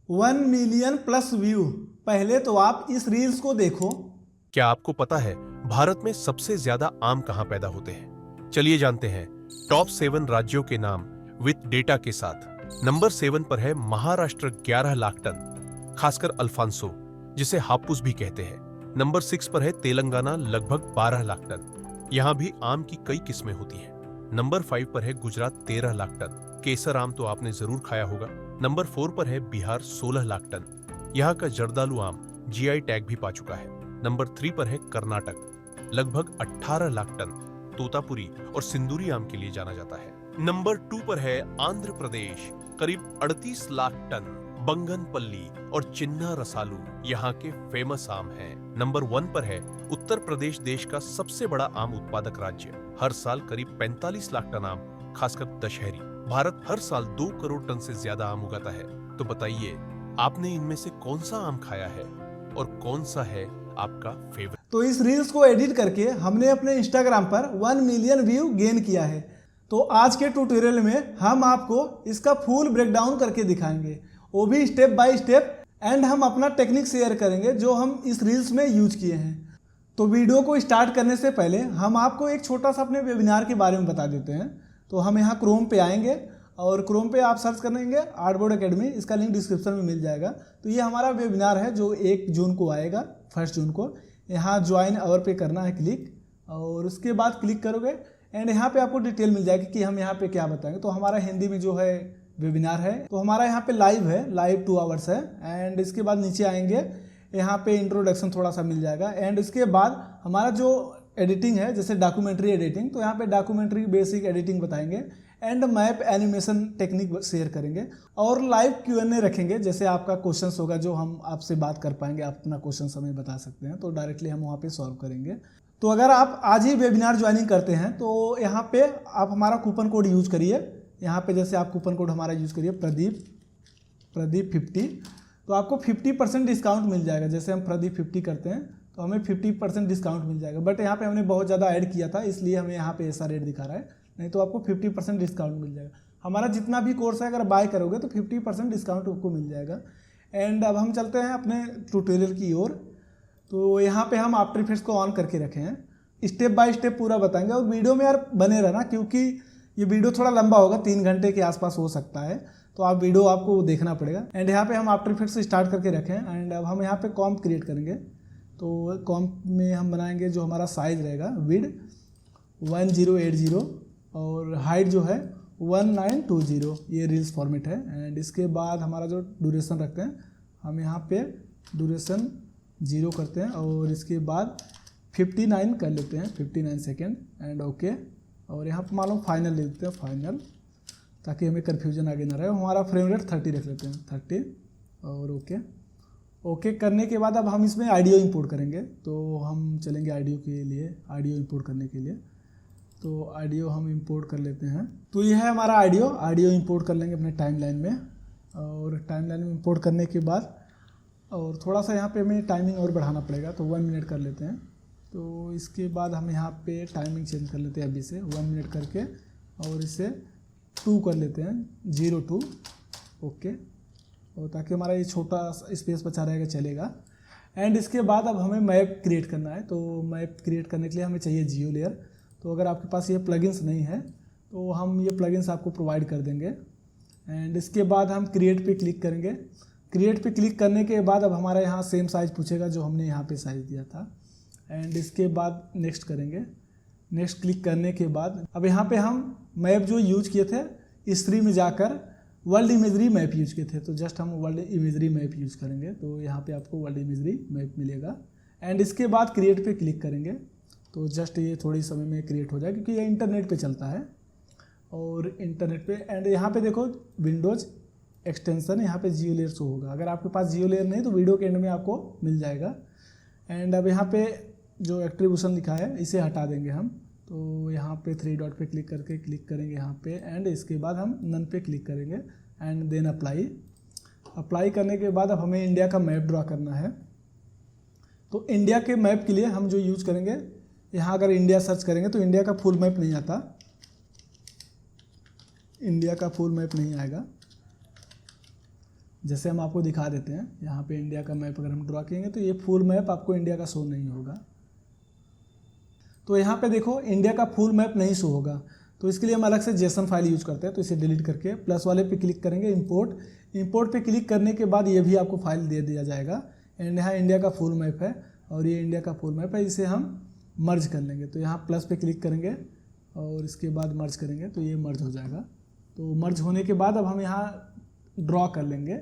1 million plus view. पहले तो आप इस रील्स को देखो। क्या आपको पता है भारत में सबसे ज्यादा आम कहां पैदा होते हैं? चलिए जानते हैं टॉप 7 राज्यों के नाम विद डेटा के साथ। नंबर 7 पर है महाराष्ट्र 11 लाख टन, खासकर अल्फांसो जिसे हापुस भी कहते हैं। नंबर 6 पर है तेलंगाना लगभग 12 लाख टन, यहां भी आम की कई किस्में होती हैं। नंबर 5 पर है गुजरात 13 लाख टन, केसर आम तो आपने जरूर खाया होगा। नंबर 4 पर है बिहार 16 लाख टन, यहाँ का जर्दालू आम जीआई टैग भी पा चुका है। नंबर 3 पर है कर्नाटक, लगभग 18 लाख टन, तोतापुरी और सिंदूरी आम के लिए जाना जाता है। नंबर 2 पर है आंध्र प्रदेश, करीब 38 लाख टन, बंगनपल्ली और चिन्ना रसालू यहाँ के फेमस आम हैं। नंबर 1 पर है उत्तर प्रदेश, देश का सबसे बड़ा आम उत्पादक राज्य, हर साल करीब 45 लाख टन आम, खासकर दशहरी। भारत हर साल 2 करोड़ टन से ज्यादा आम उगाता है। तो बताइए, आपने इनमें से कौन सा आम खाया है और कौन सा है आपका फेवरेट? तो इस रील्स को एडिट करके हमने अपने इंस्टाग्राम पर 1 मिलियन व्यू गेन किया है। तो आज के ट्यूटोरियल में हम आपको इसका फुल ब्रेकडाउन करके दिखाएंगे, वो भी स्टेप बाय स्टेप, एंड हम अपना टेक्निक शेयर करेंगे जो हम इस रील्स में यूज किए हैं। तो वीडियो को स्टार्ट करने से पहले हम आपको एक छोटा सा अपने वेबिनार के बारे में बता देते हैं। तो हम यहाँ क्रोम पे आएंगे और क्रोम पे आप सर्च करेंगे आर्टबोर्ड एकेडमी, इसका लिंक डिस्क्रिप्शन में मिल जाएगा। तो ये हमारा वेबिनार है जो 1 जून को आएगा, 1 जून को। यहाँ ज्वाइन अवर पे करना है क्लिक, और उसके बाद क्लिक करोगे एंड यहाँ पे आपको डिटेल मिल जाएगी कि हम यहाँ पे क्या बताएंगे। तो हमारा हिंदी में जो है वेबिनार है, तो हमारा यहाँ पे लाइव है, लाइव 2 आवर्स है। एंड इसके बाद नीचे आएंगे, यहाँ पे इंट्रोडक्शन थोड़ा सा मिल जाएगा। एंड इसके बाद हमारा जो एडिटिंग है, जैसे डॉक्यूमेंट्री एडिटिंग, तो यहाँ पे डॉक्यूमेंट्री बेसिक एडिटिंग बताएंगे and map animation technique share करेंगे, और लाइव Q&A रखेंगे। जैसे आपका क्वेश्चंस होगा जो हम आपसे बात कर पाएंगे, आप अपना क्वेश्चन हमें बता सकते हैं, तो डायरेक्टली हम वहाँ पे सॉल्व करेंगे। तो अगर आप आज ही वेबिनार ज्वाइनिंग करते हैं तो यहाँ पे आप हमारा कूपन कोड यूज करिए। यहाँ पे जैसे आप कूपन कोड हमारा यूज करिए प्रदीप 50, तो आपको 50% डिस्काउंट मिल जाएगा। जैसे हम प्रदीप 50 करते हैं तो हमें 50% डिस्काउंट मिल जाएगा। बट यहाँ पे हमने बहुत ज़्यादा ऐड किया था, इसलिए हमें यहाँ पे ऐसा रेट दिखा रहा है, नहीं तो आपको 50% डिस्काउंट मिल जाएगा। हमारा जितना भी कोर्स है अगर बाय करोगे तो 50% डिस्काउंट आपको मिल जाएगा। एंड अब हम चलते हैं अपने ट्यूटोरियल की ओर। तो यहाँ पे हम आफ्टर इफेक्ट्स को ऑन करके रखे हैं, स्टेप बाय स्टेप पूरा बताएंगे। और वीडियो में यार बने रहना, क्योंकि ये वीडियो थोड़ा लंबा होगा, 3 घंटे के आसपास हो सकता है, तो आप वीडियो आपको देखना पड़ेगा। एंड यहाँ पे हम आफ्टर इफेक्ट्स से स्टार्ट करके रखें। एंड अब हम यहाँ पे कॉम्प क्रिएट करेंगे। तो कॉम्प में हम बनाएंगे जो हमारा साइज रहेगा, विड 1080 और हाइट जो है 1920, ये रील्स फॉर्मेट है। एंड इसके बाद हमारा जो ड्यूरेशन रखते हैं, हम यहाँ पे ड्यूरेशन 0 करते हैं और इसके बाद 59 कर लेते हैं, 59 सेकेंड। एंड ओके, और यहाँ पर मान लो फाइनल ले लेते हैं, फाइनल, ताकि हमें कन्फ्यूजन आगे ना रहे। हमारा फ्रेम रेट 30 रख लेते हैं, 30, और ओके करने के बाद अब हम इसमें ऑडियो इंपोर्ट करेंगे। तो हम चलेंगे ऑडियो के लिए, ऑडियो इंपोर्ट करने के लिए। तो ऑडियो हम इंपोर्ट कर लेते हैं। तो ये है हमारा ऑडियो इंपोर्ट कर लेंगे अपने टाइमलाइन में। और टाइमलाइन में इंपोर्ट करने के बाद, और थोड़ा सा यहाँ पे हमें टाइमिंग और बढ़ाना पड़ेगा, तो 1 मिनट कर लेते हैं। तो इसके बाद हम यहाँ पे टाइमिंग चेंज कर लेते हैं अभी से 1 मिनट करके, और इसे 2 कर लेते हैं, 02, ओके, और ताकि हमारा ये छोटा स्पेस बचा रहेगा, चलेगा। एंड इसके बाद अब हमें मैप क्रिएट करना है। तो मैप क्रिएट करने के लिए हमें चाहिए जियो लेयर। तो अगर आपके पास ये प्लगइन्स नहीं है तो हम ये प्लगइन्स आपको प्रोवाइड कर देंगे। एंड इसके बाद हम क्रिएट पे क्लिक करेंगे। क्रिएट पे क्लिक करने के बाद अब हमारा यहाँ सेम साइज़ पूछेगा जो हमने यहाँ पे साइज़ दिया था। एंड इसके बाद नेक्स्ट करेंगे। नेक्स्ट क्लिक करने के बाद अब यहाँ पे हम मैप जो यूज किए थे, हिस्ट्री में जाकर वर्ल्ड इमेजरी मैप यूज किए थे, तो जस्ट हम वर्ल्ड इमेजरी मैप यूज करेंगे। तो यहाँ पे आपको वर्ल्ड इमेजरी मैप मिलेगा। एंड इसके बाद क्रिएट पे क्लिक करेंगे। तो जस्ट ये थोड़ी समय में क्रिएट हो जाए, क्योंकि ये इंटरनेट पे चलता है, और इंटरनेट पे। एंड यहाँ पे देखो विंडोज़ एक्सटेंशन, यहाँ पे जियो लेयर शो होगा। अगर आपके पास जियो लेयर नहीं तो वीडियो के एंड में आपको मिल जाएगा। एंड अब यहाँ पे जो एट्रीब्यूशन लिखा है इसे हटा देंगे हम। तो यहाँ पे 3 डॉट पे क्लिक करके क्लिक करेंगे यहाँ पे, एंड इसके बाद हम नन पे क्लिक करेंगे एंड देन अप्लाई करने के बाद अब हमें इंडिया का मैप ड्रा करना है। तो इंडिया के मैप के लिए हम जो यूज करेंगे, यहाँ अगर इंडिया सर्च करेंगे तो इंडिया का फुल मैप नहीं आता, इंडिया का फुल मैप नहीं आएगा। जैसे हम आपको दिखा देते हैं, यहाँ पे इंडिया का मैप अगर हम ड्रॉ करेंगे तो ये फुल मैप आपको इंडिया का शो नहीं होगा। तो यहाँ पे देखो इंडिया का फुल मैप नहीं शो होगा, तो इसके लिए हम अलग से जेसन फाइल यूज करते हैं। तो इसे डिलीट करके प्लस वाले पे क्लिक करेंगे, इंपोर्ट पे क्लिक करने के बाद ये भी आपको फाइल दे दिया जाएगा। एंड यहाँ इंडिया का फुल मैप है और ये इंडिया का फुल मैप है, इसे हम मर्ज कर लेंगे। तो यहाँ प्लस पे क्लिक करेंगे और इसके बाद मर्ज करेंगे तो ये मर्ज हो जाएगा। तो मर्ज होने के बाद अब हम यहाँ ड्रॉ कर लेंगे।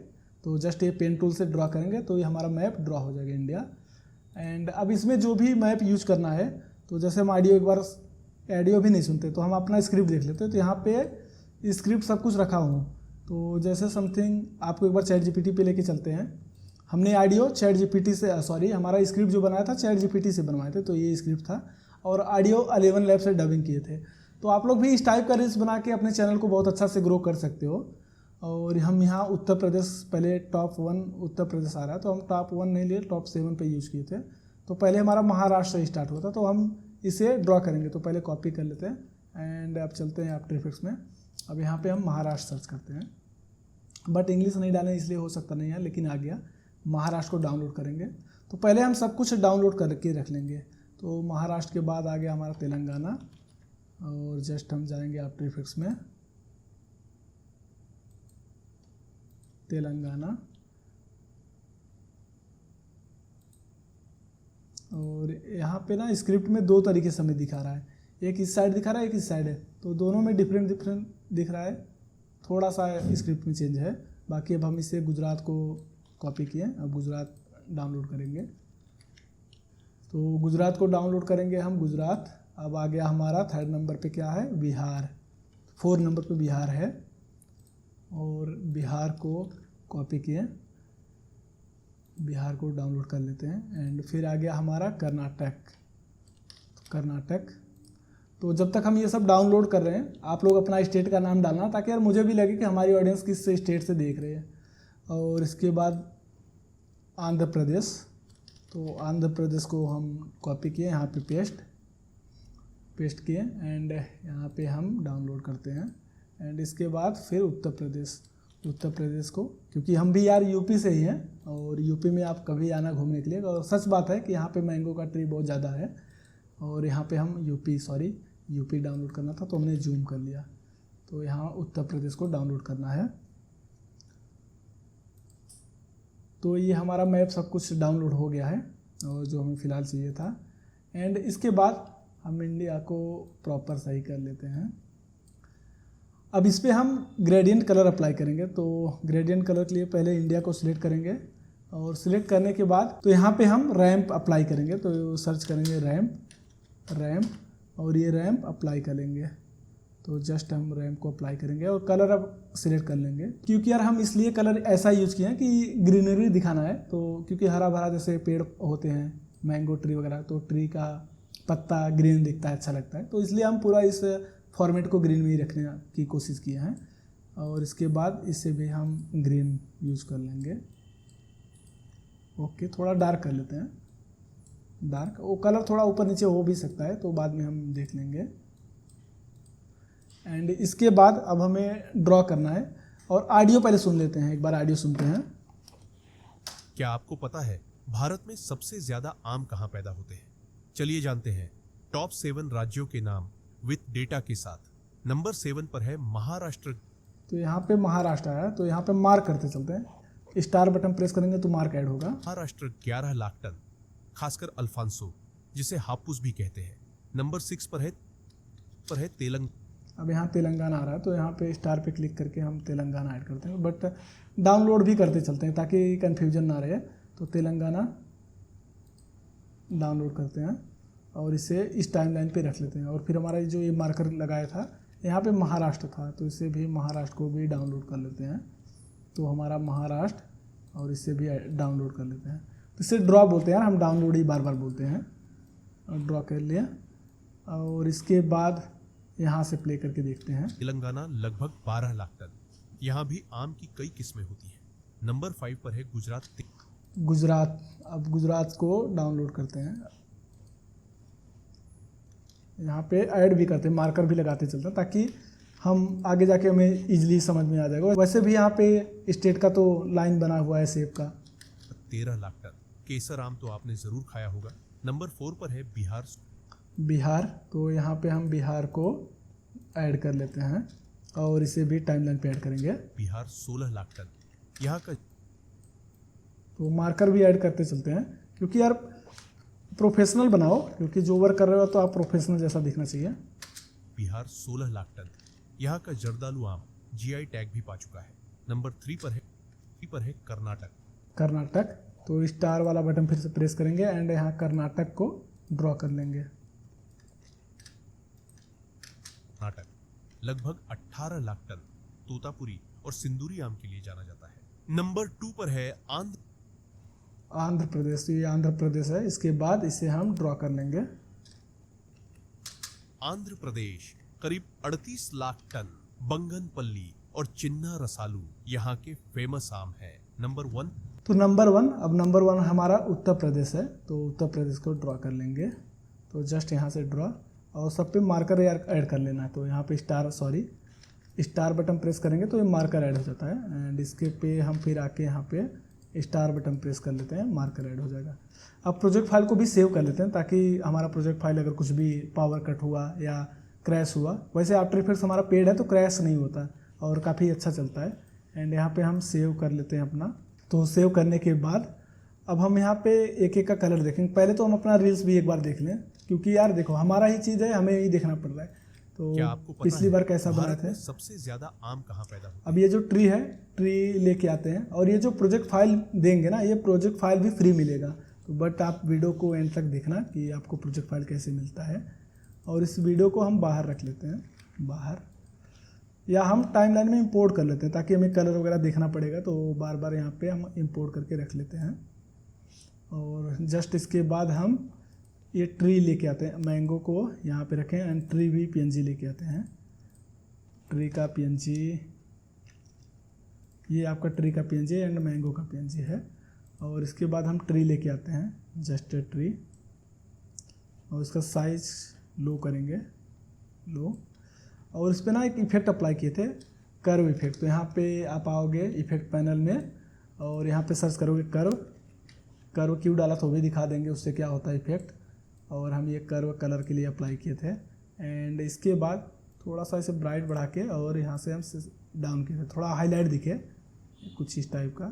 तो जस्ट ये पेन टूल से ड्रॉ करेंगे तो ये हमारा मैप ड्रॉ हो जाएगा इंडिया। एंड अब इसमें जो भी मैप यूज करना है, तो जैसे हम ऑडियो भी नहीं सुनते तो हम अपना स्क्रिप्ट देख लेते हैं। तो यहाँ पे स्क्रिप्ट सब कुछ रखा हूँ। तो जैसे समथिंग आपको एक बार चैट जीपीटी पे लेके चलते हैं। हमने ऑडियो चैट जीपीटी से हमारा स्क्रिप्ट जो बनाया था चैट जीपीटी से बनवाए थे, तो ये स्क्रिप्ट था और ऑडियो 11 लैब से डबिंग किए थे। तो आप लोग भी इस टाइप का रील्स बना के अपने चैनल को बहुत अच्छा से ग्रो कर सकते हो। और हम यहाँ उत्तर प्रदेश, पहले टॉप 1 उत्तर प्रदेश आ रहा है तो हम टॉप 1 नहीं लिए, टॉप 7 पे यूज़ किए थे। तो पहले हमारा महाराष्ट्र से स्टार्ट हुआ था, तो हम इसे ड्रॉ करेंगे। तो पहले कॉपी कर लेते हैं एंड अब चलते हैं आफ्टर इफेक्ट्स में। अब यहाँ पे हम महाराष्ट्र सर्च करते हैं, बट इंग्लिश नहीं डालें इसलिए हो सकता नहीं है, लेकिन आ गया। महाराष्ट्र को डाउनलोड करेंगे तो पहले हम सब कुछ डाउनलोड करके रख लेंगे। तो महाराष्ट्र के बाद आ गया हमारा तेलंगाना और जस्ट हम जाएंगे आफ्टर इफेक्ट्स में, तेलंगाना। और यहाँ पे ना स्क्रिप्ट में 2 तरीके से हमें दिखा रहा है, एक इस साइड दिखा रहा है, एक इस साइड है। तो दोनों में डिफरेंट दिख रहा है, थोड़ा सा स्क्रिप्ट में चेंज है। बाकी अब हम इसे गुजरात को कॉपी किए, अब गुजरात डाउनलोड करेंगे। तो गुजरात को डाउनलोड करेंगे हम, गुजरात। अब आ गया हमारा 3rd नंबर पे क्या है, बिहार। 4 नंबर पे बिहार है और बिहार को कॉपी किए, बिहार को डाउनलोड कर लेते हैं। एंड फिर आ गया हमारा कर्नाटक, कर्नाटक। तो जब तक हम ये सब डाउनलोड कर रहे हैं आप लोग अपना स्टेट का नाम डालना, ताकि यार मुझे भी लगे कि हमारी ऑडियंस किस स्टेट से देख रहे हैं। और इसके बाद आंध्र प्रदेश, तो आंध्र प्रदेश को हम कॉपी किए, यहाँ पे पेस्ट किए एंड यहाँ पे हम डाउनलोड करते हैं। एंड इसके बाद फिर उत्तर प्रदेश को, क्योंकि हम भी यार यूपी से ही हैं और यूपी में आप कभी आना घूमने के लिए। और सच बात है कि यहाँ पे मैंगो का ट्री बहुत ज़्यादा है। और यहाँ पे हम यूपी डाउनलोड करना था तो हमने जूम कर लिया। तो यहाँ उत्तर प्रदेश को डाउनलोड करना है। तो ये हमारा मैप सब कुछ डाउनलोड हो गया है और जो हमें फ़िलहाल चाहिए था। एंड इसके बाद हम इंडिया को प्रॉपर सही कर लेते हैं। अब इस पर हम ग्रेडियंट कलर अप्लाई करेंगे। तो ग्रेडियंट कलर के लिए पहले इंडिया को सिलेक्ट करेंगे और सिलेक्ट करने के बाद तो यहाँ पे हम रैंप अप्लाई करेंगे। तो सर्च करेंगे रैंप और ये रैंप अप्लाई करेंगे। तो जस्ट हम रैंप को अप्लाई करेंगे और कलर अब सिलेक्ट कर लेंगे, क्योंकि यार हम इसलिए कलर ऐसा यूज़ किए हैं कि ग्रीनरी दिखाना है। तो क्योंकि हरा भरा जैसे पेड़ होते हैं, मैंगो ट्री वगैरह, तो ट्री का पत्ता ग्रीन दिखता है, अच्छा लगता है। तो इसलिए हम पूरा इस फॉर्मेट को ग्रीन में ही रखने की कोशिश किए हैं। और इसके बाद इसे भी हम ग्रीन यूज़ कर लेंगे। ओके, थोड़ा डार्क कर लेते हैं, डार्क। वो कलर थोड़ा ऊपर नीचे हो भी सकता है, तो बाद में हम देख लेंगे। एंड इसके बाद अब हमें ड्रॉ करना है और ऑडियो पहले सुन लेते हैं, एक बार ऑडियो सुनते हैं। क्या आपको पता है भारत में सबसे ज्यादा आम कहाँ पैदा होते हैं? चलिए जानते हैं। टॉप 7 राज्यों के नाम विथ डेटा के साथ। नंबर 7 पर है महाराष्ट्र। तो यहाँ पे महाराष्ट्र आया, तो यहाँ पे मार्क करते चलते हैं। स्टार बटन प्रेस करेंगे तो मार्क ऐड होगा। महाराष्ट्र 11 लाख टन, खासकर अल्फांसो जिसे हापुस भी कहते हैं। नंबर 6 पर है तेलंगाना। अब यहाँ तेलंगाना आ रहा है, तो यहाँ पे स्टार पे क्लिक करके हम तेलंगाना ऐड करते हैं, बट डाउनलोड भी करते चलते हैं ताकि कन्फ्यूजन ना रहे। तो तेलंगाना डाउनलोड करते हैं और इसे इस टाइमलाइन पे रख लेते हैं। और फिर हमारा जो ये मार्कर लगाया था यहाँ पे महाराष्ट्र था, तो इसे भी महाराष्ट्र को भी डाउनलोड कर लेते हैं। तो हमारा महाराष्ट्र और इसे भी डाउनलोड कर लेते हैं। तो इसे ड्रॉ बोलते हैं यार, हम डाउनलोड ही बार बार बोलते हैं। और ड्रॉ कर लिया और इसके बाद यहाँ से प्ले करके देखते हैं। तेलंगाना लगभग 12 लाख टन। यहाँ भी आम की कई किस्में होती हैं। नंबर 5 पर है गुजरात। अब गुजरात को डाउनलोड करते हैं, यहाँ पे ऐड भी करते हैं, मार्कर भी लगाते चलते हैं ताकि हम आगे जाके हमें इजीली समझ में आ जाएगा। वैसे भी यहाँ पे स्टेट का तो लाइन बना हुआ है सेब का। 13 लाख टन। केसर आम तो आपने जरूर खाया होगा। नंबर 4 पर है बिहार। बिहार, तो यहाँ पे हम बिहार को ऐड कर लेते हैं और इसे भी टाइमलाइन पे ऐड करेंगे। बिहार 16 लाख टन। यहाँ का तो मार्कर भी ऐड करते चलते हैं, क्योंकि यार प्रोफेशनल बनाओ, क्योंकि जो वर्क कर रहे हो तो आप प्रोफेशनल जैसा दिखना चाहिए। बिहार 16 लाख टन। यहाँ का जर्दालू आम जीआई टैग भी पा चुका है। नंबर 3 पर है कर्नाटक। कर्नाटक, तो स्टार वाला बटन फिर से प्रेस करेंगे एंड यहाँ कर्नाटक को ड्रॉ कर लेंगे। कर्नाटक लगभग 18 लाख टन तोतापुरी और सिंदूरी आम के लिए जाना जाता है। नंबर 2 पर है आंध्र प्रदेश। तो ये आंध्र प्रदेश है, इसके बाद इसे हम ड्रॉ कर लेंगे। आंध्र प्रदेश करीब 38 लाख टन बंगनपल्ली और चिन्ना रसालू यहाँ के फेमस आम है। नंबर 1। तो नंबर 1, अब नंबर 1 हमारा उत्तर प्रदेश है, तो उत्तर प्रदेश को ड्रॉ कर लेंगे। तो जस्ट यहाँ से ड्रॉ, और सब पे मार्कर ऐड कर लेना है। तो यहाँ पे स्टार बटन प्रेस करेंगे तो ये मार्कर ऐड हो जाता है एंड इसके पे हम फिर आके यहाँ पे स्टार बटन प्रेस कर लेते हैं, मार्कर ऐड हो जाएगा। अब प्रोजेक्ट फाइल को भी सेव कर लेते हैं, ताकि हमारा प्रोजेक्ट फाइल अगर कुछ भी पावर कट हुआ या क्रैश हुआ, वैसे आफ्टर इफेक्ट्स हमारा पेड है तो क्रैश नहीं होता और काफ़ी अच्छा चलता है। एंड यहाँ पे हम सेव कर लेते हैं अपना। तो सेव करने के बाद अब हम यहाँ पे एक एक का कलर देखेंगे। पहले तो हम अपना रील्स भी एक बार देख लें, क्योंकि यार देखो हमारा ही चीज़ है, हमें ही देखना पड़ रहा है। तो क्या आपको पता पिछली बार कैसा बनाए थे? सबसे ज्यादा आम कहाँ पैदा होता है? अब ये जो ट्री है, ट्री लेके आते हैं और ये जो प्रोजेक्ट फाइल देंगे ना, ये प्रोजेक्ट फाइल भी फ्री मिलेगा। तो बट आप वीडियो को एंड तक देखना कि आपको प्रोजेक्ट फाइल कैसे मिलता है। और इस वीडियो को हम बाहर रख लेते हैं, बाहर, या हम टाइमलाइन में इंपोर्ट कर लेते हैं, ताकि हमें कलर वगैरह देखना पड़ेगा तो बार बार यहाँ पे हम इंपोर्ट करके रख लेते हैं। और जस्ट इसके बाद हम ये ट्री लेके आते हैं, मैंगो को यहाँ पे रखें एंड ट्री भी पीएनजी लेके आते हैं। ट्री का पीएनजी, ये आपका ट्री का पीएनजी एंड मैंगो का पीएनजी है। और इसके बाद हम ट्री लेके आते हैं, जस्ट ट्री, और इसका साइज लो करेंगे, लो। और इस पर ना एक इफेक्ट अप्लाई किए थे, कर्व इफेक्ट। तो यहाँ पे आप आओगे इफेक्ट पैनल में और यहाँ पे सर्च करोगे कर्व क्यों डाला तो भी दिखा देंगे उससे क्या होता है इफेक्ट। और हम ये कर्व कलर के लिए अप्लाई किए थे। एंड इसके बाद थोड़ा सा इसे ब्राइट बढ़ा के और यहाँ से हम डाउन किए थे, थोड़ा हाईलाइट दिखे कुछ इस टाइप का।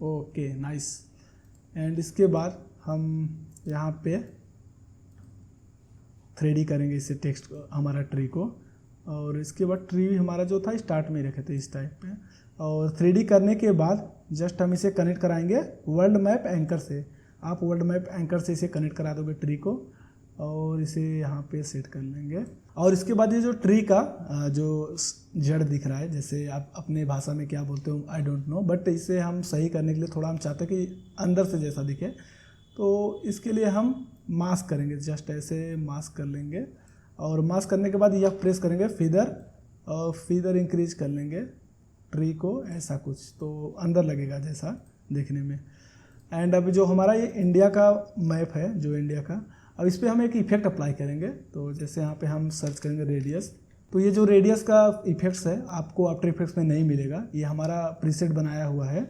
Okay, nice. एंड इसके बाद हम यहाँ पे 3D करेंगे इसे, टेक्स्ट हमारा ट्री को। और इसके बाद ट्री हमारा जो था स्टार्ट में रखे थे इस टाइप पे। और 3D करने के बाद जस्ट हम इसे कनेक्ट कराएंगे वर्ल्ड मैप एंकर से। आप वर्ल्ड मैप एंकर से इसे कनेक्ट करा दोगे ट्री को, और इसे यहाँ पे सेट कर लेंगे। और इसके बाद ये जो ट्री का जो जड़ दिख रहा है, जैसे आप अपने भाषा में क्या बोलते हो आई डोंट नो, बट इसे हम सही करने के लिए थोड़ा हम चाहते हैं कि अंदर से जैसा दिखे। तो इसके लिए हम मास्क करेंगे, जस्ट ऐसे मास्क कर लेंगे। और मास्क करने के बाद यह प्रेस करेंगे फीदर, और फीदर इंक्रीज कर लेंगे ट्री को, ऐसा कुछ तो अंदर लगेगा जैसा देखने में। एंड अभी जो हमारा ये इंडिया का मैप है, जो इंडिया का, अब इस पर हम एक इफेक्ट अप्लाई करेंगे। तो जैसे यहाँ पे हम सर्च करेंगे रेडियस, तो ये जो रेडियस का इफेक्ट्स है आपको आफ्टर इफेक्ट्स में नहीं मिलेगा, ये हमारा प्रीसेट बनाया हुआ है।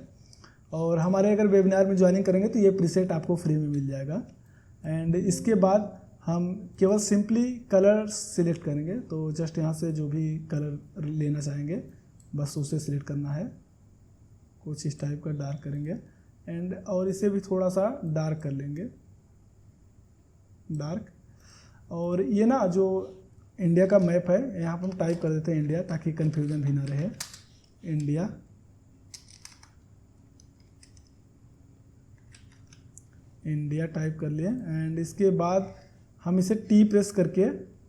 और हमारे अगर वेबिनार में ज्वाइनिंग करेंगे तो ये प्रीसेट आपको फ्री में मिल जाएगा। एंड इसके बाद हम केवल सिंपली कलर सिलेक्ट करेंगे। तो जस्ट यहाँ से जो भी कलर लेना चाहेंगे बस उसे सिलेक्ट करना है, कुछ इस टाइप का डार्क करेंगे। एंड और इसे भी थोड़ा सा डार्क कर लेंगे, डार्क। और ये ना जो इंडिया का मैप है, यहाँ पर हम टाइप कर देते हैं इंडिया, ताकि कन्फ्यूजन भी ना रहे। इंडिया टाइप कर लिए। एंड इसके बाद हम इसे टी प्रेस करके,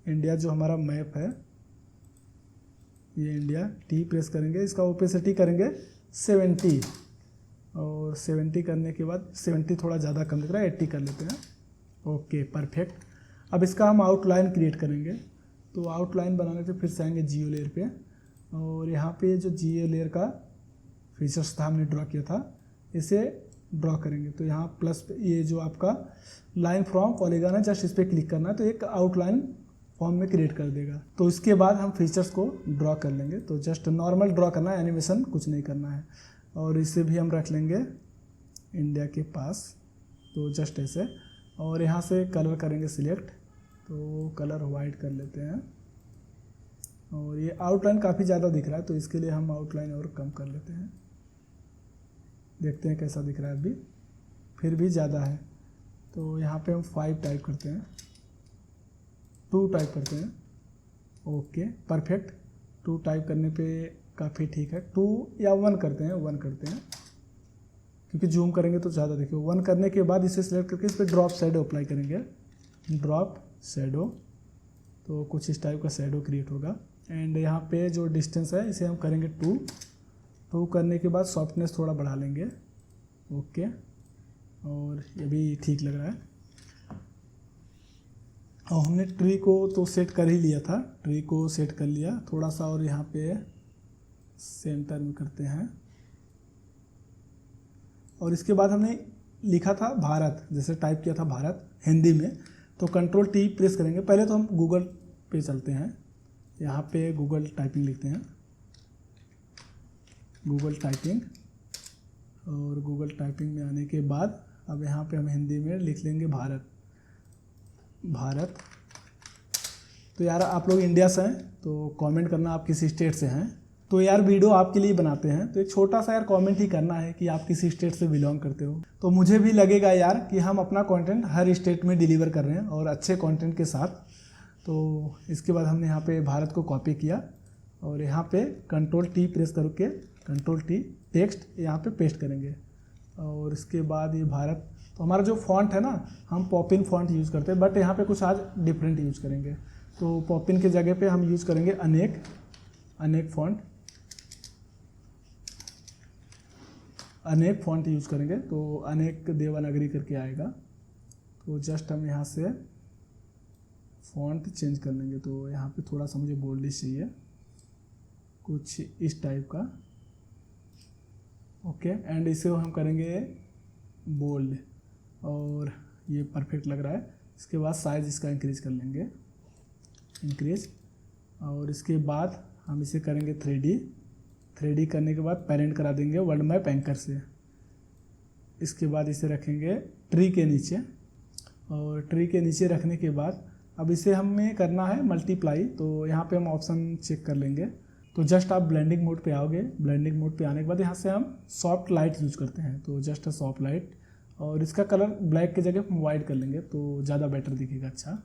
इंडिया जो हमारा मैप है ये इंडिया, टी प्रेस करेंगे, इसका ओपेसिटी करेंगे 70। और 70 करने के बाद 70 थोड़ा ज़्यादा कम दिख रहा है, 80 कर लेते हैं। Okay, perfect. अब इसका हम आउटलाइन क्रिएट करेंगे। तो आउटलाइन बनाने से फिर से आएंगे जियो लेयर पे, और यहाँ पे जो जियो लेयर का फीचर्स था हमने ड्रॉ किया था, इसे ड्रॉ करेंगे। तो यहाँ प्लस ये जो आपका लाइन फ्रॉम पॉलीगॉन है, जस्ट इस पर क्लिक करना है तो एक आउटलाइन फॉर्म में क्रिएट कर देगा। तो इसके बाद हम फीचर्स को ड्रॉ कर लेंगे। तो जस्ट नॉर्मल ड्रॉ करना है, एनिमेशन कुछ नहीं करना है। और इसे भी हम रख लेंगे इंडिया के पास, तो जस्ट ऐसे। और यहाँ से कलर करेंगे सिलेक्ट, तो कलर वाइट कर लेते हैं। और ये आउटलाइन काफ़ी ज़्यादा दिख रहा है, तो इसके लिए हम आउटलाइन और कम कर लेते हैं। देखते हैं कैसा दिख रहा है अभी, फिर भी ज़्यादा है। तो यहाँ पे हम 5 टाइप करते हैं, 2 टाइप करते हैं। ओके परफेक्ट, 2 टाइप करने पे काफ़ी ठीक है। 2 या 1 करते हैं, 1 करते हैं क्योंकि जूम करेंगे तो ज़्यादा देखिए। 1 करने के बाद इसे सिलेक्ट करके इस पर ड्रॉप शैडो अप्लाई करेंगे, ड्रॉप शैडो। तो कुछ इस टाइप का शैडो क्रिएट होगा। एंड यहाँ पे जो डिस्टेंस है इसे हम करेंगे 2 करने के बाद सॉफ्टनेस थोड़ा बढ़ा लेंगे। ओके, और ये भी ठीक लग रहा है। और हमने ट्री को तो सेट कर ही लिया था, ट्री को सेट कर लिया थोड़ा सा। और यहाँ पे सेंटर में करते हैं। और इसके बाद हमने लिखा था भारत, जैसे टाइप किया था भारत हिंदी में, तो कंट्रोल टी प्रेस करेंगे। पहले तो हम गूगल पे चलते हैं, यहाँ पे गूगल टाइपिंग लिखते हैं, गूगल टाइपिंग। और गूगल टाइपिंग में आने के बाद अब यहाँ पे हम हिंदी में लिख लेंगे भारत, भारत। तो यार आप लोग इंडिया से हैं तो कमेंट करना आप किस स्टेट से हैं। तो यार वीडियो आपके लिए बनाते हैं तो एक छोटा सा यार कमेंट ही करना है कि आप किस स्टेट से बिलोंग करते हो। तो मुझे भी लगेगा यार कि हम अपना कंटेंट हर स्टेट में डिलीवर कर रहे हैं और अच्छे कंटेंट के साथ। तो इसके बाद हमने यहाँ पे भारत को कॉपी किया और यहाँ पे कंट्रोल टी प्रेस करके कंट्रोल टी टेक्स्ट यहाँ पे पेस्ट करेंगे। और इसके बाद ये भारत, तो हमारा जो फॉन्ट है ना, हम पॉपिन फॉन्ट यूज़ करते हैं, बट यहाँ पे कुछ आज डिफरेंट यूज़ करेंगे। तो पॉपिन के जगह पे हम यूज़ करेंगे अनेक, अनेक फॉन्ट, अनेक फॉन्ट यूज़ करेंगे। तो अनेक देवनागरी करके आएगा। तो जस्ट हम यहाँ से फॉन्ट चेंज कर लेंगे। तो यहाँ पे थोड़ा सा मुझे बोल्डिश चाहिए, कुछ इस टाइप का। ओके, एंड इसे हम करेंगे बोल्ड और ये परफेक्ट लग रहा है। इसके बाद साइज़ इसका इंक्रीज़ कर लेंगे, इंक्रीज। और इसके बाद हम इसे करेंगे 3D करने के बाद पेरेंट करा देंगे वर्ल्ड मैप एंकर से। इसके बाद इसे रखेंगे ट्री के नीचे। और ट्री के नीचे रखने के बाद अब इसे हमें करना है मल्टीप्लाई। तो यहाँ पे हम ऑप्शन चेक कर लेंगे। तो जस्ट आप ब्लेंडिंग मोड पे आओगे, ब्लेंडिंग मोड पे आने के बाद यहाँ से हम सॉफ्ट लाइट यूज़ करते हैं। तो जस्ट सॉफ्ट लाइट, और इसका कलर ब्लैक की जगह हम वाइट कर लेंगे तो ज़्यादा बेटर दिखेगा। अच्छा,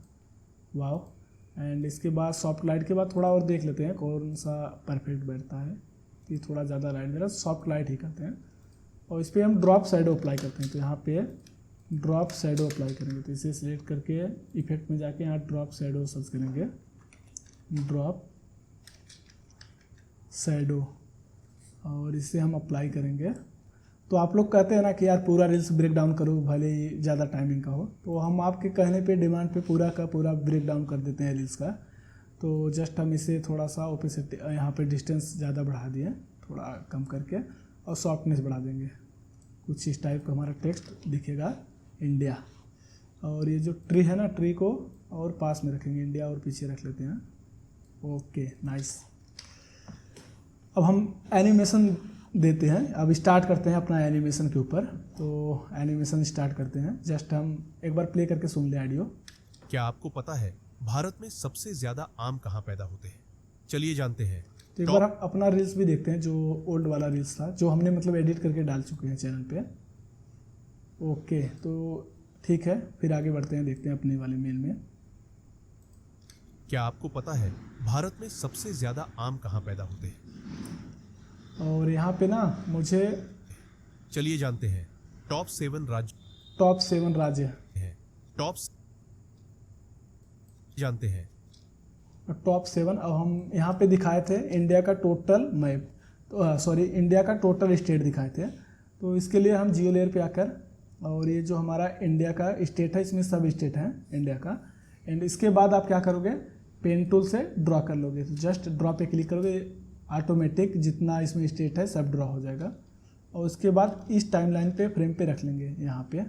वाओ। एंड इसके बाद सॉफ्ट लाइट के बाद थोड़ा और देख लेते हैं कौन सा परफेक्ट बैठता है। ये थोड़ा ज़्यादा लाइट दे रहा है, सॉफ्ट लाइट ही करते हैं। और इस पर हम ड्रॉप शैडो अप्लाई करते हैं। तो यहाँ पे ड्रॉप शैडो अप्लाई करेंगे। तो इसे सिलेक्ट करके इफेक्ट में जाके यहाँ ड्रॉप शैडो सर्च करेंगे, ड्रॉप शैडो, और इसे हम अप्लाई करेंगे। तो आप लोग कहते हैं ना कि यार पूरा रील्स ब्रेक डाउन करो भले ही ज़्यादा टाइमिंग का हो, तो हम आपके कहने पे डिमांड पे पूरा का पूरा ब्रेक डाउन कर देते हैं रील्स का। तो जस्ट हम इसे थोड़ा सा ओपेसिटी, यहाँ पे डिस्टेंस ज़्यादा बढ़ा दिए, थोड़ा कम करके, और सॉफ्टनेस बढ़ा देंगे। कुछ इस टाइप का हमारा टेक्स्ट दिखेगा इंडिया। और ये जो ट्री है ना, ट्री को और पास में रखेंगे इंडिया और पीछे रख लेते हैं। Okay nice. अब हम एनिमेशन देते हैं, अब स्टार्ट करते हैं अपना एनिमेशन के ऊपर। तो एनिमेशन स्टार्ट करते हैं। जस्ट हम एक बार प्ले करके सुन ले ऑडियो। क्या आपको पता है भारत में सबसे ज्यादा आम कहाँ पैदा होते हैं? चलिए जानते हैं। तो एक बार हम अपना रील्स भी देखते हैं, जो ओल्ड वाला रील्स था, जो हमने मतलब एडिट करके डाल चुके हैं चैनल पे। ओके, तो ठीक है, फिर आगे बढ़ते हैं, देखते हैं अपने वाले मेल में। क्या आपको पता है भारत में सबसे ज्यादा आम कहाँ पैदा होते हैं? और यहाँ पे ना मुझे, चलिए जानते हैं। टॉप 7 राज्य, टॉप 7 राज्य हैं। टॉप जानते हैं। टॉप 7। अब हम यहाँ पे दिखाए थे इंडिया का टोटल मैप, तो सॉरी इंडिया का टोटल स्टेट दिखाए थे। तो इसके लिए हम जियो लेयर पे आकर, और ये जो हमारा इंडिया का स्टेट है, इसमें सब स्टेट हैं इंडिया का। एंड इसके बाद आप क्या करोगे, पेन टूल से ड्रॉ कर लोगे। तो जस्ट ड्रॉ पे क्लिक करोगे, ऑटोमेटिक जितना इसमें स्टेट है सब ड्रॉ हो जाएगा। और उसके बाद इस टाइमलाइन पे फ्रेम पे रख लेंगे यहाँ पे,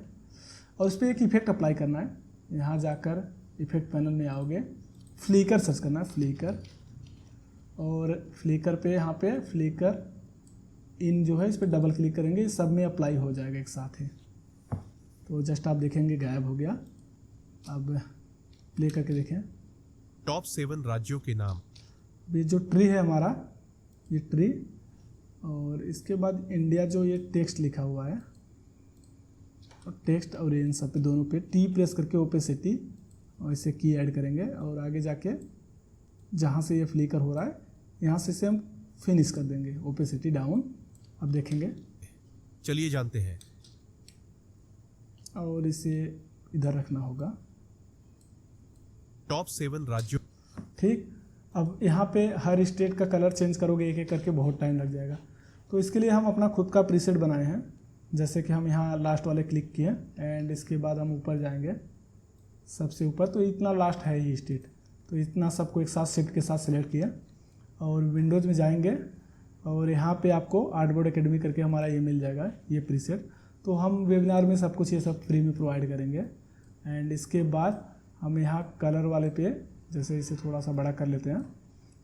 और उस पर एक इफेक्ट अप्लाई करना है। यहाँ जाकर इफेक्ट पैनल में आओगे, फ्लिकर सर्च करना है, फ्लिकर, और फ्लिकर पे यहाँ पे फ्लिकर इन जो है इस पर डबल क्लिक करेंगे, सब में अप्लाई हो जाएगा एक साथ ही। तो जस्ट आप देखेंगे गायब हो गया। अब प्ले करके देखें। टॉप 7 राज्यों के नाम। ये जो ट्री है हमारा, ये ट्री, और इसके बाद इंडिया जो ये टेक्स्ट लिखा हुआ है, और टेक्स्ट और इन सब पे दोनों पे टी प्रेस करके ओपेसिटी और इसे की ऐड करेंगे, और आगे जाके जहाँ से ये फ्लिकर हो रहा है यहाँ से इसे हम फिनिश कर देंगे, ओपेसिटी डाउन। अब देखेंगे, चलिए जानते हैं। और इसे इधर रखना होगा। टॉप 7 राज्यों। ठीक, अब यहाँ पे हर स्टेट का कलर चेंज करोगे एक एक करके, बहुत टाइम लग जाएगा। तो इसके लिए हम अपना खुद का प्रीसेट बनाए हैं। जैसे कि हम यहाँ लास्ट वाले क्लिक किए एंड इसके बाद हम ऊपर जाएंगे, सबसे ऊपर, तो इतना लास्ट है ये स्टेट, तो इतना सबको एक साथ शिफ्ट के साथ सिलेक्ट किया, और विंडोज़ में जाएंगे, और यहाँ पे आपको आर्टबोर्ड एकेडमी करके हमारा ये मिल जाएगा, ये प्रीसेट। तो हम वेबिनार में सब कुछ ये सब फ्री में प्रोवाइड करेंगे। एंड इसके बाद हम यहाँ कलर वाले पे, जैसे इसे थोड़ा सा बड़ा कर लेते हैं,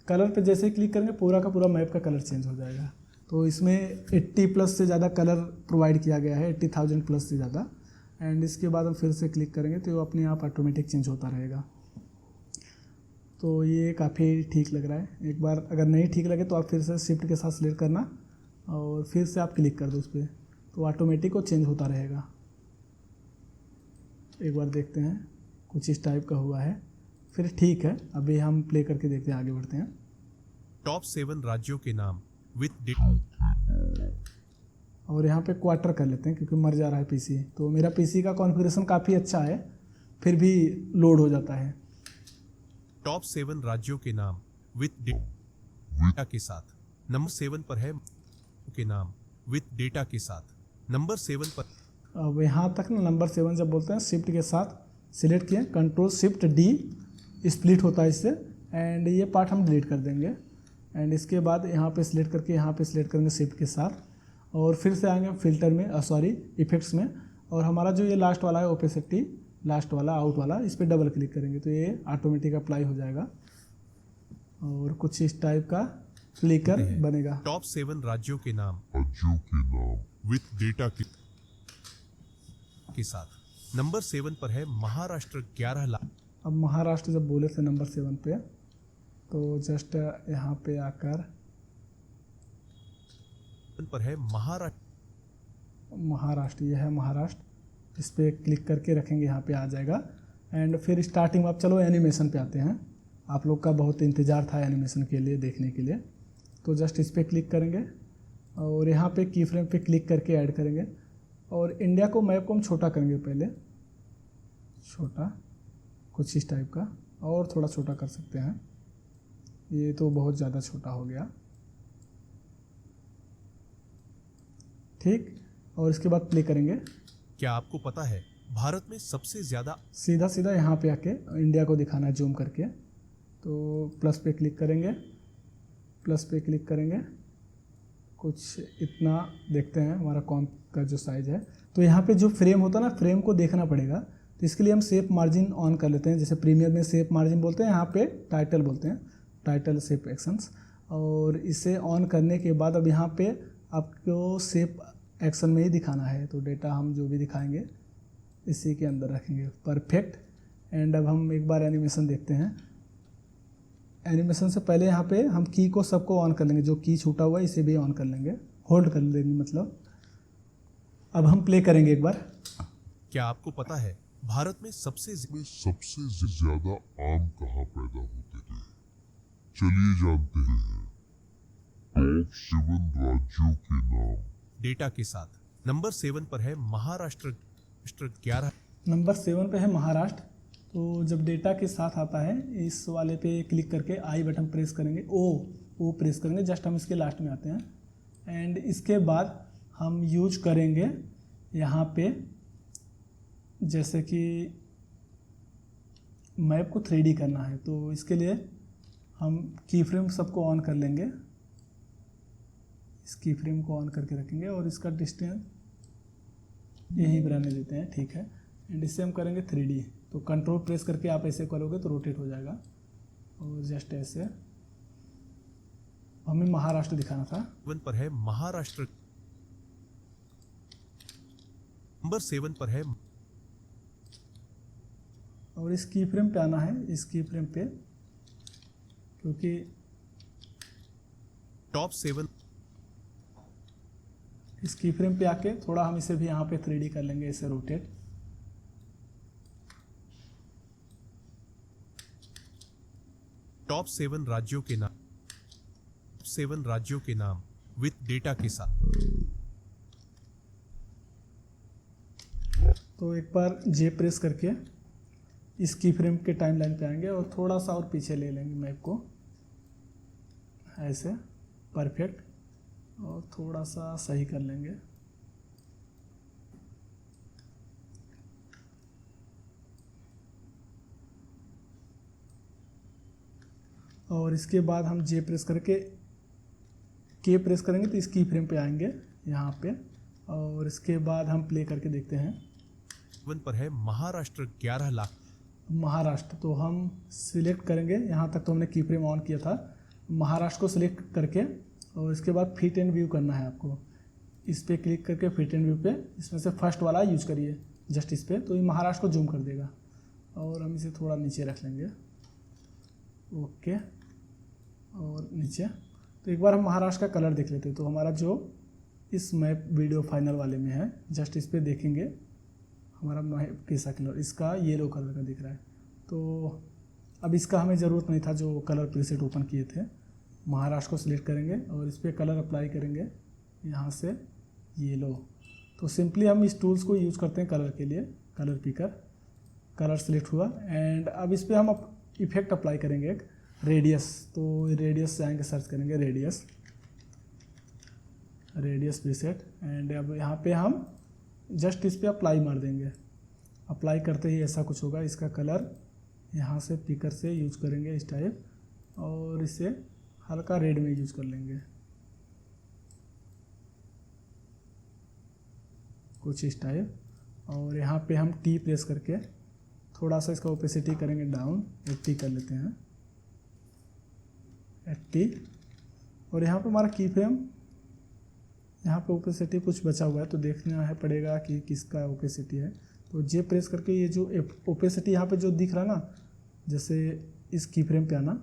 कलर पे जैसे क्लिक करेंगे पूरा का पूरा मैप का कलर चेंज हो जाएगा। तो इसमें 80+ से ज़्यादा कलर प्रोवाइड किया गया है, 80,000+ से ज़्यादा। एंड इसके बाद हम फिर से क्लिक करेंगे तो वो अपने आप ऑटोमेटिक चेंज होता रहेगा। तो ये काफ़ी ठीक लग रहा है। एक बार अगर नहीं ठीक लगे तो आप फिर से शिफ्ट के साथ सिलेक्ट करना, और फिर से आप क्लिक कर दो उस पर, तो ऑटोमेटिक वो चेंज होता रहेगा। एक बार देखते हैं, कुछ इस टाइप का हुआ है, फिर ठीक है। अभी हम प्ले करके देखते हैं, आगे बढ़ते हैं। टॉप 7 राज्यों के नाम विथ और यहाँ पे क्वार्टर कर लेते हैं क्योंकि मर जा रहा है पीसी। तो मेरा पीसी का कॉन्फ़िगरेशन काफ़ी अच्छा है, फिर भी लोड हो जाता है। टॉप 7 राज्यों के नाम विथ डेटा के साथ। नंबर 7 पर है के नाम विथ डेटा के साथ। नंबर 7 पर। अब यहाँ तक ना, नंबर 7 जब बोलते हैं शिफ्ट के साथ सिलेक्ट किए, कंट्रोल शिफ्ट डी स्प्लिट होता है इससे, एंड ये पार्ट हम डिलीट कर देंगे। एंड इसके बाद यहाँ पे सिलेक्ट करके यहाँ पे सिलेक्ट करेंगे शिफ्ट के साथ, और फिर से आएंगे फिल्टर में, सॉरी इफेक्ट्स में, और हमारा जो ये लास्ट वाला है ओपेसिटी, लास्ट वाला आउट वाला, इस पर डबल क्लिक करेंगे तो ये ऑटोमेटिक अप्लाई हो जाएगा, और कुछ इस टाइप का फ्लिकर बनेगा। टॉप 7 राज्यों के नाम विथ डेटा के साथ। नंबर 7 पर है महाराष्ट्र 11 लाख। अब महाराष्ट्र जब बोले थे नंबर 7 पे, तो जस्ट यहाँ पे आकर पर है महाराष्ट्र, ये है महाराष्ट्र, इस पर क्लिक करके रखेंगे, यहाँ पे आ जाएगा। एंड फिर स्टार्टिंग में अब चलो एनिमेशन पे आते हैं। आप लोग का बहुत इंतज़ार था एनिमेशन के लिए, देखने के लिए। तो जस्ट इस पर क्लिक करेंगे और यहाँ पे की फ्रेम पे क्लिक करके ऐड करेंगे, और इंडिया को मैप को हम छोटा करेंगे, पहले छोटा कुछ इस टाइप का, और थोड़ा छोटा कर सकते हैं, ये तो बहुत ज़्यादा छोटा हो गया। ठीक, और इसके बाद प्ले करेंगे। क्या आपको पता है भारत में सबसे ज्यादा। सीधा सीधा यहाँ पे आके इंडिया को दिखाना है जूम करके, तो प्लस पे क्लिक करेंगे, प्लस पे क्लिक करेंगे, कुछ इतना देखते हैं हमारा कॉम्प का जो साइज़ है। तो यहाँ पे जो फ्रेम होता है ना, फ्रेम को देखना पड़ेगा, तो इसके लिए हम शेप मार्जिन ऑन कर लेते हैं। जैसे प्रीमियर में शेप मार्जिन बोलते हैं, यहाँ पे टाइटल बोलते हैं, टाइटल शेप एक्शंस। और इसे ऑन करने के बाद अब यहाँ पे आपको शेप एक्शन में ही दिखाना है, तो डेटा हम जो भी दिखाएंगे इसी के अंदर रखेंगे। परफेक्ट। एंड अब हम एक बार एनिमेशन देखते हैं। एनिमेशन से पहले यहाँ पे हम की को सबको ऑन कर लेंगे, जो की छूटा हुआ है इसे भी ऑन कर लेंगे, होल्ड कर लेंगे मतलब। अब हम प्ले करेंगे एक बार। क्या आपको पता है भारत में सबसे ज्यादा आम कहाँ पैदा होते हैं? चलिए जानते हैं। टॉप 7 राज्यों के नाम डेटा के साथ। नंबर 7 पर है महाराष्ट्र 11। नंबर 7 पे है महाराष्ट्र। तो जब डेटा के साथ आता है, इस वाले पे क्लिक करके आई बटन प्रेस करेंगे, ओ प्रेस करेंगे, जस्ट हम इसके लास्ट में आते हैं। एंड इसके बाद हम यूज करेंगे यहाँ पे, जैसे कि मैप को 3D करना है, तो इसके लिए हम की फ्रेम सबको ऑन कर लेंगे, इसकी फ्रेम को ऑन करके रखेंगे और इसका डिस्टेंस यहीं पर रहने देते हैं, ठीक है। एंड इससे हम करेंगे 3D। तो कंट्रोल प्रेस करके आप ऐसे करोगे तो रोटेट हो जाएगा और जस्ट ऐसे। हमें महाराष्ट्र दिखाना था। 7 पर है महाराष्ट्र, नंबर 7 पर है, और इस की फ्रेम पे आना है, इस की फ्रेम पे, क्योंकि टॉप 7 इस की फ्रेम पे आके थोड़ा हम इसे भी यहाँ पे 3D कर लेंगे, इसे रोटेट। टॉप 7 राज्यों के नाम, 7 राज्यों के नाम विथ डेटा के साथ। तो एक बार जे प्रेस करके इस की फ्रेम के टाइमलाइन पे आएंगे और थोड़ा सा और पीछे ले लेंगे मैप को, ऐसे परफेक्ट, और थोड़ा सा सही कर लेंगे। और इसके बाद हम जे प्रेस करके के प्रेस करेंगे तो इस की फ्रेम पे आएंगे यहाँ पे, और इसके बाद हम प्ले करके देखते हैं। 7 पर है महाराष्ट्र 11 लाख। महाराष्ट्र तो हम सिलेक्ट करेंगे, यहाँ तक तो हमने की फ्रेम ऑन किया था। महाराष्ट्र को सिलेक्ट करके और इसके बाद फिट एंड व्यू करना है आपको। इस पर क्लिक करके फिट एंड व्यू पे इसमें से फर्स्ट वाला यूज करिए, जस्ट इस पर, तो ये महाराष्ट्र को जूम कर देगा। और हम इसे थोड़ा नीचे रख लेंगे, ओके, और नीचे। तो एक बार हम महाराष्ट्र का कलर देख लेते हैं। तो हमारा जो इस मैप वीडियो फाइनल वाले में है, जस्ट इस पर देखेंगे हमारा मैप कैसा कलर, इसका येलो कलर का दिख रहा है। तो अब इसका हमें ज़रूरत नहीं था जो कलर प्रीसेट ओपन किए थे। महाराष्ट्र को सिलेक्ट करेंगे और इस पर कलर अप्लाई करेंगे, यहाँ से येलो। तो सिंपली हम इस टूल्स को यूज़ करते हैं कलर के लिए, कलर पिकर। कलर सिलेक्ट हुआ एंड अब इस पर हम इफेक्ट अप्लाई करेंगे एक रेडियस। तो रेडियस से आएंगे, सर्च करेंगे रेडियस, रेडियस प्रीसेट, एंड अब यहाँ पे हम जस्ट इस पर अप्लाई मार देंगे। अप्लाई करते ही ऐसा कुछ होगा। इसका कलर यहाँ से पिकर से यूज करेंगे इस टाइप, और इसे हल्का रेड में यूज कर लेंगे, कुछ इस टाइप। और यहाँ पे हम टी प्रेस करके थोड़ा सा इसका ओपेसिटी करेंगे डाउन, 80 कर लेते हैं, 80। और यहाँ पे हमारा की फ्रेम, यहाँ पे ओपेसिटी कुछ बचा हुआ है तो देखना है पड़ेगा कि किसका ओपेसिटी है। तो जे प्रेस करके ये जो ओपेसिटी यहाँ पे जो दिख रहा है ना, जैसे इस की फ्रेम पे आना,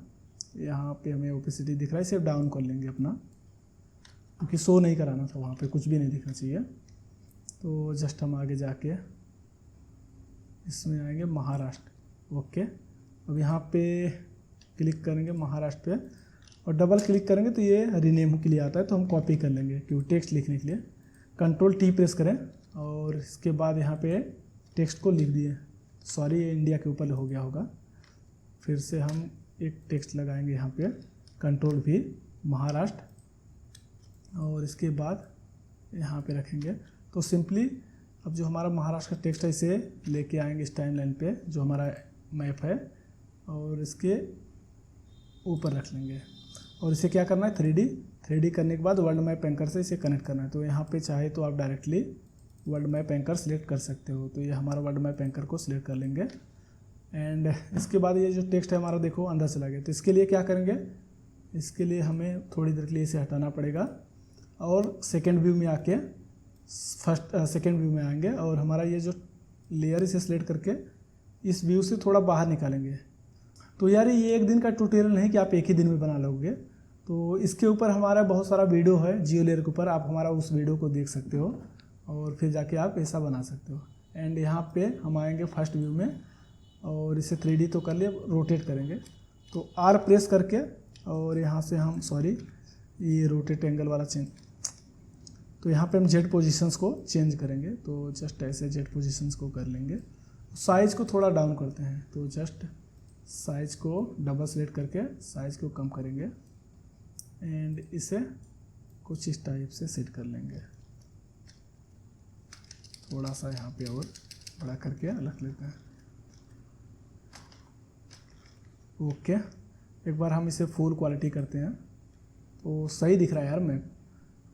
यहाँ पे हमें ओपेसिटी दिख रहा है, इसे डाउन कर लेंगे अपना, क्योंकि शो नहीं कराना था, वहाँ पे कुछ भी नहीं दिखना चाहिए। तो जस्ट हम आगे जाके इसमें आएंगे महाराष्ट्र, ओके। अब यहाँ पे क्लिक करेंगे महाराष्ट्र पे और डबल क्लिक करेंगे तो ये रीनेम के लिए आता है, तो हम कॉपी कर लेंगे क्योंकि टेक्स्ट लिखने के लिए। कंट्रोल टी प्रेस करें और इसके बाद यहाँ पे टेक्स्ट को लिख दिए। सॉरी, ये इंडिया के ऊपर हो गया होगा। फिर से हम एक टेक्स्ट लगाएंगे यहाँ पे, कंट्रोल भी महाराष्ट्र, और इसके बाद यहाँ पे रखेंगे। तो सिंपली अब जो हमारा महाराष्ट्र का टेक्स्ट है इसे लेके आएंगे इस टाइम लाइन पे जो हमारा मैप है, और इसके ऊपर रख लेंगे। और इसे क्या करना है, 3D करने के बाद वर्ल्ड मैप एंकर से इसे कनेक्ट करना है। तो यहाँ पे चाहे तो आप directly world map anchor select कर सकते हो। तो ये हमारा वर्ल्ड मैप एंकर को सिलेक्ट कर लेंगे। एंड इसके बाद ये जो टेक्स्ट है हमारा देखो अंदर चला गया। तो इसके लिए क्या करेंगे, इसके लिए हमें थोड़ी देर के लिए इसे हटाना पड़ेगा और सेकेंड व्यू में आके सेकेंड व्यू में आएंगे और हमारा ये जो लेयर इसे सिलेक्ट करके इस व्यू से थोड़ा बाहर निकालेंगे। तो यार ये एक दिन का ट्यूटोरियल नहीं कि आप एक ही दिन में बना लोगे। तो इसके ऊपर हमारा बहुत सारा वीडियो है जियो लेयर के ऊपर, आप हमारा उस वीडियो को देख सकते हो और फिर जाके आप ऐसा बना सकते हो। एंड यहाँ पे हम आएंगे फर्स्ट व्यू में और इसे 3D तो कर लिए, रोटेट करेंगे। तो R प्रेस करके और यहाँ से हम ये रोटेट एंगल वाला चेंज, तो यहाँ पे हम जेड पोजीशंस को चेंज करेंगे। तो जस्ट ऐसे जेड पोजीशंस को कर लेंगे। साइज़ को थोड़ा डाउन करते हैं, तो जस्ट साइज़ को डबल सेलेक्ट करके साइज़ को कम करेंगे एंड इसे कुछ इस टाइप से सेट कर लेंगे। थोड़ा सा यहाँ पे और बड़ा करके रख लेते हैं। ओके, एक बार हम इसे फुल क्वालिटी करते हैं तो सही दिख रहा है यार मैप।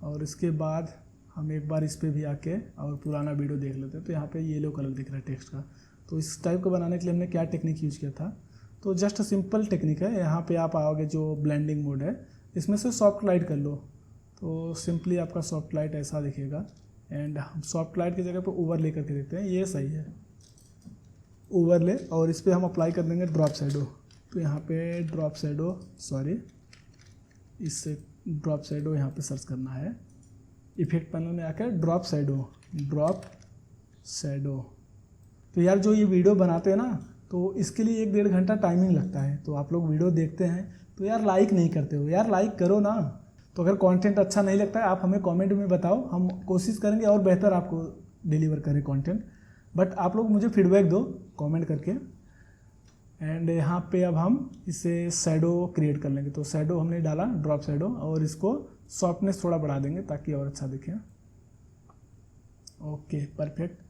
और इसके बाद हम एक बार इस पे भी आके और पुराना वीडियो देख लेते हैं। तो यहाँ पे येलो कलर दिख रहा है टेक्स्ट का। तो इस टाइप को बनाने के लिए हमने क्या टेक्निक यूज़ किया था, तो जस्ट सिंपल टेक्निक है। यहाँ पे आप आओगे जो ब्लेंडिंग मोड है, इसमें से सॉफ्ट लाइट कर लो, तो सिंपली आपका सॉफ्ट लाइट ऐसा दिखेगा। एंड हम सॉफ्ट लाइट की जगह पे ओवरले करके देखते हैं, ये सही है ओवरले। और इस पर हम अप्लाई कर देंगे ड्रॉप शैडो। तो यहाँ पे ड्रॉप शैडो, सॉरी इससे ड्रॉप शैडो यहाँ पे सर्च करना है। इफेक्ट पैनल में आकर ड्रॉप शैडो। तो यार जो ये वीडियो बनाते हैं ना, तो इसके लिए 1-1.5 घंटा टाइमिंग लगता है। तो आप लोग वीडियो देखते हैं तो यार लाइक नहीं करते हो, यार लाइक करो ना। तो अगर कंटेंट अच्छा नहीं लगता है आप हमें कमेंट में बताओ, हम कोशिश करेंगे और बेहतर आपको डिलीवर करें कंटेंट। बट आप लोग मुझे फीडबैक दो कमेंट करके। एंड यहाँ पे अब हम इसे शैडो क्रिएट कर लेंगे। तो शैडो हमने डाला ड्रॉप शैडो, और इसको सॉफ्टनेस थोड़ा बढ़ा देंगे ताकि और अच्छा दिखे। Okay perfect.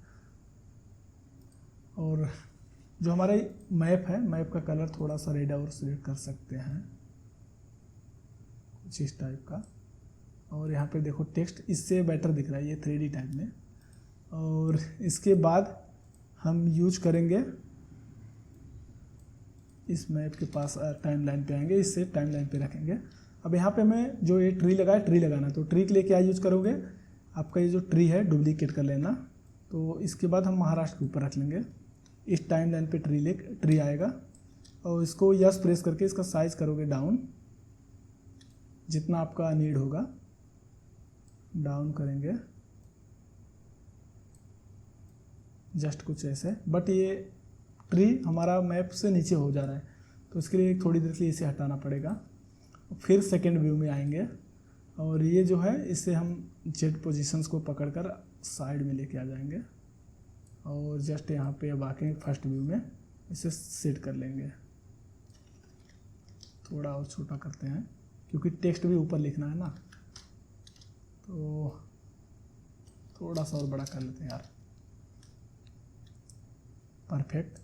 और जो हमारा मैप है, मैप का कलर थोड़ा सा रेड और सिलेक्ट कर सकते हैं, कुछ इस टाइप का। और यहाँ पे देखो टेक्स्ट इससे बेटर दिख रहा है, ये 3D टाइप में। और इसके बाद हम यूज करेंगे, इस मैप के पास टाइमलाइन पे आएंगे, इससे टाइमलाइन पे रखेंगे। अब यहाँ पे मैं जो ये ट्री लगाया, ट्री लगाना, तो ट्री के लिए क्या यूज करोगे, आपका ये जो ट्री है डुप्लीकेट कर लेना। तो इसके बाद हम महाराष्ट्र के ऊपर रख लेंगे। इस टाइमलाइन पे ट्री आएगा, और इसको यस प्रेस करके इसका साइज करोगे डाउन, जितना आपका नीड होगा डाउन करेंगे, जस्ट कुछ ऐसे। बट ये ट्री हमारा मैप से नीचे हो जा रहा है, तो इसके लिए थोड़ी देर के लिए इसे हटाना पड़ेगा। फिर सेकेंड व्यू में आएंगे, और ये जो है इसे हम जेड पोजीशंस को पकड़कर साइड में लेके आ जाएंगे, और जस्ट यहाँ पे अब आके फर्स्ट व्यू में इसे सेट कर लेंगे। थोड़ा और छोटा करते हैं क्योंकि टेक्स्ट भी ऊपर लिखना है ना, तो थोड़ा सा और बड़ा कर लेते हैं यार। परफेक्ट।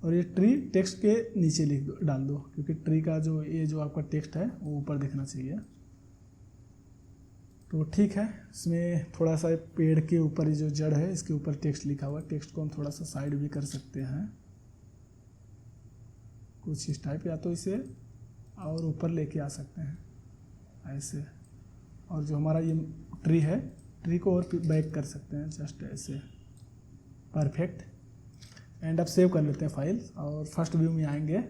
और ये ट्री टेक्स्ट के नीचे डाल दो, क्योंकि ट्री का जो ये जो आपका टेक्स्ट है वो ऊपर दिखना चाहिए। तो ठीक है, इसमें थोड़ा सा पेड़ के ऊपर जो जड़ है इसके ऊपर टेक्स्ट लिखा हुआ है, टेक्स्ट को हम थोड़ा सा साइड भी कर सकते हैं कुछ इस टाइप, या तो इसे और ऊपर लेके आ सकते हैं ऐसे। और जो हमारा ये ट्री है, ट्री को और बैक कर सकते हैं जस्ट ऐसे। परफेक्ट। एंड अब सेव कर लेते हैं फाइल, और फर्स्ट व्यू में आएंगे।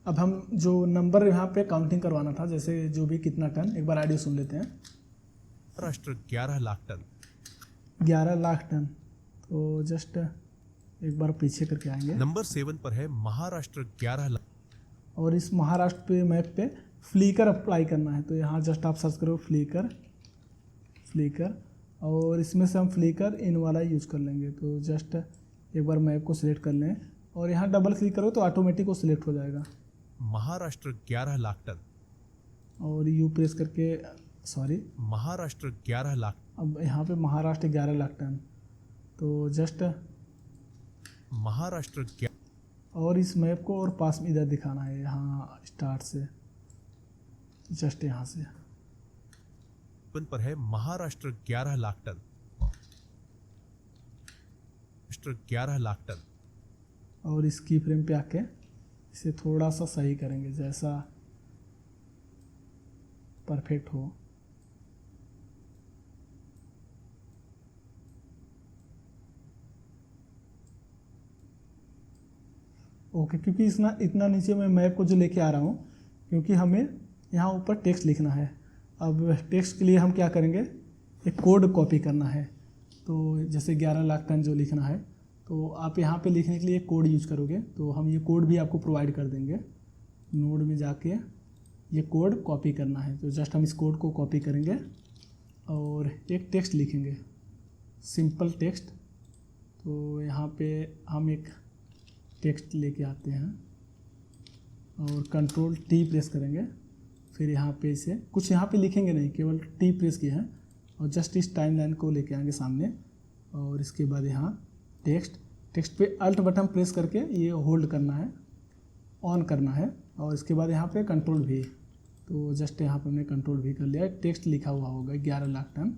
अब हम जो नंबर यहाँ पे काउंटिंग करवाना था, जैसे जो भी कितना टन, एक बार ऑडियो सुन लेते हैं। महाराष्ट्र 11 लाख टन। 11 लाख टन। तो जस्ट एक बार पीछे करके आएंगे। नंबर 7 पर है महाराष्ट्र 11 लाख। और इस महाराष्ट्र पे मैप पे फ्लिकर अप्लाई करना है। तो यहाँ जस्ट आप सर्च करो फ्लिकर, और इसमें से हम फ्लिकर इन वाला यूज कर लेंगे। तो जस्ट एक बार मैप को सिलेक्ट कर लें, और यहाँ डबल क्लिक करो तो ऑटोमेटिक वो सिलेक्ट हो जाएगा। महाराष्ट्र 11 लाख टन। और यू प्रेस करके, सॉरी, महाराष्ट्र 11 लाख। अब यहाँ पे महाराष्ट्र 11 लाख टन। तो जस्ट महाराष्ट्र 11। और इस मैप को और पास में इधर दिखाना है, यहाँ स्टार्ट से, जस्ट यहाँ से पर है महाराष्ट्र 11 लाख टन। महाराष्ट्र 11 लाख टन। और इस की फ्रेम पे आके इसे थोड़ा सा सही करेंगे, जैसा परफेक्ट हो। ओके, क्योंकि इतना नीचे मैं मैप को जो लेके आ रहा हूँ, क्योंकि हमें यहाँ ऊपर टेक्स्ट लिखना है। अब टेक्स्ट के लिए हम क्या करेंगे, एक कोड कॉपी करना है। तो जैसे 11 लाख टन जो लिखना है, तो आप यहाँ पे लिखने के लिए कोड यूज करोगे। तो हम ये कोड भी आपको प्रोवाइड कर देंगे। नोड में जाके ये कोड कॉपी करना है। तो जस्ट हम इस कोड को कॉपी करेंगे और एक टेक्स्ट लिखेंगे, सिंपल टेक्स्ट। तो यहाँ पे हम एक टेक्स्ट लेके आते हैं और कंट्रोल टी प्रेस करेंगे। फिर यहाँ पे इसे कुछ यहाँ पे लिखेंगे नहीं, केवल टी प्रेस किया है और जस्ट इस टाइमलाइन को लेके आएंगे सामने। और इसके बाद यहाँ टेक्स्ट पे अल्ट बटन प्रेस करके ये होल्ड करना है, ऑन करना है। और इसके बाद यहाँ पे कंट्रोल भी, तो जस्ट यहाँ पर हमने कंट्रोल भी कर लिया। टेक्स्ट लिखा हुआ होगा 11 लाख टन,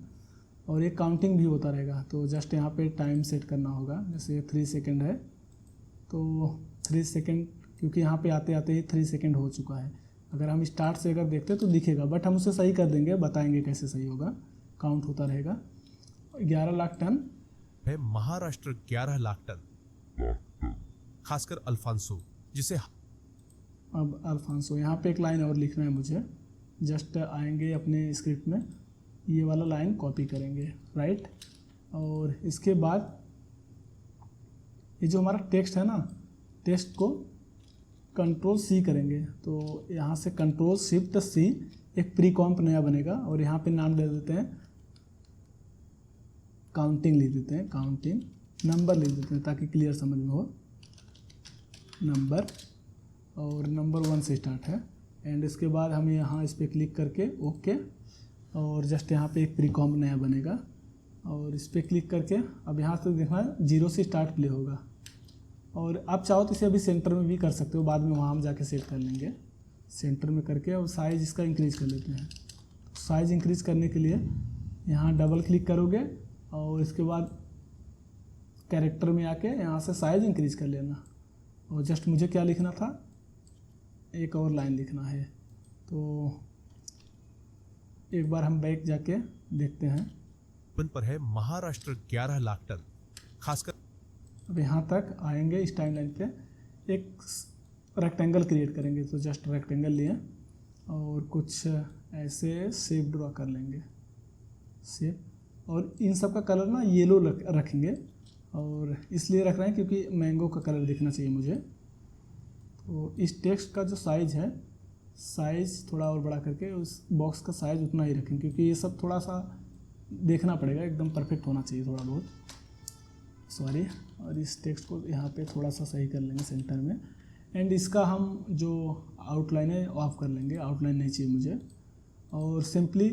और ये काउंटिंग भी होता रहेगा। तो जस्ट यहाँ पे टाइम सेट करना होगा, जैसे 3 सेकंड है तो 3 सेकंड, क्योंकि यहाँ पे आते आते ही 3 सेकंड हो चुका है। अगर हम स्टार्ट से अगर देखते तो दिखेगा, बट हम उसे सही कर देंगे, बताएंगे कैसे सही होगा। काउंट होता रहेगा। 11 लाख टन है महाराष्ट्र 11 लाख टन, खासकर अल्फांसो, जिसे अब अल्फांसो, यहाँ पे एक लाइन और लिखना है मुझे। जस्ट आएंगे अपने स्क्रिप्ट में, ये वाला लाइन कॉपी करेंगे, राइट। और इसके बाद ये जो हमारा टेक्स्ट है ना, टेक्स्ट को कंट्रोल सी करेंगे। तो यहाँ से कंट्रोल शिफ्ट सी, एक प्री कॉम्प नया बनेगा, और यहाँ पे नाम दे देते हैं काउंटिंग, लिख देते हैं काउंटिंग, नंबर लिख देते हैं ताकि क्लियर समझ में हो, नंबर, और नंबर 1 से स्टार्ट है। एंड इसके बाद हम यहाँ इस पर क्लिक करके ओके, और जस्ट यहाँ पे एक प्री कॉम्प नया बनेगा, और इस पर क्लिक करके अब यहाँ से देखना 0 से स्टार्ट प्ले होगा। और आप चाहो तो इसे अभी सेंटर में भी कर सकते हो, बाद में वहाँ हम जाके सेट कर लेंगे। सेंटर में करके और साइज़ इसका इंक्रीज़ कर लेते हैं। साइज़ इंक्रीज़ करने के लिए यहाँ डबल क्लिक करोगे, और इसके बाद कैरेक्टर में आके यहाँ से साइज़ इंक्रीज़ कर लेना। और जस्ट मुझे क्या लिखना था, एक और लाइन लिखना है। तो एक बार हम बैक जाके देखते हैं। पर है महाराष्ट्र 11 लाख टन, खासकर अब यहाँ तक आएंगे, इस टाइम लाइन पे एक रेक्टेंगल क्रिएट करेंगे। तो जस्ट रेक्टेंगल लिए और कुछ ऐसे शेप ड्रॉ कर लेंगे, शेप। और इन सब का कलर ना येलो रखेंगे, और इसलिए रख रहे हैं क्योंकि मैंगो का कलर दिखना चाहिए मुझे। तो इस टेक्स्ट का जो साइज़ है, साइज़ थोड़ा और बड़ा करके उस बॉक्स का साइज़ उतना ही रखें, क्योंकि ये सब थोड़ा सा देखना पड़ेगा, एकदम परफेक्ट होना चाहिए थोड़ा बहुत, सॉरी। और इस टेक्स्ट को यहाँ पे थोड़ा सा सही कर लेंगे सेंटर में। एंड इसका हम जो आउटलाइन है ऑफ कर लेंगे, आउटलाइन नहीं चाहिए मुझे। और सिंपली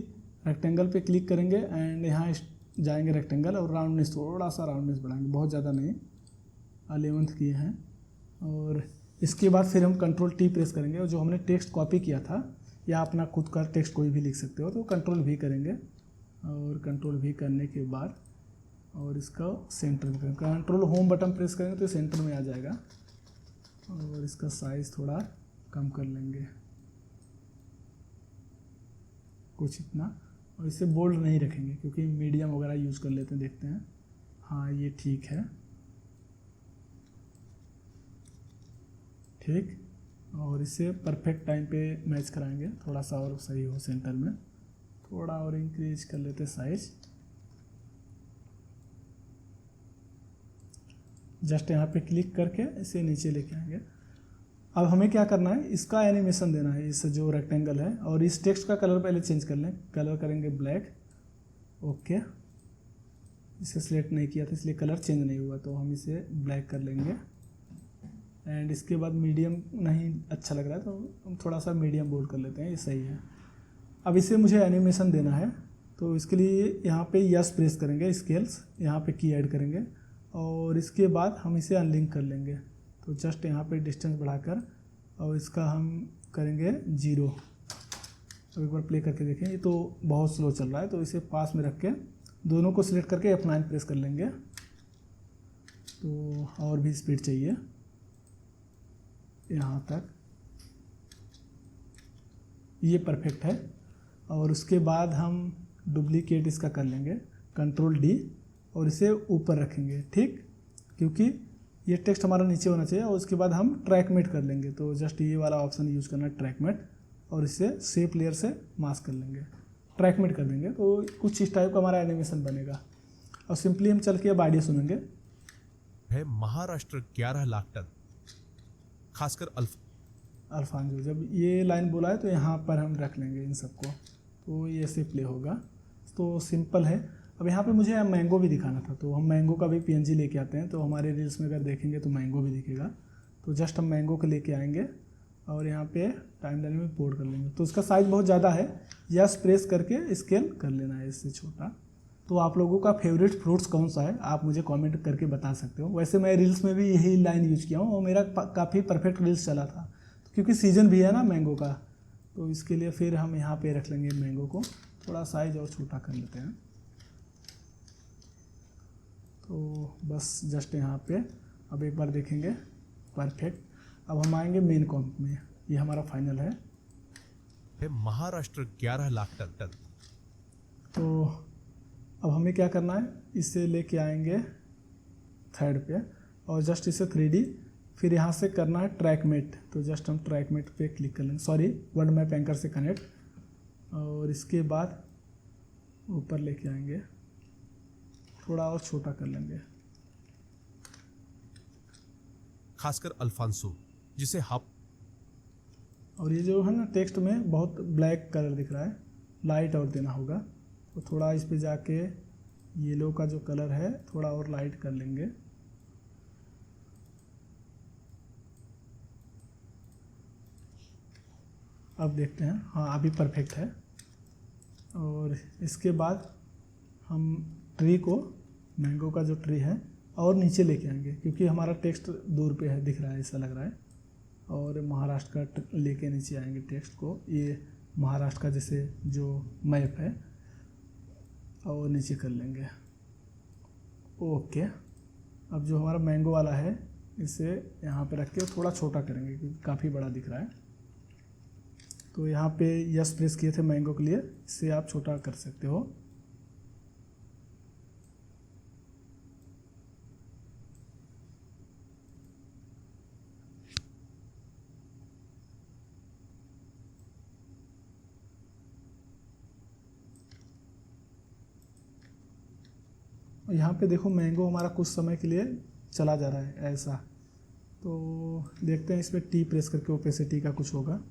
रेक्टेंगल पे क्लिक करेंगे, एंड यहाँ जाएंगे रेक्टेंगल, और राउंडनेस, थोड़ा सा राउंडनेस बढ़ाएंगे, बहुत ज़्यादा नहीं, 11th किए हैं। और इसके बाद फिर हम कंट्रोल टी प्रेस करेंगे, और जो हमने टेक्स्ट कॉपी किया था, या अपना खुद का टेक्स्ट कोई भी लिख सकते हो, तो कंट्रोल भी करेंगे। और कंट्रोल भी करने के बाद और इसका सेंटर में करेंगे, कंट्रोल होम बटन प्रेस करेंगे तो सेंटर में आ जाएगा। और इसका साइज़ थोड़ा कम कर लेंगे, कुछ इतना। और इसे बोल्ड नहीं रखेंगे क्योंकि मीडियम वगैरह यूज़ कर लेते हैं, देखते हैं। हाँ, ये ठीक है, ठीक। और इसे परफेक्ट टाइम पे मैच कराएंगे, थोड़ा सा और सही हो सेंटर में, थोड़ा और इंक्रीज कर लेते साइज। जस्ट यहाँ पे क्लिक करके इसे नीचे लेके आएंगे। अब हमें क्या करना है, इसका एनिमेशन देना है, इस जो रेक्टेंगल है। और इस टेक्स्ट का कलर पहले चेंज कर लें, कलर करेंगे ब्लैक, ओके। इसे सिलेक्ट नहीं किया था इसलिए कलर चेंज नहीं हुआ, तो हम इसे ब्लैक कर लेंगे। एंड इसके बाद मीडियम नहीं अच्छा लग रहा है तो हम थोड़ा सा मीडियम बोल्ड कर लेते हैं, ये सही है। अब इसे मुझे एनिमेशन देना है, तो इसके लिए यहाँ पे यस प्रेस करेंगे, स्केल्स यहाँ पे की ऐड करेंगे, और इसके बाद हम इसे अनलिंक कर लेंगे। तो जस्ट यहाँ पे डिस्टेंस बढ़ाकर और इसका हम करेंगे 0। तो एक बार प्ले करके देखें, ये तो बहुत स्लो चल रहा है, तो इसे पास में रख के दोनों को सिलेक्ट करके F9 प्रेस कर लेंगे। तो और भी स्पीड चाहिए यहाँ तक, ये परफेक्ट है। और उसके बाद हम डुप्लीकेट इसका कर लेंगे, कंट्रोल D, और इसे ऊपर रखेंगे, ठीक, क्योंकि ये टेक्स्ट हमारा नीचे होना चाहिए। और उसके बाद हम ट्रैकमेट कर लेंगे, तो जस्ट ये वाला ऑप्शन यूज़ करना है, ट्रैकमेट, और इसे शेप लेयर से मास्क कर लेंगे, ट्रैकमेट कर देंगे, तो कुछ इस टाइप का हमारा एनिमेशन बनेगा। और सिंपली हम चल के अब आइडिया सुनेंगे। है महाराष्ट्र 11 लाख टन, खासकर अल्फांजो, जब ये लाइन बोला है तो यहाँ पर हम रख लेंगे इन सबको, तो ये ऐसे प्ले होगा। तो सिंपल है। अब यहाँ पे मुझे मैंगो भी दिखाना था, तो हम मैंगो का भी PNG लेके आते हैं, तो हमारे रील्स में अगर देखेंगे तो मैंगो भी दिखेगा। तो जस्ट हम मैंगो को लेके आएंगे और यहाँ पे टाइमलाइन में पोर्ट कर लेंगे। तो उसका साइज़ बहुत ज़्यादा है, यस प्रेस करके स्केल कर लेना है इससे छोटा। तो आप लोगों का फेवरेट फ्रूट्स कौन सा है, आप मुझे कमेंट करके बता सकते हो। वैसे मैं रील्स में भी यही लाइन यूज़ किया हूँ और मेरा काफ़ी परफेक्ट रील्स चला था, क्योंकि सीज़न भी है ना मैंगो का, तो इसके लिए फिर हम यहाँ पे रख लेंगे मैंगो को, थोड़ा साइज और छोटा कर लेते हैं। तो बस जस्ट यहाँ पे अब एक बार देखेंगे, परफेक्ट। अब हम आएंगे मेन कॉम्प में, ये हमारा फाइनल है। महाराष्ट्र 11 लाख टन। तो अब हमें क्या करना है, इसे लेके आएंगे थर्ड पे और जस्ट इसे 3D, फिर यहाँ से करना है ट्रैकमेट। तो जस्ट हम ट्रैकमेट पे क्लिक कर लेंगे, सॉरी वर्ल्ड मैप एंकर से कनेक्ट, और इसके बाद ऊपर लेके आएंगे, थोड़ा और छोटा कर लेंगे। खासकर अल्फांसो, जिसे हाप, और ये जो है ना टेक्स्ट में बहुत ब्लैक कलर दिख रहा है, लाइट और देना होगा। तो थोड़ा इस पे जाके येलो का जो कलर है थोड़ा और लाइट कर लेंगे। अब देखते हैं, हाँ अभी परफेक्ट है। और इसके बाद हम ट्री को, मैंगो का जो ट्री है और नीचे लेके आएंगे, क्योंकि हमारा टेक्स्ट दूर पे है, दिख रहा है ऐसा लग रहा है। और महाराष्ट्र का लेके नीचे आएंगे टेक्स्ट को, ये महाराष्ट्र का जैसे जो मैप है, और नीचे कर लेंगे। ओके, अब जो हमारा मैंगो वाला है इसे यहाँ पे रख के थोड़ा छोटा करेंगे, क्योंकि काफ़ी बड़ा दिख रहा है। तो यहाँ पे यस प्रेस किए थे मैंगो के लिए, इसे आप छोटा कर सकते हो। यहाँ पे देखो मैंगो हमारा कुछ समय के लिए चला जा रहा है ऐसा। तो देखते हैं इसमें टी प्रेस करके ओपेसिटी का कुछ होगा।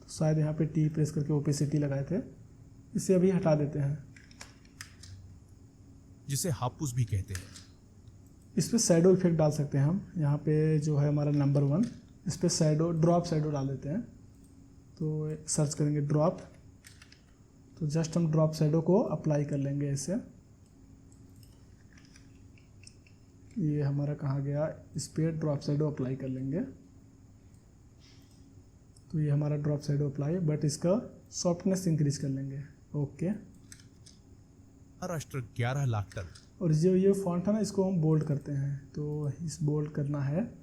तो शायद यहाँ पे टी प्रेस करके ओपेसिटी लगाए थे, इसे अभी हटा देते हैं। जिसे हापुस भी कहते हैं। इस पर शैडो इफेक्ट डाल सकते हैं हम। यहाँ पे जो है हमारा नंबर 1, इस पर शैडो, ड्रॉप शैडो डाल देते हैं। तो सर्च करेंगे ड्रॉप, तो जस्ट हम ड्रॉप शैडो को अप्लाई कर लेंगे ऐसे। ये हमारा कहाँ गया, इस पर ड्रॉप शैडो अप्लाई कर लेंगे। तो ये हमारा ड्रॉप शैडो अप्लाई, बट इसका सॉफ्टनेस इंक्रीज कर लेंगे। Okay, Maharashtra 11 lakh ton. और जो ये फॉन्ट है ना, इसको हम बोल्ड करते हैं। तो इस बोल्ड करना है,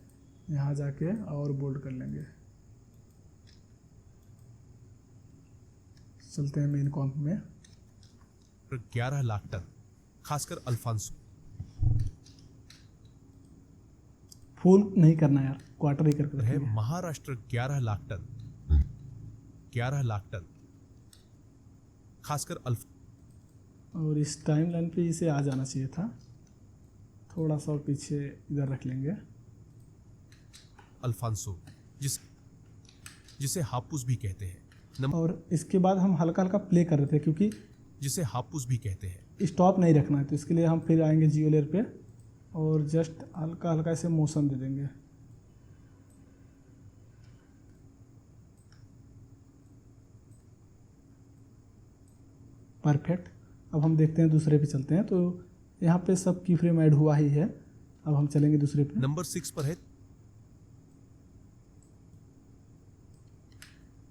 यहाँ जाके और बोल्ड कर लेंगे। चलते हैं मेन कॉम्प में। 11 लाख टन, खासकर अल्फांसो। फुल नहीं करना यार, क्वार्टर ही करके है रखेंगे। महाराष्ट्र 11 लाख टन, 11 लाख टन, खासकर अल्फ। और इस टाइम लाइन पे इसे आ जाना चाहिए था, थोड़ा सा और पीछे इधर रख लेंगे। अल्फांसो, जिसे हापुस भी कहते हैं। और इसके बाद हम हल्का हल्का प्ले कर रहे थे, क्योंकि जिसे हापुस भी कहते हैं। स्टॉप नहीं रखना है। तो इसके लिए हम फिर आएंगे जियो लेयर पे और जस्ट हल्का हल्का ऐसे मोशन दे देंगे। परफेक्ट। अब हम देखते हैं दूसरे पे चलते हैं। तो यहाँ पे सब की फ्रेम ऐड हुआ ही है। अब हम चलेंगे दूसरे पे। नंबर 6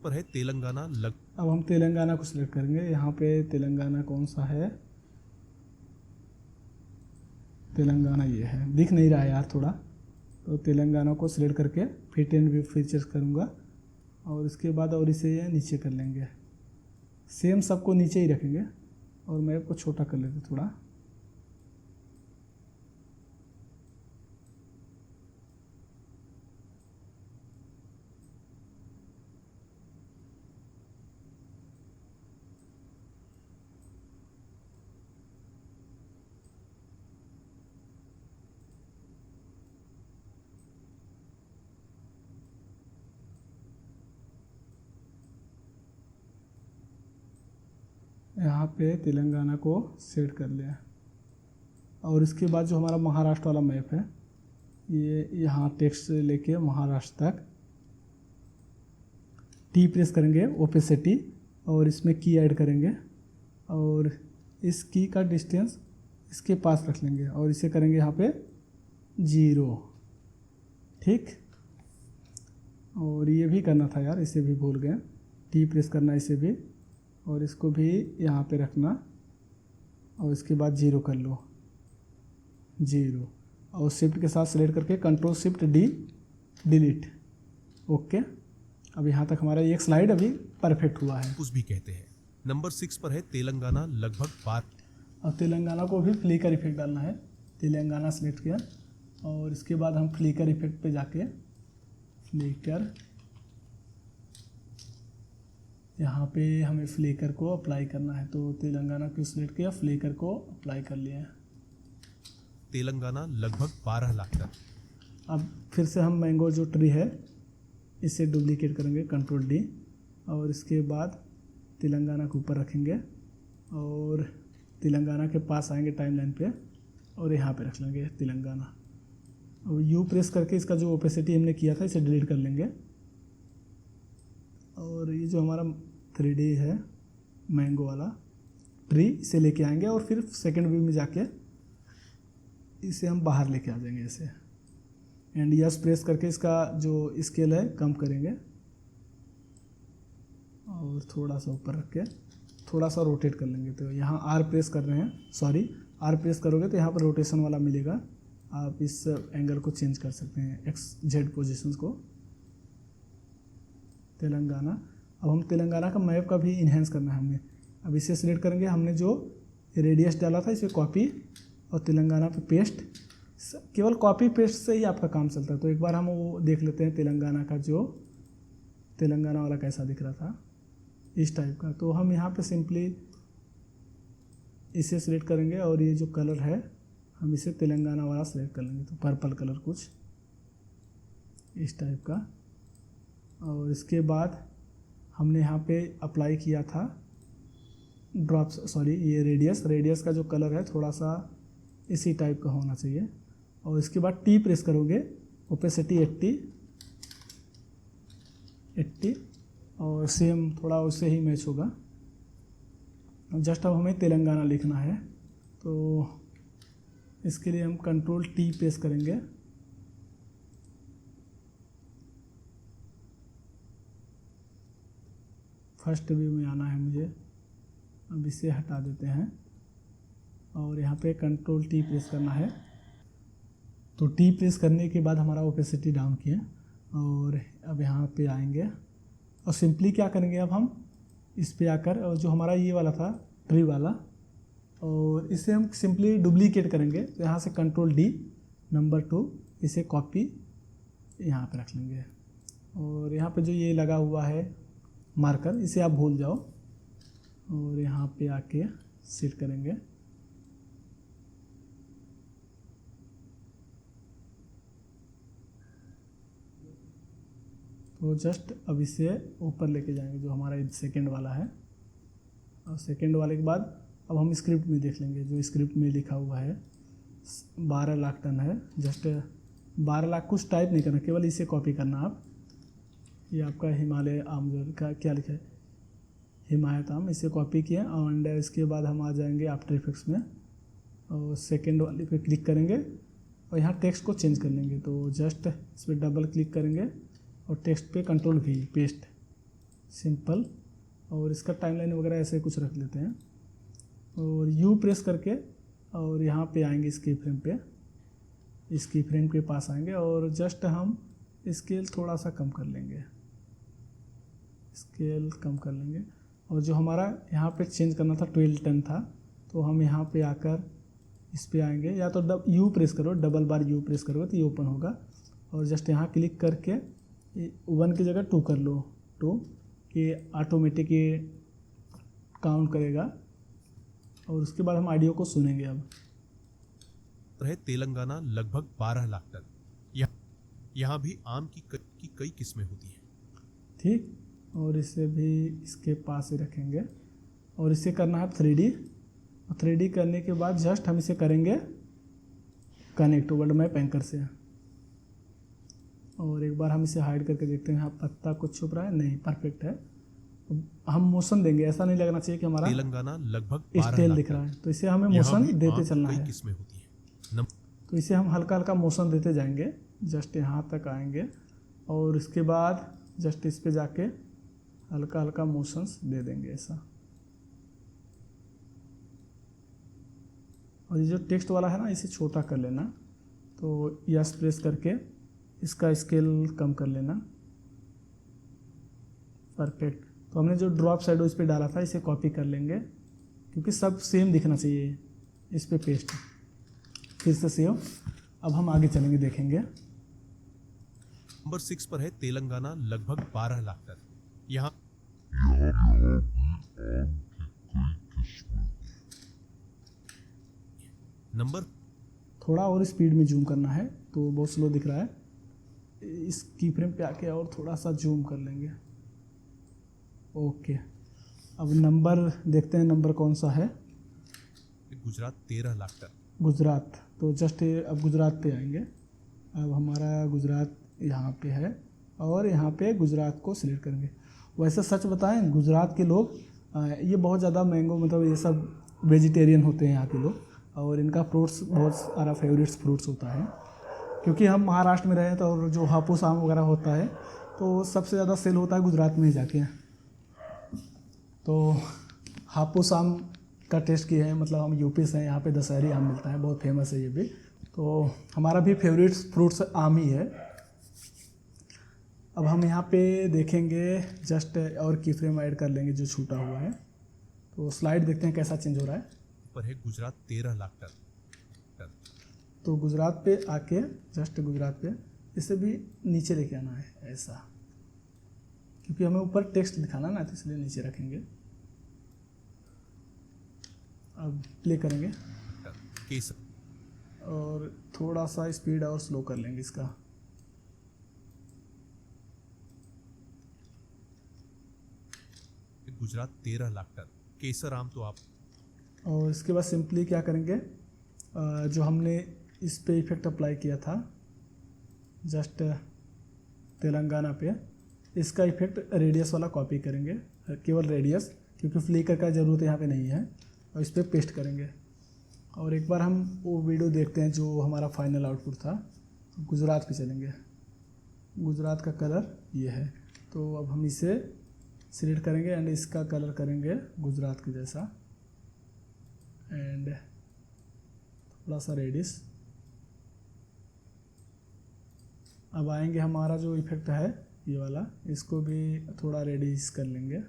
पर है तेलंगाना लग। अब हम तेलंगाना को सिलेक्ट करेंगे। यहाँ पे तेलंगाना कौन सा है, तेलंगाना ये है, दिख नहीं रहा है यार थोड़ा। तो तेलंगाना को सिलेक्ट करके फिट एंड व्यू फीचर्स करूँगा और इसके बाद और इसे नीचे कर लेंगे। सेम सबको नीचे ही रखेंगे और मैप को छोटा कर लेते थोड़ा। यहाँ पे तेलंगाना को सेट कर लिया और इसके बाद जो हमारा महाराष्ट्र वाला मैप है, ये यहाँ टेक्स्ट से लेके महाराष्ट्र तक टी प्रेस करेंगे, ओपेसिटी, और इसमें की ऐड करेंगे और इस की का डिस्टेंस इसके पास रख लेंगे और इसे करेंगे यहाँ पे 0। ठीक, और ये भी करना था यार, इसे भी भूल गए। टी प्रेस करना इसे भी, और इसको भी यहाँ पे रखना, और इसके बाद 0 कर लो, 0, और शिफ्ट के साथ सेलेक्ट करके control shift D delete. Okay, अब यहाँ तक हमारा एक स्लाइड अभी परफेक्ट हुआ है। कुछ भी कहते हैं। नंबर 6 पर है तेलंगाना लगभग 12। अब तेलंगाना को भी फ्लिकर इफेक्ट डालना है। तेलंगाना सेलेक्ट किया और इसके बाद हम फ्लिकर इफेक्ट पे जाके फ्लिकर, यहाँ पे हमें फ्लिकर को अप्लाई करना है, तो तेलंगाना को सिलेक्ट किया, फ्लिकर को अप्लाई कर लिया है। तेलंगाना लगभग 12 लाख टन। अब फिर से हम मैंगो जो ट्री है इसे डुप्लीकेट करेंगे, कंट्रोल डी, और इसके बाद तेलंगाना के ऊपर रखेंगे और तेलंगाना के पास आएंगे टाइमलाइन पे और यहाँ पे रख लेंगे तेलंगाना। और यू प्रेस करके इसका जो ओपेसिटी हमने किया था इसे डिलीट कर लेंगे, और ये जो हमारा 3D है मैंगो वाला ट्री इसे लेके आएंगे और फिर सेकंड व्यू में जाके इसे हम बाहर लेके आ जाएंगे ऐसे, एंड यस प्रेस करके इसका जो स्केल है कम करेंगे और थोड़ा सा ऊपर रख के थोड़ा सा रोटेट कर लेंगे। तो यहाँ आर प्रेस कर रहे हैं, सॉरी आर प्रेस करोगे तो यहाँ पर रोटेशन वाला मिलेगा, आप इस एंगल को चेंज कर सकते हैं, एक्स जेड पोजिशंस को। तेलंगाना, अब हम तेलंगाना का मैप का भी इन्हेंस करना है हमें। अब इसे सिलेक्ट करेंगे, हमने जो रेडियस डाला था इसे कॉपी और तेलंगाना पे पेस्ट। केवल कॉपी पेस्ट से ही आपका काम चलता है। तो एक बार हम वो देख लेते हैं तेलंगाना का, जो तेलंगाना वाला कैसा दिख रहा था, इस टाइप का। तो हम यहाँ पे सिंपली इसे सिलेक्ट करेंगे और ये जो कलर है हम इसे तेलंगाना वाला सिलेक्ट कर लेंगे, तो पर्पल कलर कुछ इस टाइप का। और इसके बाद हमने यहाँ पे अप्लाई किया था ड्रॉप्स, सॉरी ये रेडियस का जो कलर है थोड़ा सा इसी टाइप का होना चाहिए। और इसके बाद टी प्रेस करोगे, ओपेसिटी 80 और सेम थोड़ा उससे ही मैच होगा। जस्ट अब हमें तेलंगाना लिखना है, तो इसके लिए हम कंट्रोल टी प्रेस करेंगे। फर्स्ट व्यू में आना है मुझे, अब इसे हटा देते हैं और यहाँ पे कंट्रोल टी प्रेस करना है। तो टी प्रेस करने के बाद हमारा ओपेसिटी डाउन किया और अब यहाँ पे आएंगे और सिंपली क्या करेंगे, अब हम इस पे आकर और जो हमारा ये वाला था ट्री वाला, और इसे हम सिंपली डुप्लीकेट करेंगे। तो यहाँ से कंट्रोल डी नंबर 2 इसे कॉपी यहाँ पे रख लेंगे, और यहाँ पे जो ये लगा हुआ है मार्कर इसे आप भूल जाओ और यहाँ पे आके सेट करेंगे। तो जस्ट अब इसे ऊपर लेके जाएंगे जो हमारा सेकंड वाला है, और सेकंड वाले के बाद अब हम स्क्रिप्ट में देख लेंगे। जो स्क्रिप्ट में लिखा हुआ है 12 लाख टन है, जस्ट 12 लाख कुछ टाइप नहीं करना, केवल इसे कॉपी करना आप। ये आपका हिमालय आम जो का क्या लिखा है, हिमायत आम, इसे कॉपी किया एंड इसके बाद हम आ जाएंगे आफ्टर इफेक्ट्स में और सेकंड वाले पे क्लिक करेंगे और यहाँ टेक्स्ट को चेंज कर लेंगे। तो जस्ट इस पर डबल क्लिक करेंगे और टेक्स्ट पे कंट्रोल V पेस्ट सिंपल, और इसका टाइमलाइन वगैरह ऐसे कुछ रख लेते हैं और U प्रेस करके और यहाँ पे आएंगे इसकी फ्रेम पे, इसकी फ्रेम के पास आएंगे और जस्ट हम स्केल थोड़ा सा कम कर लेंगे, स्केल कम कर लेंगे। और जो हमारा यहाँ पे चेंज करना था 12 टन था, तो हम यहाँ पे आकर इस पे आएंगे, या तो U प्रेस करो, डबल बार U प्रेस करोगे तो ये ओपन होगा, और जस्ट यहाँ क्लिक करके 1 की जगह 2 कर लो, 2 ये ऑटोमेटिक ये काउंट करेगा और उसके बाद हम ऑडियो को सुनेंगे। अब है तेलंगाना लगभग 12 लाख टन। यहाँ भी आम की कई किस्में होती हैं। ठीक, और इसे भी इसके पास ही रखेंगे और इसे करना है 3D, और 3D करने के बाद जस्ट हम इसे करेंगे कनेक्ट वर्ल्ड मैप एंकर से। और एक बार हम इसे हाइड करके देखते हैं, यहाँ पत्ता कुछ छुप रहा है, नहीं परफेक्ट है। हम मोशन देंगे, ऐसा नहीं लगना चाहिए कि हमारा तेलंगाना लगभग 12 स्टेल लाख दिख रहा टन। है, तो इसे हमें मोशन देते आम चलना कई है। किस्में होती हैं। तो इसे हम हल्का हल्का मोशन देते जाएंगे, जस्ट यहाँ तक आएंगे और इसके बाद जस्ट इस पे जाके हल्का हल्का मोशंस दे देंगे ऐसा। और ये जो टेक्स्ट वाला है ना, इसे छोटा कर लेना। तो यस प्रेस करके इसका स्केल कम कर लेना। परफेक्ट। तो हमने जो ड्रॉप शैडो इस पर डाला था, इसे कॉपी कर लेंगे क्योंकि सब सेम दिखना चाहिए। इस पर पेस्ट, फिर से सेव। अब हम आगे चलेंगे, देखेंगे। नंबर 6 पर है तेलंगाना, लगभग 12 लाख टन। यहाँ यहाँ भी आम की कई किस्में। नंबर थोड़ा और स्पीड में जूम करना है, तो बहुत स्लो दिख रहा है। इस की फ्रेम पे आके और थोड़ा सा जूम कर लेंगे। ओके, अब नंबर देखते हैं, नंबर कौन सा है। गुजरात 13 लाख टन। गुजरात, तो जस्ट अब गुजरात पे आएंगे। अब हमारा गुजरात यहाँ पे है और यहाँ पे गुजरात को सिलेक्ट करेंगे। वैसे सच बताएं, गुजरात के लोग ये बहुत ज़्यादा मैंगो, मतलब ये सब वेजिटेरियन होते हैं यहाँ के लोग, और इनका फ्रूट्स बहुत सारा फेवरेट्स फ्रूट्स होता है। क्योंकि हम महाराष्ट्र में रहे, तो और जो हापुस आम वगैरह होता है, तो सबसे ज़्यादा सेल होता है गुजरात में ही जाके। तो हापुस आम का टेस्ट किए हैं, मतलब हम यूपी से हैं, यहाँ पे दशहरी आम मिलता है, बहुत फेमस है ये भी। तो हमारा भी फेवरेट फ्रूट्स आम ही है। अब हम यहाँ पे देखेंगे, जस्ट और की फ्रेम ऐड कर लेंगे जो छूटा हुआ है। तो स्लाइड देखते हैं कैसा चेंज हो रहा है। पर है गुजरात 13 लाख टन। तो गुजरात पे आके, जस्ट गुजरात पे इसे भी नीचे लेके आना है ऐसा, क्योंकि हमें ऊपर टेक्स्ट दिखाना ना, तो इसलिए नीचे रखेंगे। अब प्ले करेंगे केसर और थोड़ा सा स्पीड और स्लो कर लेंगे इसका। गुजरात 13 लाख टन। केसर आम तो आप और इसके बाद सिंपली क्या करेंगे, जो हमने इस पे इफेक्ट अप्लाई किया था, जस्ट तेलंगाना पे, इसका इफेक्ट रेडियस वाला कॉपी करेंगे, केवल रेडियस, क्योंकि फ्लिकर का ज़रूरत यहाँ पे नहीं है। और इस पर पेस्ट करेंगे। और एक बार हम वो वीडियो देखते हैं जो हमारा फाइनल आउटपुट था। तो गुजरात पे चलेंगे। गुजरात का कलर ये है, तो अब हम इसे सिलेक्ट करेंगे एंड इसका कलर करेंगे गुजरात के जैसा, एंड थोड़ा सा रेडिस। अब आएंगे, हमारा जो इफेक्ट है ये वाला, इसको भी थोड़ा रेडिस कर लेंगे।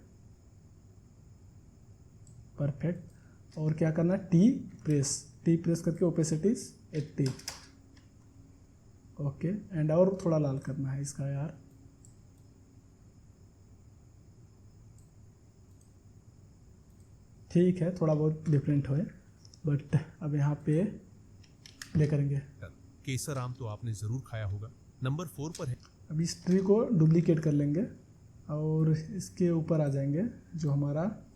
परफेक्ट। और क्या करना है, टी प्रेस करके ओपेसिटी 80। ओके, एंड और थोड़ा लाल करना है इसका यार। ठीक है, थोड़ा बहुत डिफरेंट है, बट अब यहाँ पे प्ले करेंगे। केसर आम तो आपने जरूर खाया होगा। नंबर 4 पर है। अब इस ट्री को डुप्लीकेट कर लेंगे और इसके ऊपर आ जाएंगे जो हमारा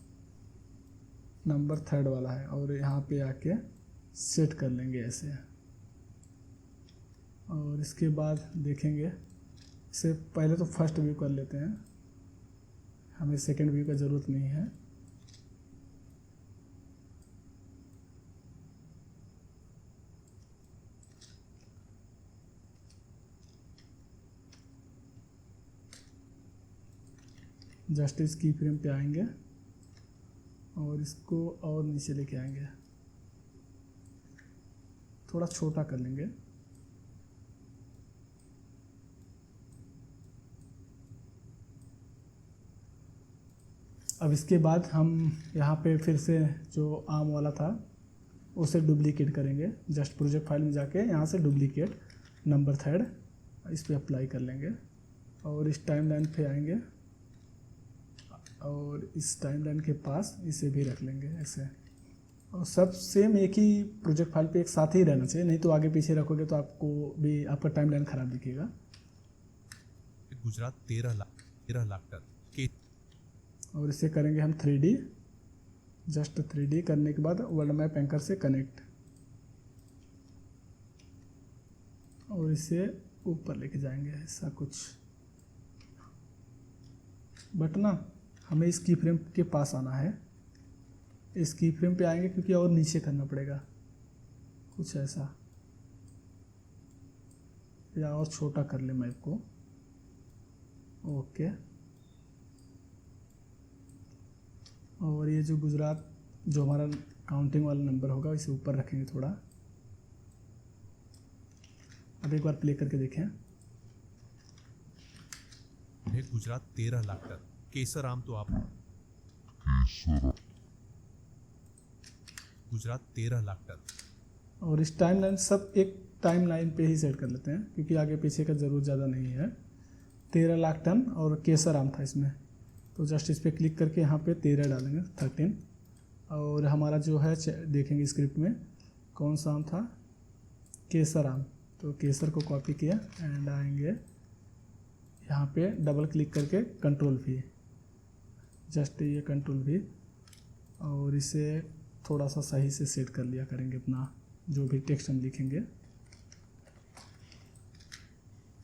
नंबर 3 वाला है, और यहाँ पे आके सेट कर लेंगे ऐसे। और इसके बाद देखेंगे, इसे पहले तो फर्स्ट व्यू कर लेते हैं, हमें सेकंड व्यू का ज़रूरत नहीं है। जस्ट इस की फ्रेम पे आएंगे और इसको और नीचे लेके आएंगे, थोड़ा छोटा कर लेंगे। अब इसके बाद हम यहाँ पे फिर से जो आम वाला था उसे डुप्लीकेट करेंगे। जस्ट प्रोजेक्ट फाइल में जाके यहाँ से डुप्लीकेट नंबर 3 इस पे अप्लाई कर लेंगे और इस टाइमलाइन पे आएंगे और इस टाइमलाइन के पास इसे भी रख लेंगे ऐसे। और सब सेम एक ही प्रोजेक्ट फाइल पे एक साथ ही रहना चाहिए, नहीं तो आगे पीछे रखोगे तो आपको भी आपका टाइमलाइन खराब दिखेगा। गुजरात 13 लाख टन के। और इसे करेंगे हम 3D। जस्ट 3D करने के बाद वर्ल्ड मैप एंकर से कनेक्ट और इसे ऊपर लेके जाएंगे ऐसा कुछ। बट ना हमें इस की फ्रेम के पास आना है, इस की फ्रेम पे आएंगे क्योंकि और नीचे करना पड़ेगा कुछ ऐसा, या और छोटा कर ले मैप को। ओके, और ये जो गुजरात जो हमारा काउंटिंग वाला नंबर होगा इसे ऊपर रखेंगे थोड़ा। अब एक बार प्ले करके देखें। है गुजरात 13 लाख टन। केसर आम तो आप केसर गुजरात 13 लाख टन। और इस टाइम लाइन सब एक टाइम लाइन पे ही सेट कर लेते हैं क्योंकि आगे पीछे का ज़रूरत ज़्यादा नहीं है। 13 लाख टन और केसर आम था इसमें, तो जस्ट इस पर क्लिक करके यहाँ पे 13 डालेंगे 13। और हमारा जो है देखेंगे स्क्रिप्ट में कौन सा आम था, केसर आम। तो केसर को कॉपी किया एंड आएंगे यहाँ पे डबल क्लिक करके कंट्रोल भी, जस्ट ये कंट्रोल भी, और इसे थोड़ा सा सही से सेट कर लिया करेंगे अपना जो भी टेक्स्ट हम लिखेंगे।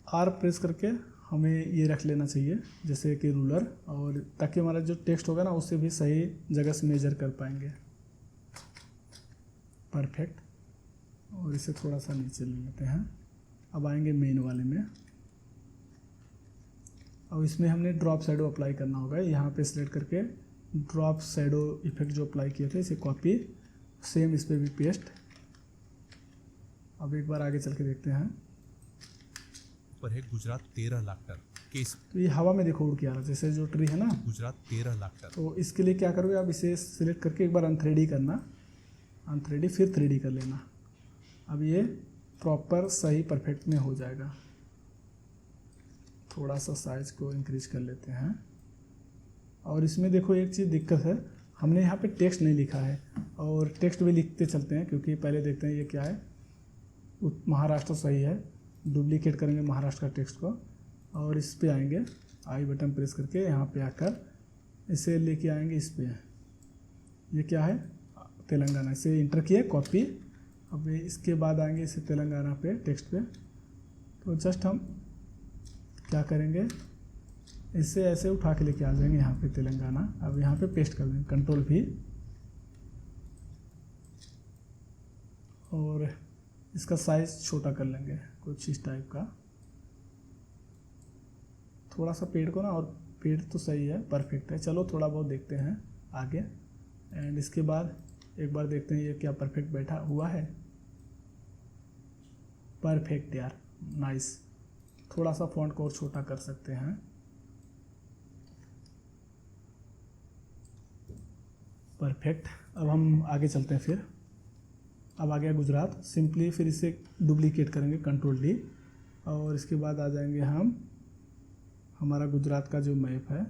आर प्रेस करके हमें ये रख लेना चाहिए जैसे कि रूलर, और ताकि हमारा जो टेक्स्ट होगा ना उसे भी सही जगह से मेजर कर पाएंगे। परफेक्ट। और इसे थोड़ा सा नीचे ले लेते हैं। अब आएंगे मेन वाले में, और इसमें हमने ड्रॉप शैडो अप्लाई करना होगा। यहाँ पे सिलेक्ट करके ड्रॉप शैडो इफेक्ट जो अप्लाई किए थे इसे कॉपी, सेम इस पर भी पेस्ट। अब एक बार आगे चल के देखते हैं। पर है गुजरात 13 लाख टन। केस तो ये हवा में देखो उड़ के आ रहा है, जैसे जो ट्री है ना, गुजरात 13 लाख टन। तो इसके लिए क्या करोगे आप इसे सिलेक्ट करके एक बार अनथ्रेडी करना, अनथ्रेडी फिर 3D कर लेना। अब ये प्रॉपर सही परफेक्ट में हो जाएगा। थोड़ा सा साइज को इंक्रीज कर लेते हैं। और इसमें देखो एक चीज़ दिक्कत है, हमने यहाँ पे टेक्स्ट नहीं लिखा है, और टेक्स्ट भी लिखते चलते हैं क्योंकि पहले देखते हैं ये क्या है। महाराष्ट्र सही है, डुप्लीकेट करेंगे महाराष्ट्र का टेक्स्ट को, और इस पे आएंगे आई बटन प्रेस करके यहाँ पे आकर इसे लेके आएंगे इस पे। ये क्या है, तेलंगाना, इसे इंटर किए कॉपी। अब इसके बाद आएंगे इसे तेलंगाना पे टेक्स्ट पे, तो जस्ट हम क्या करेंगे, इसे ऐसे उठा के लेके आ जाएंगे यहाँ पे तेलंगाना। अब यहाँ पे पेस्ट कर देंगे कंट्रोल भी, और इसका साइज छोटा कर लेंगे कुछ इस टाइप का। थोड़ा सा पेड़ को ना, और पेड़ तो सही है, परफेक्ट है। चलो थोड़ा बहुत देखते हैं आगे, एंड इसके बाद एक बार देखते हैं ये क्या परफेक्ट बैठा हुआ है। परफेक्ट यार, नाइस। थोड़ा सा फॉन्ट को और छोटा कर सकते हैं। परफेक्ट। अब हम आगे चलते हैं फिर। अब आ गया गुजरात, सिंपली फिर इसे डुप्लीकेट करेंगे कंट्रोल डी, और इसके बाद आ जाएंगे हम, हमारा गुजरात का जो मैप है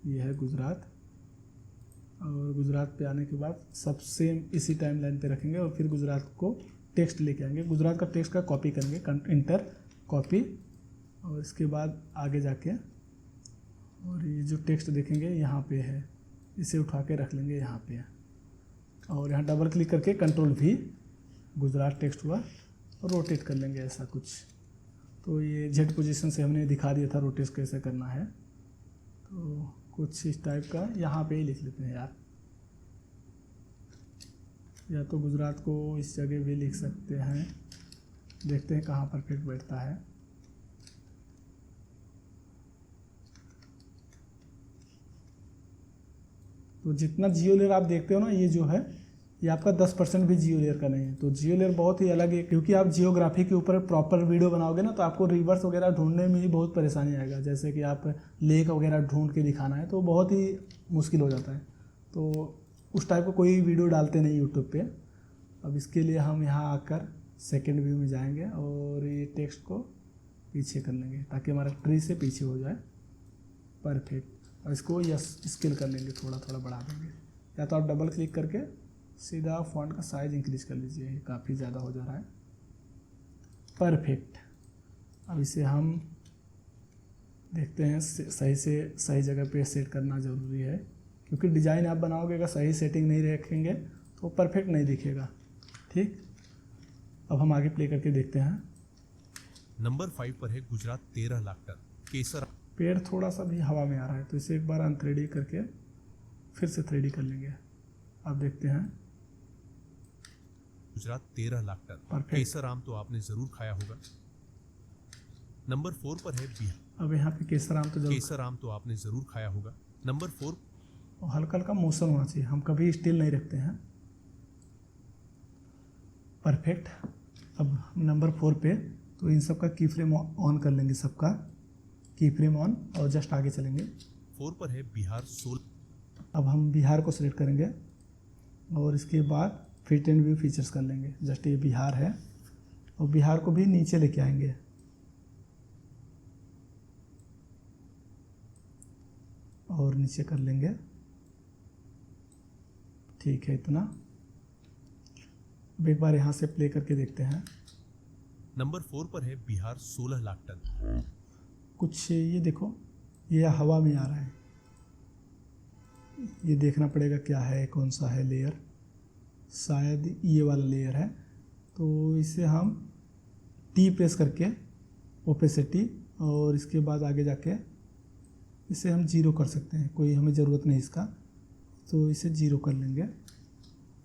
ये है गुजरात। और गुजरात पे आने के बाद सब सेम इसी टाइम लाइन पे रखेंगे, और फिर गुजरात को टेक्स्ट लेके आएंगे। गुजरात का टेक्स्ट का कॉपी करेंगे, इंटर कॉपी, और इसके बाद आगे जाके, और ये जो टेक्स्ट देखेंगे यहाँ पे है, इसे उठा के रख लेंगे यहाँ पे, और यहाँ डबल क्लिक करके कंट्रोल भी, गुजरात टेक्स्ट हुआ, और रोटेट कर लेंगे ऐसा कुछ। तो ये जेड पोजीशन से हमने दिखा दिया था रोटेट कैसे करना है, तो कुछ इस टाइप का यहाँ पे ही लिख लेते हैं यार। या तो गुजरात को इस जगह भी लिख सकते हैं, देखते हैं कहाँ परफेक्ट बैठता है। तो जितना जियो लेयर आप देखते हो ना, ये जो है ये आपका 10% भी जियो लेयर का नहीं है। तो जियो लेयर बहुत ही अलग है, क्योंकि आप जियोग्राफी के ऊपर प्रॉपर वीडियो बनाओगे ना, तो आपको रिवर्स वगैरह ढूंढने में ही बहुत परेशानी आएगा। जैसे कि आप लेक वगैरह ढूंढ के दिखाना है तो बहुत ही मुश्किल हो जाता है, तो उस टाइप का कोई वीडियो डालते नहीं यूट्यूब पे। अब इसके लिए हम यहाँ आकर सेकेंड व्यू में जाएंगे, और ये टेक्स्ट को पीछे कर लेंगे ताकि हमारा ट्री से पीछे हो जाए। परफेक्ट। और इसको यस स्केल कर लेंगे, थोड़ा थोड़ा बढ़ा देंगे, या तो आप डबल क्लिक करके सीधा फॉन्ट का साइज इंक्रीज कर लीजिए, ये काफ़ी ज़्यादा हो जा रहा है। परफेक्ट। अब इसे हम देखते हैं, सही से सही जगह पे सेट करना ज़रूरी है, क्योंकि डिज़ाइन आप बनाओगे अगर सही सेटिंग नहीं रखेंगे तो परफेक्ट नहीं दिखेगा। ठीक, अब हम आगे प्ले करके देखते हैं। नंबर 5 पर है गुजरात 13 लाख टन। केसर पेड़ थोड़ा सा भी हवा में आ रहा है, तो इसे एक बार अन3D करके फिर से 3D कर लेंगे। अब देखते हैं। गुजरात 13 लाख टन। परफेक्ट। केसर आम तो आपने जरूर खाया होगा। नंबर 4 पर है बिहार। अब यहाँ पे केसर आम तो जरूर, केसर आम तो आपने जरूर खाया होगा। नंबर 4 और हल्का हल्का मोशन होना चाहिए, हम कभी स्टिल नहीं रखते हैं। परफेक्ट। अब नंबर 4 पे तो इन सब का की फ्रेम ऑन कर लेंगे, सबका की फ्रेम ऑन, और जस्ट आगे चलेंगे। 4 पर है बिहार 16। अब हम बिहार को सिलेक्ट करेंगे और इसके बाद फिट एंड व्यू फीचर्स कर लेंगे। जस्ट ये बिहार है और बिहार को भी नीचे लेके आएंगे। और नीचे कर लेंगे, ठीक है इतना। अब एक बार यहाँ से प्ले करके देखते हैं। नंबर 4 पर है बिहार 16 लाख टन। कुछ ये देखो, ये हवा में आ रहा है, ये देखना पड़ेगा क्या है, कौन सा है लेयर, शायद ये वाला लेयर है। तो इसे हम टी प्रेस करके ओपेसिटी, और इसके बाद आगे जाके इसे हम 0 कर सकते हैं, कोई हमें ज़रूरत नहीं इसका, तो इसे 0 कर लेंगे।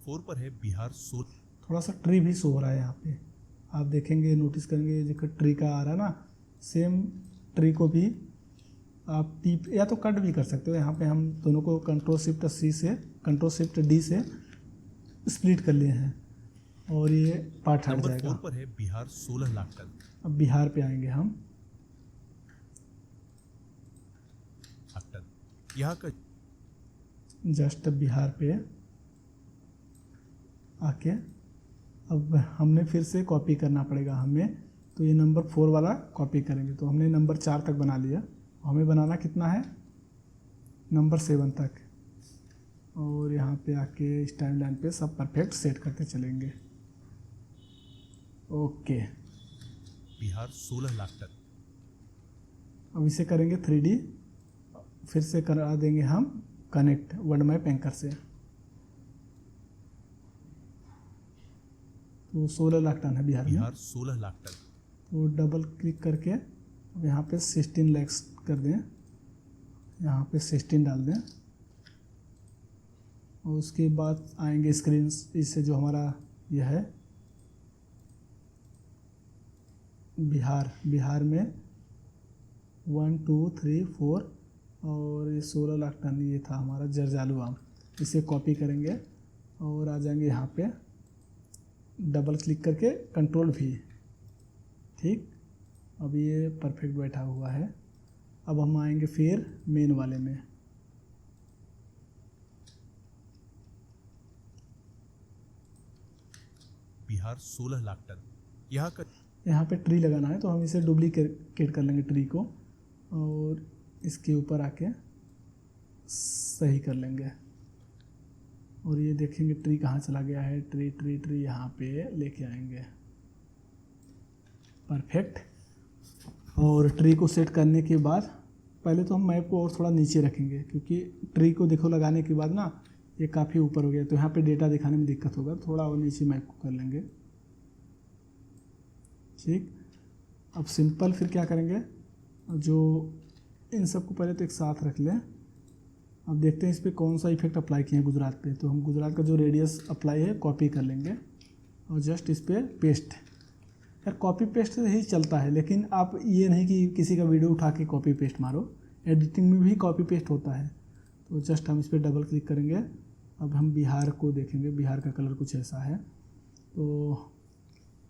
4 पर है बिहार 16। थोड़ा सा ट्री भी शो हो रहा है यहाँ पे, आप देखेंगे, नोटिस करेंगे, जो ट्री का आ रहा है ना, सेम ट्री को भी आप टी या तो कट भी कर सकते हो। यहाँ पे हम दोनों को कंट्रोल शिफ्ट डी से स्प्लिट कर लिए हैं और ये पार्ट हट नंबर जाएगा। 4 पर है बिहार 16 लाख टन। अब बिहार पे आएंगे हम, यहाँ का जस्ट बिहार पे आके अब हमने फिर से कॉपी करना पड़ेगा हमें, तो ये नंबर 4 वाला कॉपी करेंगे। तो हमने नंबर 4 तक बना लिया, हमें बनाना कितना है, नंबर 7 तक। और यहाँ पे आके इस टाइम लाइन पे सब परफेक्ट सेट करते चलेंगे। Okay, Bihar 16 lakh ton. अब इसे करेंगे 3D, फिर से करा देंगे हम कनेक्ट वर्ल्ड मैप एंकर से। तो 16 लाख टन है बिहार में। बिहार 16 लाख टन। तो डबल क्लिक करके अब यहाँ पे 16 लैक्स कर दें, यहाँ पे 16 डाल दें, और उसके बाद आएंगे स्क्रीन, इससे जो हमारा यह है बिहार में 1 2 3 4, और ये 16 लाख टन ये था हमारा जर्दालू आम। इसे कॉपी करेंगे और आ जाएंगे यहाँ पे, डबल क्लिक करके कंट्रोल भी, ठीक। अब ये परफेक्ट बैठा हुआ है। अब हम आएंगे फिर मेन वाले में, बिहार 16 लाख टन। यहाँ पे ट्री लगाना है, तो हम इसे डुप्लीकेट कर लेंगे ट्री को, और इसके ऊपर आके सही कर लेंगे। और ये देखेंगे ट्री कहाँ चला गया है, ट्री यहाँ पे लेके आएंगे, परफेक्ट। और ट्री को सेट करने के बाद पहले तो हम मैप को और थोड़ा नीचे रखेंगे, क्योंकि ट्री को देखो लगाने के बाद ना ये काफ़ी ऊपर हो गया, तो यहाँ पे डेटा दिखाने में दिक्कत होगा, थोड़ा और नीचे मैप को कर लेंगे, ठीक। अब सिंपल फिर क्या करेंगे, जो इन सबको पहले तो एक साथ रख लें। अब देखते हैं इस पर कौन सा इफेक्ट अप्लाई किए हैं गुजरात पे। तो हम गुजरात का जो रेडियस अप्लाई है कॉपी कर लेंगे और जस्ट इस पर पेस्ट। यार कॉपी पेस्ट से ही चलता है, लेकिन आप ये नहीं कि किसी का वीडियो उठा के कॉपी पेस्ट मारो, एडिटिंग में भी कॉपी पेस्ट होता है। तो जस्ट हम इस पर डबल क्लिक करेंगे। अब हम बिहार को देखेंगे, बिहार का कलर कुछ ऐसा है। तो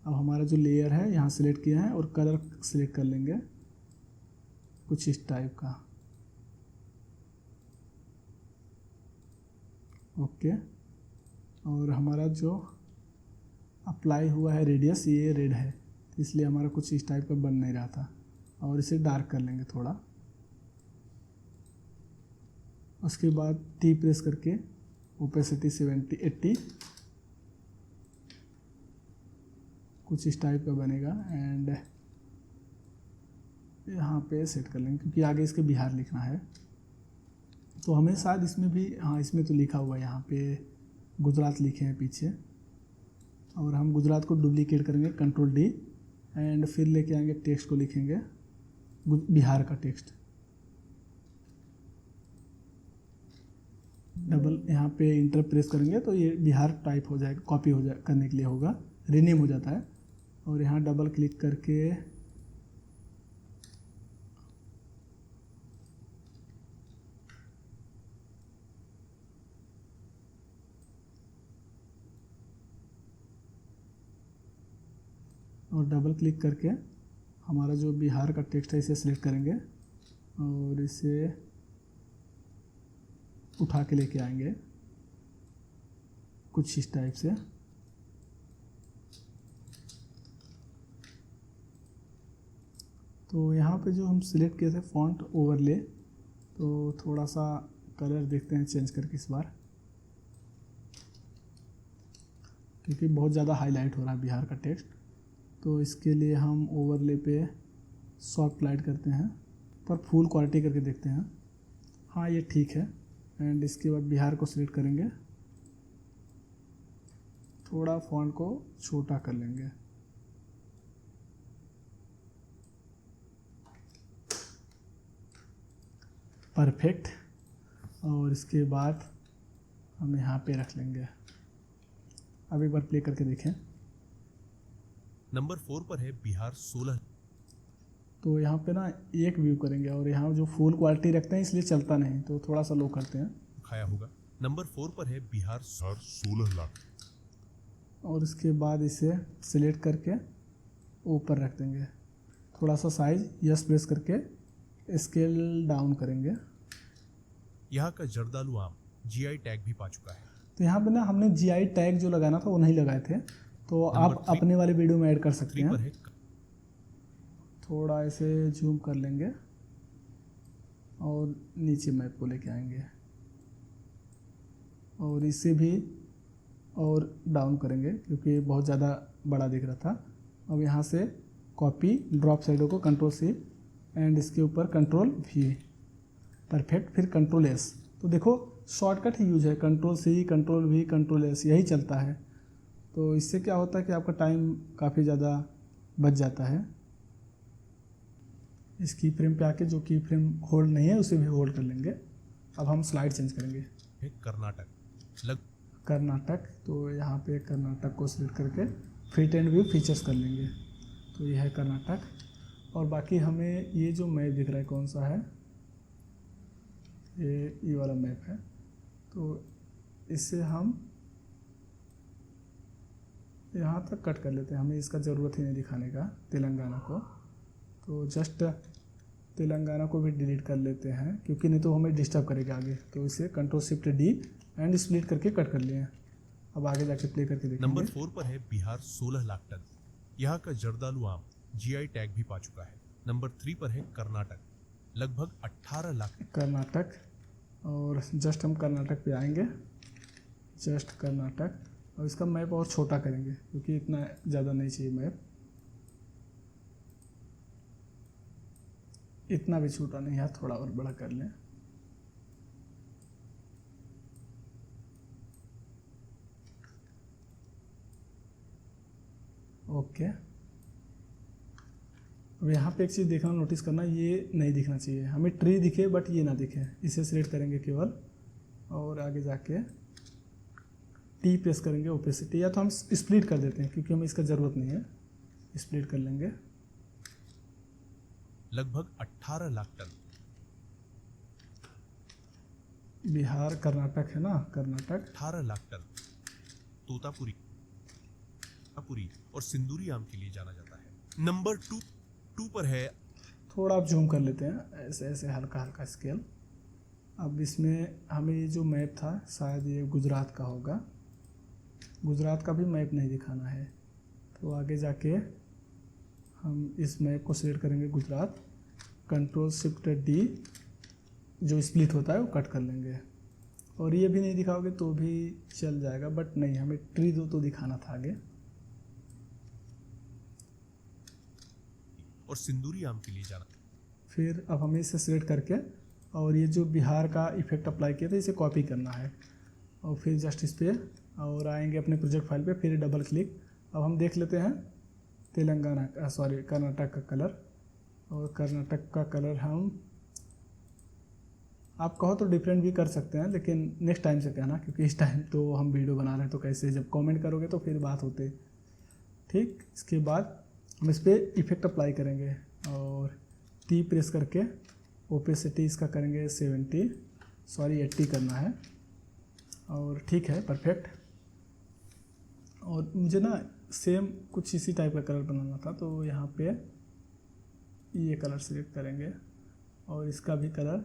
अब हमारा जो लेयर है यहाँ सिलेक्ट किया है और कलर सिलेक्ट कर लेंगे कुछ इस टाइप का, ओके। और हमारा जो अप्लाई हुआ है रेडियस, ये रेड है, इसलिए हमारा कुछ इस टाइप का बन नहीं रहा था। और इसे डार्क कर लेंगे थोड़ा। उसके बाद टी प्रेस करके ओपेसिटी 70-80 कुछ इस टाइप का बनेगा। एंड यहाँ पे सेट कर लेंगे, क्योंकि आगे इसके बिहार लिखना है। तो हमें शायद इसमें भी, हाँ इसमें तो लिखा हुआ है, यहाँ पे गुजरात लिखे हैं पीछे। और हम गुजरात को डुप्लीकेट करेंगे, कंट्रोल डी, एंड फिर लेके आएंगे टेक्स्ट को लिखेंगे बिहार का टेक्स्ट। डबल यहाँ पे इंटर प्रेस करेंगे तो ये बिहार टाइप हो जाएगा, कॉपी हो जाए करने के लिए होगा, रीनेम हो जाता है। और यहाँ डबल क्लिक करके और डबल क्लिक करके हमारा जो बिहार का टेक्स्ट है इसे सिलेक्ट करेंगे और इसे उठा के लेके आएंगे कुछ इस टाइप से। तो यहाँ पे जो हम सिलेक्ट किए थे फॉन्ट ओवरले, तो थोड़ा सा कलर देखते हैं चेंज करके इस बार, क्योंकि बहुत ज़्यादा हाईलाइट हो रहा है बिहार का टेक्स्ट। तो इसके लिए हम ओवरले पे सॉफ्ट लाइट करते हैं, पर फुल क्वालिटी करके देखते हैं। हाँ ये ठीक है। एंड इसके बाद बिहार को सिलेक्ट करेंगे, थोड़ा फॉन्ट को छोटा कर लेंगे। परफेक्ट। और इसके बाद हम यहाँ पे रख लेंगे। अब एक बार प्ले करके देखें। नंबर 4 पर है बिहार 16। तो यहाँ पे ना एक व्यू करेंगे और यहाँ जो फुल क्वालिटी रखते हैं इसलिए चलता नहीं, तो थोड़ा सा लो करते हैं। खाया होगा। नंबर 4 पर है बिहार 16 लाख। और इसके बाद इसे सिलेक्ट करके ऊपर रख देंगे। थोड़ा सा साइज यस प्रेस करके स्केल डाउन करेंगे। यहाँ का जर्दालू आम जीआई टैग भी पा चुका है। तो यहाँ पे ना हमने जीआई टैग जो लगाना था वो नहीं लगाए थे, तो आप अपने वाले वीडियो में ऐड कर सकते 3 पर हैं। है थोड़ा ऐसे जूम कर लेंगे और नीचे मैप को लेके आएंगे और इसे भी और डाउन करेंगे क्योंकि बहुत ज़्यादा बड़ा दिख रहा था। अब यहाँ से कॉपी ड्रॉप साइडों को कंट्रोल सी एंड इसके ऊपर कंट्रोल वी। परफेक्ट। फिर कंट्रोल एस। तो देखो शॉर्टकट ही यूज है, control C control V control S, यही चलता है। तो इससे क्या होता है कि आपका टाइम काफ़ी ज़्यादा बच जाता है। इस की फ्रेम पे आके जो की फ्रेम होल्ड नहीं है उसे भी होल्ड कर लेंगे। अब हम स्लाइड चेंज करेंगे। कर्नाटक कर्नाटक। तो यहाँ पे कर्नाटक को सिलेक्ट करके फिट एंड व्यू फीचर्स कर लेंगे। तो ये है कर्नाटक। और बाकी हमें ये जो मैप दिख रहा है कौन सा है, ये वाला मैप है। तो इससे हम यहाँ तक कट कर लेते हैं, हमें इसका ज़रूरत ही नहीं दिखाने का तेलंगाना को। तो जस्ट तेलंगाना को भी डिलीट कर लेते हैं क्योंकि नहीं तो हमें डिस्टर्ब करेगा आगे। तो इसे control shift D and split करके कट कर लिए हैं। अब आगे जाके प्ले करके देखेंगे। नंबर 4 पर है बिहार 16 लाख टन। यहाँ का जर्दालू आम जीआई टैग भी पा चुका है। नंबर 3 पर है कर्नाटक, लगभग 18 लाख। कर्नाटक। और जस्ट हम कर्नाटक पे आएंगे, जस्ट कर्नाटक। और इसका मैप और छोटा करेंगे क्योंकि इतना ज़्यादा नहीं चाहिए मैप, इतना भी छोटा नहीं है, थोड़ा और बड़ा कर लें। ओके। अब यहाँ पे एक चीज़ देखना, नोटिस करना, ये नहीं दिखना चाहिए हमें, ट्री दिखे बट ये ना दिखे। इसे सिलेक्ट करेंगे केवल और आगे जाके टी प्रेस करेंगे ओपेसिटी, या तो हम स्प्लिट कर देते हैं क्योंकि हमें इसका ज़रूरत नहीं है। स्प्लिट कर लेंगे। लगभग 18 लाख टन। बिहार कर्नाटक है ना, कर्नाटक। 18 लाख टन तोतापुरी और सिंदूरी आम के लिए जाना जाता है। नंबर 2 पर है, थोड़ा आप जूम कर लेते हैं ऐसे ऐसे हल्का हल्का स्केल। अब इसमें हमें ये जो मैप था शायद ये गुजरात का होगा, गुजरात का भी मैप नहीं दिखाना है। तो आगे जाके हम इस मैप को सिलेक्ट करेंगे गुजरात, कंट्रोल शिफ्ट डी, जो स्प्लिट होता है वो कट कर लेंगे। और ये भी नहीं दिखाओगे तो भी चल जाएगा बट नहीं, हमें ट्री दो तो दिखाना था आगे। और सिंदूरी आम के लिए जाना। फिर अब हमें इसे सिलेक्ट करके और ये जो बिहार का इफेक्ट अप्लाई किया था इसे कॉपी करना है और फिर जस्ट इस पर और आएंगे अपने प्रोजेक्ट फाइल पे, फिर डबल क्लिक। अब हम देख लेते हैं तेलंगाना का, सॉरी कर्नाटक का कलर। और कर्नाटक का कलर हम, आप कहो तो डिफरेंट भी कर सकते हैं लेकिन नेक्स्ट टाइम से कहना, क्योंकि इस टाइम तो हम वीडियो बना रहे हैं तो कैसे, जब कमेंट करोगे तो फिर बात होते। ठीक। इसके बाद हम इस पर इफेक्ट अप्लाई करेंगे और टी प्रेस करके ओपेसिटी इसका करेंगे 80 करना है। और ठीक है, परफेक्ट। और मुझे ना सेम कुछ इसी टाइप का कलर बनाना था, तो यहाँ पे ये कलर सिलेक्ट करेंगे और इसका भी कलर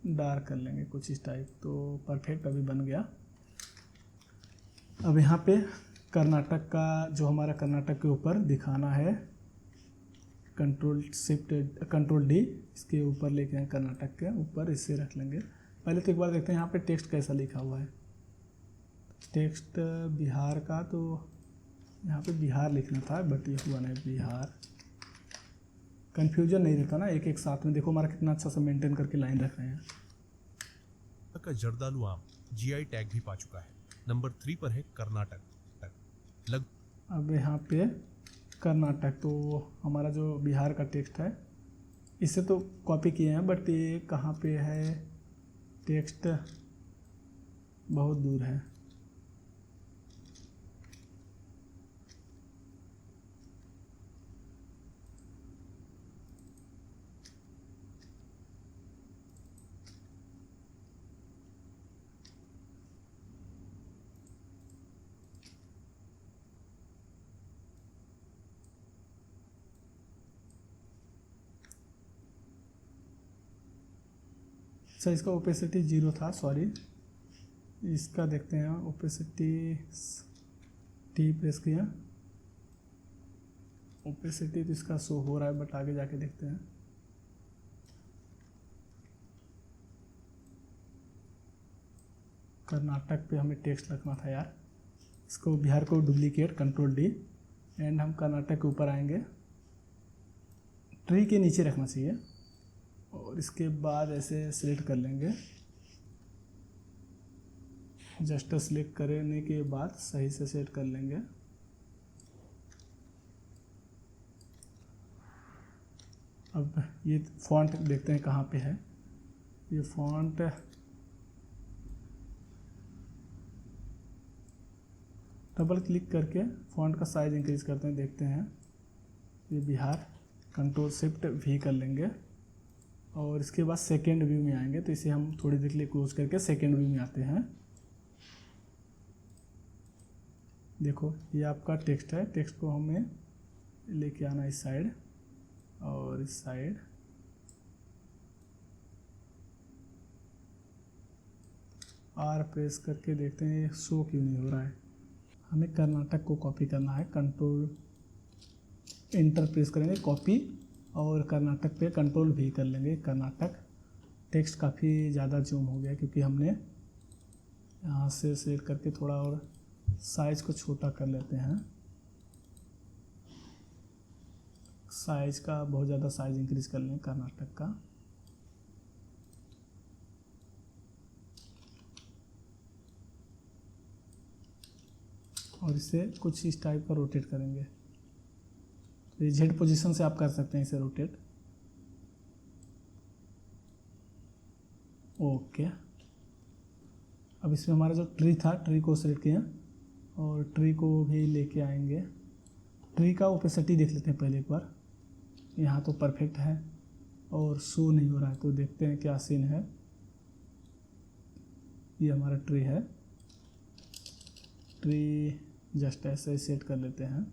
डार्क कर लेंगे कुछ इस टाइप। तो परफेक्ट अभी बन गया। अब यहाँ पे कर्नाटक का जो हमारा कर्नाटक के ऊपर दिखाना है, कंट्रोल डी इसके ऊपर लेके आए, कर्नाटक के ऊपर इसे रख लेंगे। पहले तो एक बार देखते हैं यहाँ पे टेक्स्ट कैसा लिखा हुआ है। टेक्स्ट बिहार का, तो यहाँ पे बिहार लिखना था बट ये हुआ नहीं बिहार। कन्फ्यूजन नहीं रहता ना, एक एक साथ में। देखो हमारा कितना अच्छा सा मेंटेन करके लाइन रख रहे हैं। का जर्दालू आम जीआई टैग भी पा चुका है। नंबर 3 पर है कर्नाटक। अब यहाँ पे कर्नाटक, तो हमारा जो बिहार का टेक्स्ट है इसे तो कॉपी किए हैं बट ये कहाँ पे है, टेक्स्ट बहुत दूर है। अच्छा, इसका ओपेसिटी 0 था, सॉरी। इसका देखते हैं, ओपेसिटी टी प्रेस किया, ओपेसिटी तो इसका शो हो रहा है बट आगे जाके देखते हैं। कर्नाटक पे हमें टेक्स्ट रखना था यार। इसको बिहार को डुप्लीकेट, कंट्रोल डी, एंड हम कर्नाटक के ऊपर आएंगे। ट्री के नीचे रखना चाहिए और इसके बाद ऐसे सिलेक्ट कर लेंगे। जस्ट सिलेक्ट करने के बाद सही से सेट कर लेंगे। अब ये फॉन्ट देखते हैं कहाँ पे है। ये फॉन्ट डबल क्लिक करके फॉन्ट का साइज इंक्रीज करते हैं, देखते हैं। ये बिहार, कंट्रोल शिफ्ट वी कर लेंगे और इसके बाद सेकेंड व्यू में आएंगे। तो इसे हम थोड़ी देर के लिए क्लोज करके सेकेंड व्यू में आते हैं। देखो ये आपका टेक्स्ट है। टेक्स्ट को हमें लेके आना इस साइड और इस साइड। आर प्रेस करके देखते हैं ये शो क्यों नहीं हो रहा है। हमें कर्नाटक को कॉपी करना है। कंट्रोल एंटर प्रेस करेंगे, कॉपी, और कर्नाटक पे कंट्रोल भी कर लेंगे। कर्नाटक टेक्स्ट काफ़ी ज़्यादा जूम हो गया क्योंकि हमने यहाँ से सेलेक्ट करके थोड़ा और साइज को छोटा कर लेते हैं। साइज का बहुत ज़्यादा साइज इंक्रीज कर लें कर्नाटक का। और इसे कुछ इस टाइप का रोटेट करेंगे। तो ये जेड पोजीशन से आप कर सकते हैं इसे रोटेट। ओके, अब इसमें हमारा जो ट्री था, ट्री को सेलेक्ट किया और ट्री को भी लेके आएंगे। ट्री का ओपेसिटी देख लेते हैं पहले एक बार। यहाँ तो परफेक्ट है और शो नहीं हो रहा है, तो देखते हैं क्या सीन है। ये हमारा ट्री है। ट्री जस्ट ऐसे ही सेट कर लेते हैं।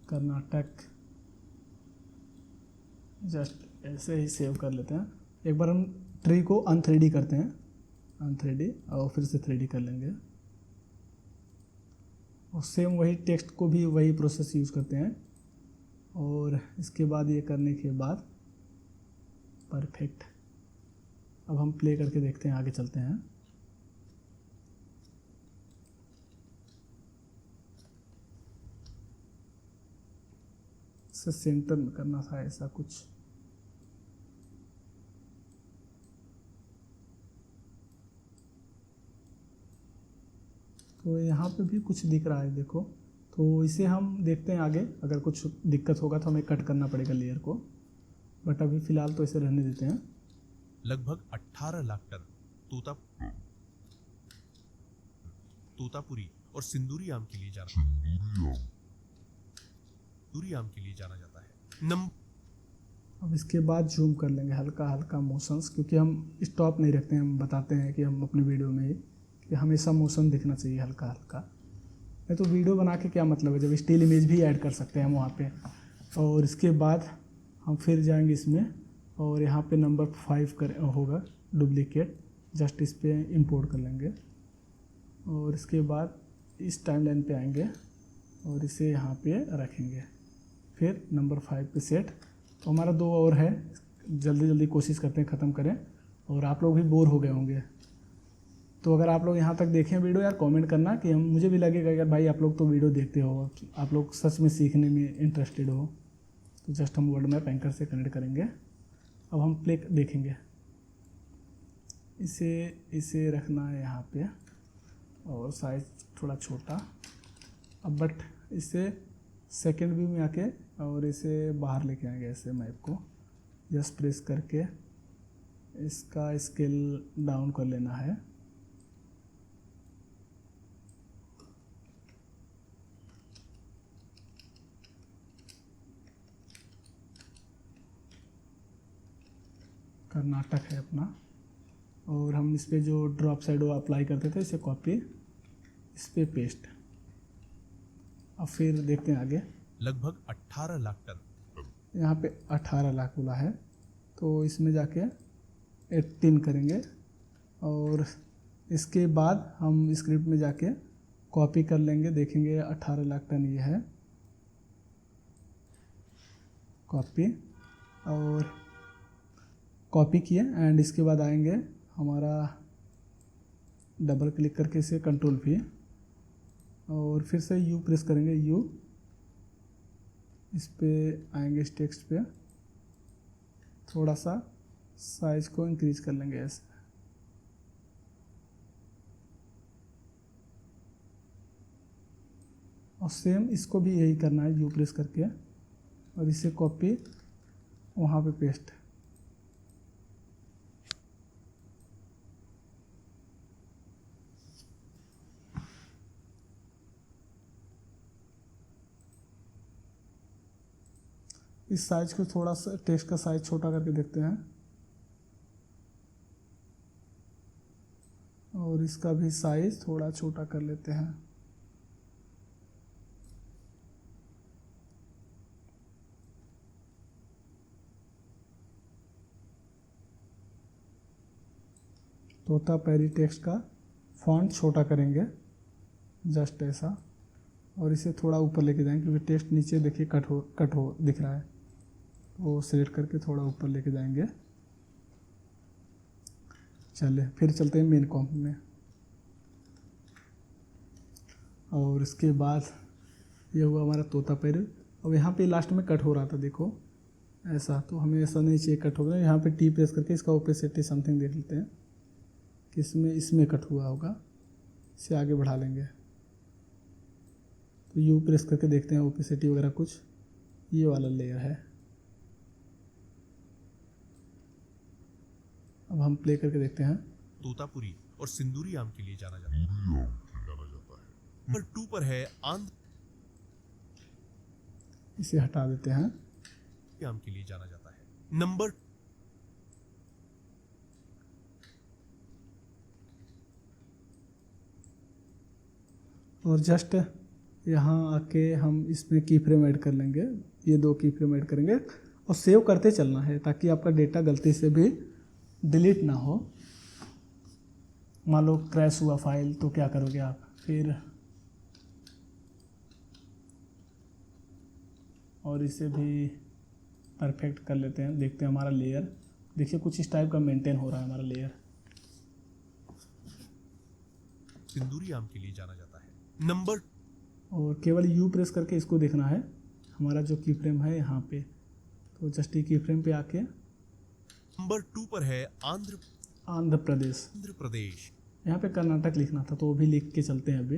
कर्नाटक जस्ट ऐसे ही सेव कर लेते हैं। एक बार हम ट्री को अन3D करते हैं, अन3D, और फिर से 3D कर लेंगे। और सेम वही टेक्स्ट को भी वही प्रोसेस यूज़ करते हैं। और इसके बाद ये करने के बाद परफेक्ट। अब हम प्ले करके देखते हैं, आगे चलते हैं। इसे सेंटर में करना था ऐसा कुछ। तो यहाँ पे भी कुछ दिख रहा है, देखो। तो इसे हम देखते हैं आगे, अगर कुछ दिक्कत होगा तो हमें कट करना पड़ेगा लेयर को, बट अभी फ़िलहाल तो इसे रहने देते हैं। लगभग 18 लाख टन तोतापुरी और सिंदूरी आम के लिए जाना जाता है। अब इसके बाद जूम कर लेंगे हल्का हल्का मोशंस, क्योंकि हम स्टॉप नहीं रखते हैं। हम बताते हैं कि हम अपने वीडियो में पे हमेशा मोशन दिखना चाहिए हल्का हल्का, नहीं तो वीडियो बना के क्या मतलब है जब स्टिल इमेज भी ऐड कर सकते हैं हम वहाँ पे। और इसके बाद हम फिर जाएंगे इसमें और यहाँ पे नंबर 5 कर होगा डुप्लीकेट, जस्ट इस पे इंपोर्ट कर लेंगे और इसके बाद इस टाइमलाइन पे आएंगे और इसे यहाँ पे रखेंगे, फिर नंबर 5 पे सेट। तो हमारा 2 और है, जल्दी जल्दी कोशिश करते हैं ख़त्म करें और आप लोग भी बोर हो गए होंगे। तो अगर आप लोग यहाँ तक देखें वीडियो यार कमेंट करना कि हम मुझे भी लगेगा यार भाई आप लोग तो वीडियो देखते हो, आप लोग सच में सीखने में इंटरेस्टेड हो। तो जस्ट हम वर्ड मैप एंकर से कनेक्ट करेंगे। अब हम प्ले देखेंगे, इसे रखना है यहाँ पे और साइज थोड़ा छोटा। अब बट इसे सेकेंड व्यू में आके और इसे बाहर लेके आएंगे ऐसे मैप को, जस्ट प्रेस करके इसका स्केल डाउन कर लेना है। कर्नाटक है अपना और हम इस पे जो ड्रॉप शैडो अप्लाई करते थे इसे कॉपी, इस पे पेस्ट। अब फिर देखते हैं आगे। लगभग 18 लाख टन। यहाँ पे 18 लाख बोला है तो इसमें जाके 18 करेंगे और इसके बाद हम स्क्रिप्ट में जाके कॉपी कर लेंगे, देखेंगे 18 लाख टन ये है, कॉपी और कॉपी किए एंड इसके बाद आएंगे हमारा डबल क्लिक करके इसे कंट्रोल भी और फिर से यू प्रेस करेंगे, यू इस पे आएंगे इस टेक्स्ट पे, थोड़ा सा साइज को इंक्रीज कर लेंगे ऐसे। और सेम इसको भी यही करना है, यू प्रेस करके और इसे कॉपी वहाँ पे पेस्ट। इस साइज को थोड़ा सा टेक्स्ट का साइज छोटा करके देखते हैं और इसका भी साइज थोड़ा छोटा कर लेते हैं। तोता पैरी टेक्स्ट का फॉन्ट छोटा करेंगे जस्ट ऐसा और इसे थोड़ा ऊपर लेके जाएंगे क्योंकि टेक्स्ट नीचे देखिए कट हो दिख रहा है, वो सिलेक्ट करके थोड़ा ऊपर लेके जाएंगे। चलिए फिर चलते हैं मेन कॉम्प में और इसके बाद ये हुआ हमारा तोता पैर। और यहाँ पे लास्ट में कट हो रहा था देखो ऐसा, तो हमें ऐसा नहीं चाहिए कट हो गया। यहाँ पे टी प्रेस करके इसका ओपेसिटी समथिंग देख लेते हैं कि इसमें कट हुआ होगा, इसे आगे बढ़ा लेंगे। तो यू प्रेस करके देखते हैं ओपेसिटी वगैरह कुछ, ये वाला लेयर है। अब हम प्ले करके देखते हैं। तोतापुरी और सिंदूरी आम के लिए जाना जाता है। नंबर 2 पर है आंध्र इसे हटा देते हैं। आम के लिए जाना जाता है। नंबर और जस्ट यहाँ आके हम इसमें की फ्रेम ऐड कर लेंगे, ये 2 की फ्रेम ऐड करेंगे और सेव करते चलना है ताकि आपका डेटा गलती से भी डिलीट ना हो। मान लो क्रैश हुआ फाइल तो क्या करोगे आप, फिर और इसे भी परफेक्ट कर लेते हैं। देखते हैं हमारा लेयर, देखिए कुछ इस टाइप का मेंटेन हो रहा है हमारा लेयर। सिंदूरी आम के लिए जाना जाता है। नंबर और केवल यू प्रेस करके इसको देखना है, हमारा जो की फ्रेम है यहाँ पे, तो जस्ट की फ्रेम पे आके नंबर 2 पर है आंध्र प्रदेश। यहाँ पे कर्नाटक लिखना था तो वो भी लिख के चलते हैं अभी।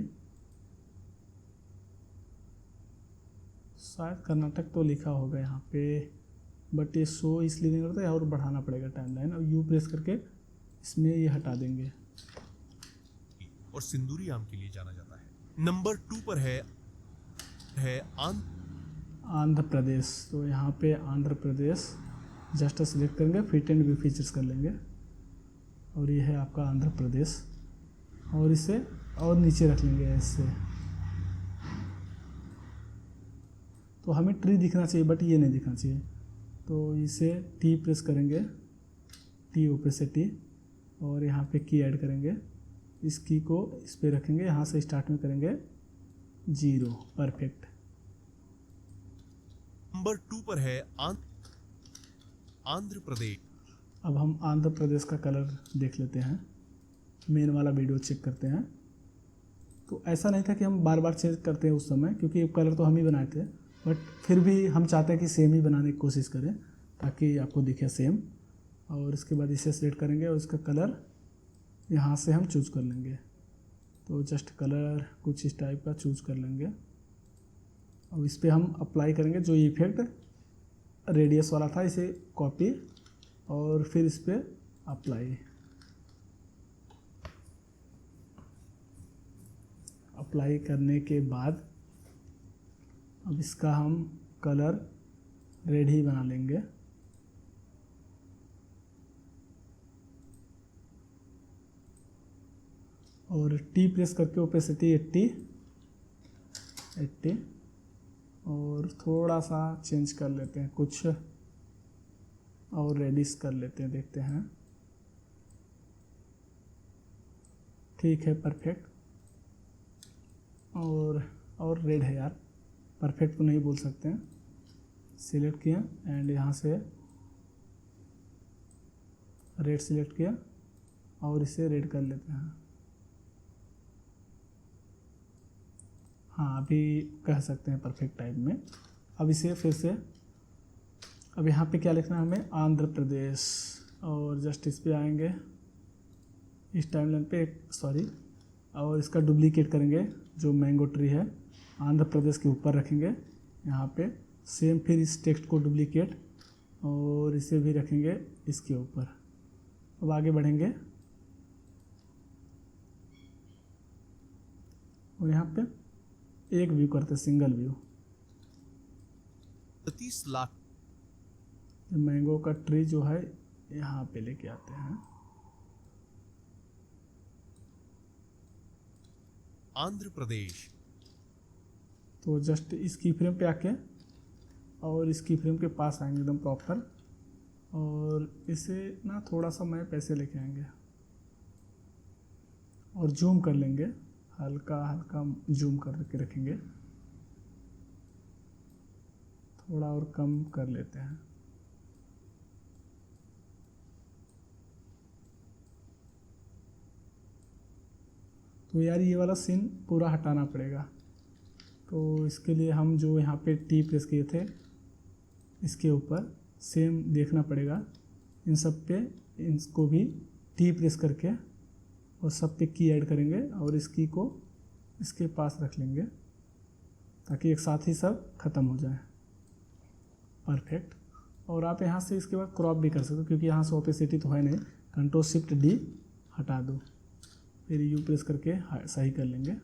शायद कर्नाटक तो लिखा होगा यहाँ पे, बट ये शो इसलिए नहीं करता है और बढ़ाना पड़ेगा टाइमलाइन। और यू प्रेस करके इसमें ये हटा देंगे। और सिंदूरी आम के लिए जाना जाता है। नंबर 2 पर है आंध्र प्रदेश। तो यहाँ पे आंध्र प्रदेश जस्ट सेलेक्ट करेंगे, फिट एंड व्यू फीचर्स कर लेंगे और ये है आपका आंध्र प्रदेश। और इसे और नीचे रख लेंगे ऐसे। तो हमें ट्री दिखना चाहिए बट ये नहीं दिखना चाहिए। तो इसे टी प्रेस करेंगे, टी ऊपर से टी, और यहाँ पे की ऐड करेंगे। इस की को इस पे रखेंगे, यहाँ से स्टार्ट में करेंगे 0। परफेक्ट। नंबर 2 पर है आंध्र प्रदेश। अब हम आंध्र प्रदेश का कलर देख लेते हैं, मेन वाला वीडियो चेक करते हैं। तो ऐसा नहीं था कि हम बार बार चेंज करते हैं उस समय, क्योंकि कलर तो हम ही बनाए थे, बट फिर भी हम चाहते हैं कि सेम ही बनाने की कोशिश करें ताकि आपको दिखे सेम। और इसके बाद इसे सेलेक्ट करेंगे और इसका कलर यहाँ से हम चूज कर लेंगे। तो जस्ट कलर कुछ इस टाइप का चूज कर लेंगे और इस पर हम अप्लाई करेंगे जो इफेक्ट रेडियस वाला था, इसे कॉपी और फिर इस पर अप्लाई। अप्लाई करने के बाद अब इसका हम कलर रेड ही बना लेंगे। और टी प्रेस करके ओपेसिटी 80 और थोड़ा सा चेंज कर लेते हैं, कुछ और रेडिश कर लेते हैं, देखते हैं। ठीक है, परफेक्ट। और रेड है यार, परफेक्ट तो नहीं बोल सकते हैं। सिलेक्ट किया एंड यहाँ से रेड सिलेक्ट किया और इसे रेड कर लेते हैं। हाँ, अभी कह सकते हैं परफेक्ट टाइप में। अब इसे फिर से, अब यहाँ पे क्या लिखना है हमें, आंध्र प्रदेश, और जस्ट इस पे आएंगे इस टाइमलाइन पे, सॉरी, और इसका डुप्लीकेट करेंगे जो मैंगो ट्री है आंध्र प्रदेश के ऊपर रखेंगे यहाँ पे सेम। फिर इस टेक्स्ट को डुप्लीकेट और इसे भी रखेंगे इसके ऊपर। अब आगे बढ़ेंगे और यहाँ पे एक व्यू करते, सिंगल व्यू। 30 लाख मैंगो का ट्री जो है यहाँ पे लेके आते हैं। आंध्र प्रदेश। तो जस्ट इस की फ्रेम पे आके और इस की फ्रेम के पास आएंगे एकदम प्रॉपर, और इसे ना थोड़ा सा मैं पैसे लेके आएंगे और जूम कर लेंगे, हल्का हल्का जूम करके रखेंगे, थोड़ा और कम कर लेते हैं। तो यार ये वाला सीन पूरा हटाना पड़ेगा। तो इसके लिए हम जो यहाँ पे टी प्रेस किए थे इसके ऊपर सेम देखना पड़ेगा। इन सब पे इनको भी टी प्रेस करके और सब पे की ऐड करेंगे और इस की को इसके पास रख लेंगे ताकि एक साथ ही सब ख़त्म हो जाए। परफेक्ट। और आप यहाँ से इसके बाद क्रॉप भी कर सकते हो क्योंकि यहाँ से ओपेसिटी तो है नहीं। कंट्रोल शिफ्ट डी हटा दो, फिर यू प्रेस करके सही कर लेंगे,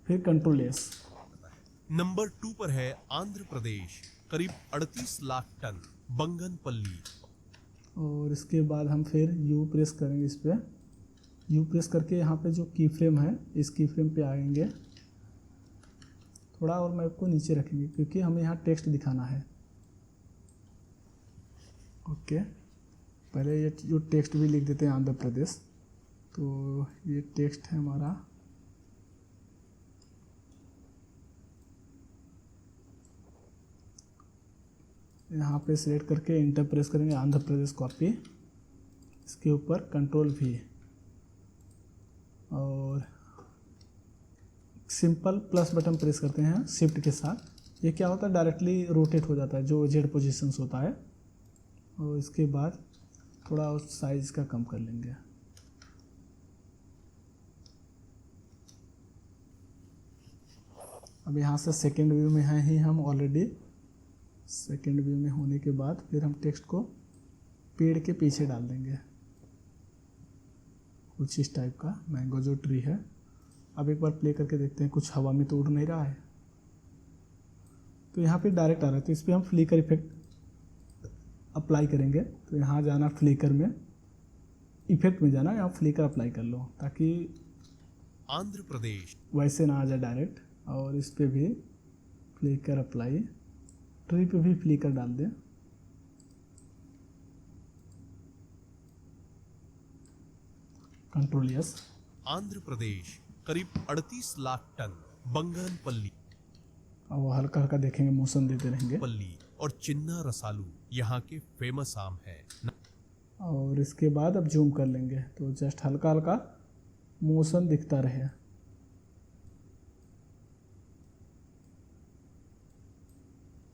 फिर कंट्रोल एस। नंबर 2 पर है आंध्र प्रदेश, करीब 38 लाख टन बंगनपल्ली। और इसके बाद हम फिर यू प्रेस करेंगे, इस पर यू प्रेस करके यहाँ पे जो की फ्रेम है इस की फ्रेम पे आएंगे, थोड़ा और मैप को नीचे रखेंगे क्योंकि हमें यहाँ टेक्स्ट दिखाना है। ओके, पहले ये जो टेक्स्ट भी लिख देते हैं आंध्र प्रदेश। तो ये टेक्स्ट है हमारा, यहाँ पे सिलेक्ट करके इंटर प्रेस करेंगे, आंध्र प्रदेश कॉपी, इसके ऊपर कंट्रोल भी और सिंपल प्लस बटन प्रेस करते हैं शिफ्ट के साथ। ये क्या होता है, डायरेक्टली रोटेट हो जाता है जो जेड पोजीशंस होता है। और इसके बाद थोड़ा उस साइज का कम कर लेंगे। अब यहाँ से सेकेंड व्यू में हैं ही हम ऑलरेडी। सेकेंड व्यू में होने के बाद फिर हम टेक्स्ट को पेड़ के पीछे डाल देंगे, कुछ इस टाइप का मैंगो जो ट्री है। अब एक बार प्ले करके देखते हैं, कुछ हवा में तो उड़ नहीं रहा है। तो यहाँ पे डायरेक्ट आ रहा है, तो इस पर हम फ्लिकर इफेक्ट अप्लाई करेंगे। तो यहाँ जाना फ्लिकर में, इफेक्ट में जाना, यहाँ फ्लिकर अप्लाई कर लो ताकि आंध्र प्रदेश, वैसे ना आ जाए डायरेक्ट। और इस पे भी फ्लिकर अप्लाई, ट्री पे भी फ्लिकर डाल दें। Control yes. आंध्र प्रदेश करीब 38 लाख टन बंगनपल्ली और वो हल्का हल्का देखेंगे, मोशन देते रहेंगे। पल्ली और चिन्ना रसालू यहाँ के फेमस आम है। और इसके बाद अब जूम कर लेंगे तो जस्ट हल्का हल्का मोशन दिखता रहे।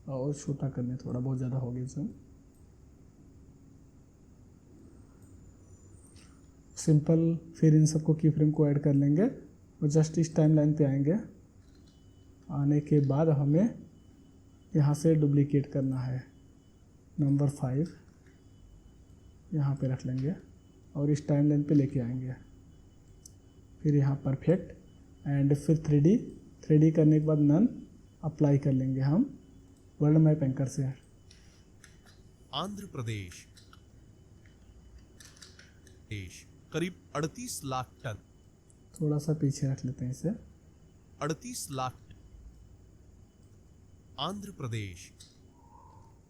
और छोटा करने, थोड़ा बहुत ज़्यादा हो गया जूम। सिंपल। फिर इन सबको की फ्रेम को ऐड कर लेंगे और जस्ट इस टाइम लाइन पे आएंगे। आने के बाद हमें यहाँ से डुप्लीकेट करना है। नंबर 5 यहाँ पे रख लेंगे और इस टाइम लाइन पे लेके आएंगे। फिर यहाँ परफेक्ट एंड फिर 3D करने के बाद नन अप्लाई कर लेंगे हम वर्ल्ड मैप एंकर से। आंध्र प्रदेश देश करीब 38 लाख टन, थोड़ा सा पीछे रख लेते हैं इसे। 38 लाख। आंध्र प्रदेश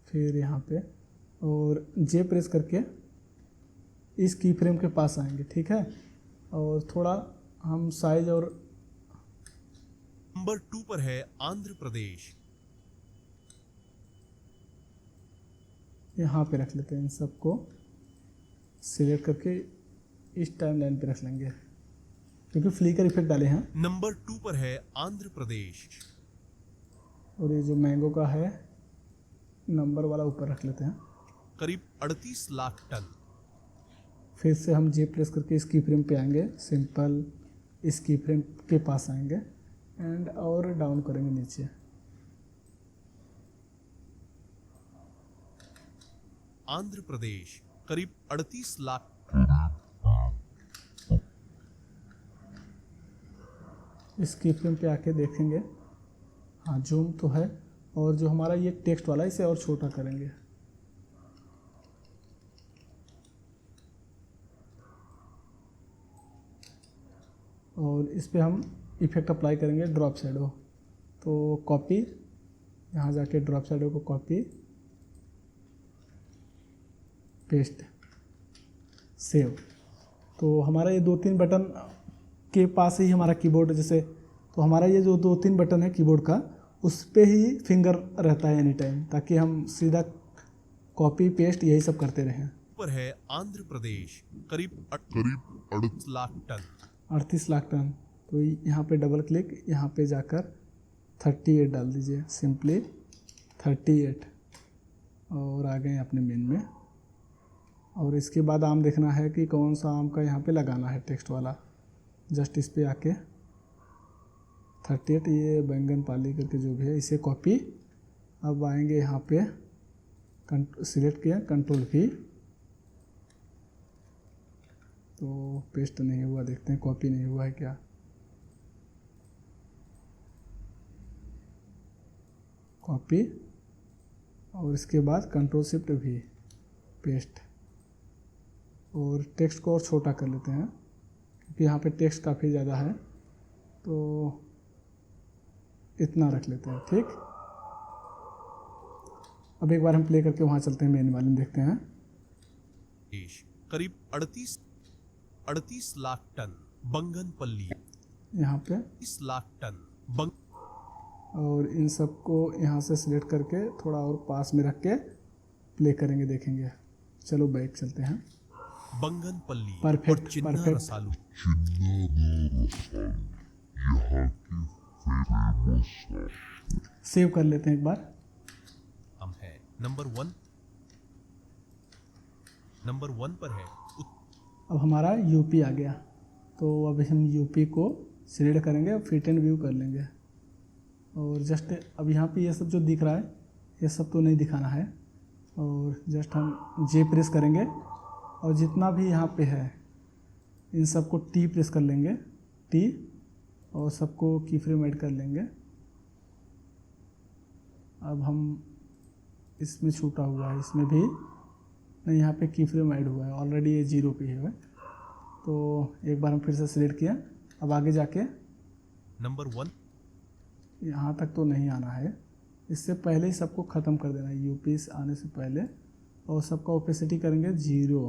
फिर यहाँ पे और जे प्रेस करके इस की फ्रेम के पास आएंगे, ठीक है। और थोड़ा हम साइज और नंबर 2 पर है आंध्र प्रदेश। यहाँ पे रख लेते हैं। इन सबको सिलेक्ट करके इस टाइम लाइन पे रख लेंगे क्योंकि फ्लिकर इफेक्ट डाले हैं। नंबर 2 पर है आंध्र प्रदेश। और ये जो मैंगो का है नंबर वाला ऊपर रख लेते हैं। करीब 38 लाख टन। फिर से हम जे प्रेस करके इस की फ्रेम पे आएंगे। सिंपल इस की फ्रेम के पास आएंगे एंड और डाउन करेंगे नीचे। आंध्र प्रदेश करीब 38 लाख। इस की फ्रेम पे आके देखेंगे, हाँ जूम तो है। और जो हमारा ये टेक्स्ट वाला इसे और छोटा करेंगे। और इस पे हम इफेक्ट अप्लाई करेंगे ड्रॉप शैडो। तो कॉपी, यहाँ जाके ड्रॉप शैडो को कॉपी पेस्ट सेव। तो हमारा ये 2-3 बटन के पास ही हमारा कीबोर्ड, जैसे तो हमारा ये जो 2-3 बटन है कीबोर्ड का उस पे ही फिंगर रहता है एनी टाइम, ताकि हम सीधा कॉपी पेस्ट यही सब करते रहें। पर है आंध्र प्रदेश करीब 38 लाख टन। 38 लाख टन। तो यहाँ पे डबल क्लिक, यहाँ पे जाकर 38 डाल दीजिए, सिंपली 38। और आ गए अपने मेन में। और इसके बाद आम देखना है कि कौन सा आम का यहाँ पे लगाना है टेक्स्ट वाला। जस्ट इस पे आके 38 ये बैंगन पाली करके जो भी है इसे कॉपी। अब आएंगे यहाँ पे सिलेक्ट किया, कंट्रोल V। तो पेस्ट नहीं हुआ, देखते हैं कॉपी नहीं हुआ है क्या। कॉपी और इसके बाद कंट्रोल शिफ्ट V, पेस्ट। और टेक्स्ट को और छोटा कर लेते हैं क्योंकि यहाँ पे टेक्स्ट काफ़ी ज़्यादा है, तो इतना रख लेते हैं, ठीक। अब एक बार हम प्ले करके वहाँ चलते हैं, मेन वाले में देखते हैं। देश करीब 38 लाख टन बंगनपल्ली। यहाँ पे 30 लाख टन बंग। और इन सबको यहाँ से सिलेक्ट करके थोड़ा और पास में रख के प्ले करेंगे, देखेंगे। चलो बैक चलते हैं। बंगनपल्ली परफेक्ट, और चिन्ना परफेक्ट। रसालू यहाँ की फेमस है। सेव कर लेते हैं एक बार। हम है नंबर 1 पर है अब हमारा यूपी आ गया, तो अभी हम यूपी को सिलेक्ट करेंगे और फिट एंड व्यू कर लेंगे। और जस्ट अब यहाँ पे ये सब जो दिख रहा है ये सब तो नहीं दिखाना है। और जस्ट हम जे प्रेस करेंगे और जितना भी यहाँ पे है इन सबको टी प्रेस कर लेंगे, टी, और सबको की फ्रेम ऐड कर लेंगे। अब हम इसमें छूटा हुआ है, इसमें भी नहीं, यहाँ पे की फ्रेम ऐड हुआ है ऑलरेडी, ये 0 पे है। तो एक बार हम फिर से सिलेक्ट किया अब आगे जाके नंबर 1 यहाँ तक तो नहीं आना है, इससे पहले ही सबको ख़त्म कर देना है यूपी आने से पहले, और सबका ओपेसिटी करेंगे 0,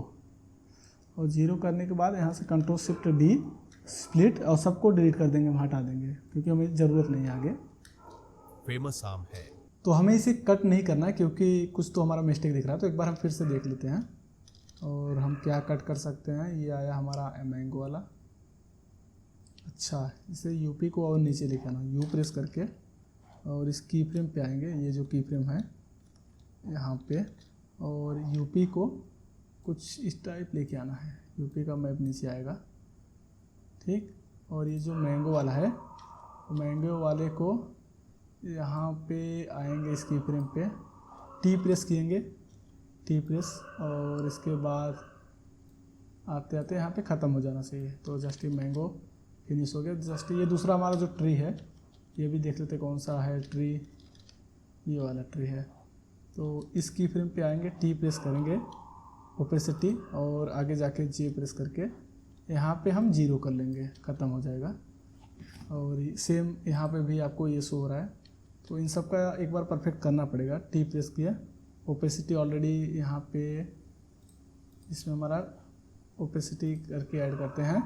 और 0 करने के बाद यहाँ से कंट्रोल शिफ्ट डी स्प्लिट, और सबको डिलीट कर देंगे, हम हटा देंगे क्योंकि हमें ज़रूरत नहीं है आगे। फेमस आम है। तो हमें इसे कट नहीं करना है क्योंकि कुछ तो हमारा मिस्टेक दिख रहा है, तो एक बार हम फिर से देख लेते हैं। और हम क्या कट कर सकते हैं, ये आया हमारा मैंगो वाला। अच्छा, इसे यूपी को और नीचे लेके आना, यू प्रेस करके, और इस की फ्रेम पे आएंगे, ये जो की फ्रेम है यहाँ पे, और यूपी को कुछ इस टाइप लेके आना है, यूपी का मैप नीचे आएगा, ठीक। और ये जो मैंगो वाला है, मैंगो वाले को यहाँ पे आएंगे, इस की फ्रेम पे टी प्रेस किएंगे, टी प्रेस, और इसके बाद आते आते यहाँ पे ख़त्म हो जाना चाहिए। तो जस्ट ये मैंगो फिनिश हो गया। जस्ट ये दूसरा हमारा जो ट्री है, ये भी देख लेते कौन सा है ट्री, ये वाला ट्री है। तो इस की फ्रेम पे आएंगे, टी प्रेस करेंगे, ओपेसिटी, और आगे जाके जे प्रेस करके यहाँ पे हम 0 कर लेंगे, ख़त्म हो जाएगा। और सेम यहाँ पे भी आपको ये शो हो रहा है, तो इन सब का एक बार परफेक्ट करना पड़ेगा। टी प्रेस किया, ओपेसिटी ऑलरेडी यहाँ पे इसमें हमारा ओपेसिटी करके ऐड करते हैं,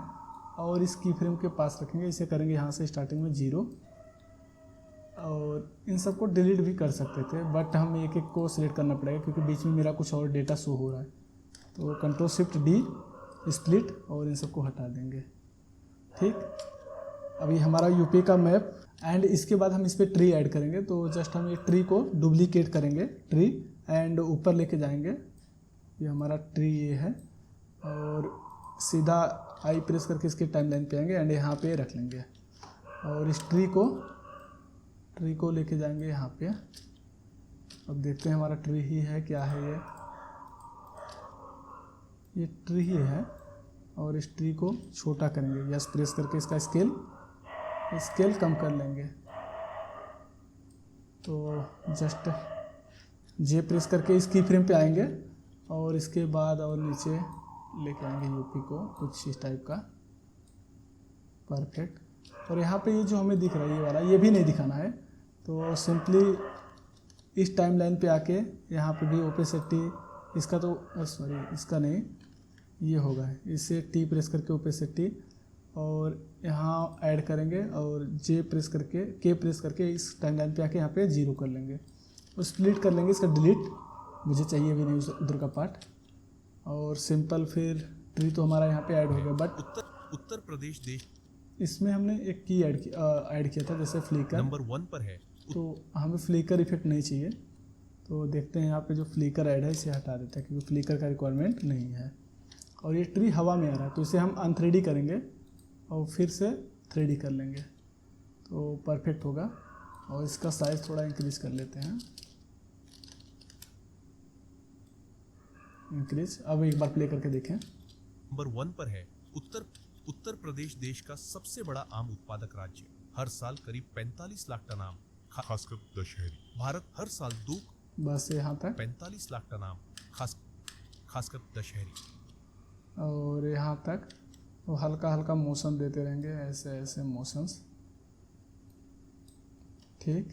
और इस की फ्रेम के पास रखेंगे, इसे करेंगे यहाँ से स्टार्टिंग में 0। और इन सबको डिलीट भी कर सकते थे, बट हम एक एक को सिलेक्ट करना पड़ेगा क्योंकि बीच में मेरा कुछ और डेटा शो हो रहा है। तो कंट्रोल शिफ्ट डी स्प्लिट, और इन सबको हटा देंगे, ठीक। अभी हमारा यूपी का मैप, एंड इसके बाद हम इस पर ट्री ऐड करेंगे। तो जस्ट हम ये ट्री को डुप्लीकेट करेंगे, ट्री, एंड ऊपर लेके जाएंगे, ये हमारा ट्री ये है, और सीधा आई प्रेस करके इसके टाइमलाइन पे आएंगे, एंड यहाँ पे रख लेंगे, और इस ट्री को लेके जाएंगे यहाँ पे। अब देखते हैं हमारा ट्री ही है, क्या है ये ट्री ही है, और इस ट्री को छोटा करेंगे, यस प्रेस करके इसका स्केल कम कर लेंगे। तो जस्ट जे प्रेस करके इस की फ्रेम पे आएंगे, और इसके बाद और नीचे लेके आएंगे यूपी को कुछ इस टाइप का, परफेक्ट। और यहाँ पे ये जो हमें दिख रहा है ये वाला, ये भी नहीं दिखाना है। तो सिंपली इस टाइमलाइन पे आके यहाँ पे भी ओपेसिटी, इसका तो सॉरी इसका नहीं, ये होगा, इसे टी प्रेस करके ओपेसिटी, और यहाँ ऐड करेंगे, और जे प्रेस करके के प्रेस करके इस टाइमलाइन पे आके यहाँ पे 0 कर लेंगे, और स्प्लिट कर लेंगे, इसका डिलीट मुझे चाहिए भी नहीं उधर का पार्ट। और सिंपल फिर ट्री तो हमारा यहाँ पे ऐड हो गया, बट उत्तर प्रदेश देश इसमें हमने एक की ऐड किया था, जैसे फ्लिकर नंबर 1 पर है। तो हमें फ्लिकर इफेक्ट नहीं चाहिए। तो देखते हैं यहाँ पे जो फ्लिकर ऐड है इसे हटा देते हैं क्योंकि फ्लिकर का रिक्वायरमेंट नहीं है। और ये ट्री हवा में आ रहा है, तो इसे हम अन3D करेंगे और फिर से 3D कर लेंगे तो परफेक्ट होगा। और इसका साइज़ थोड़ा इंक्रीज कर लेते हैं, इंक्रीज। अब एक बार प्ले करके देखें। नंबर 1 पर है उत्तर प्रदेश देश का सबसे बड़ा आम उत्पादक राज्य। हर साल करीब 45 लाख टन आम, खासकर दशहरी। भारत हर साल बस यहाँ तक 45 लाख टन आम, खासकर दशहरी। और यहाँ तक वो हल्का हल्का मोशन देते रहेंगे, ऐसे ऐसे मोशंस, ठीक।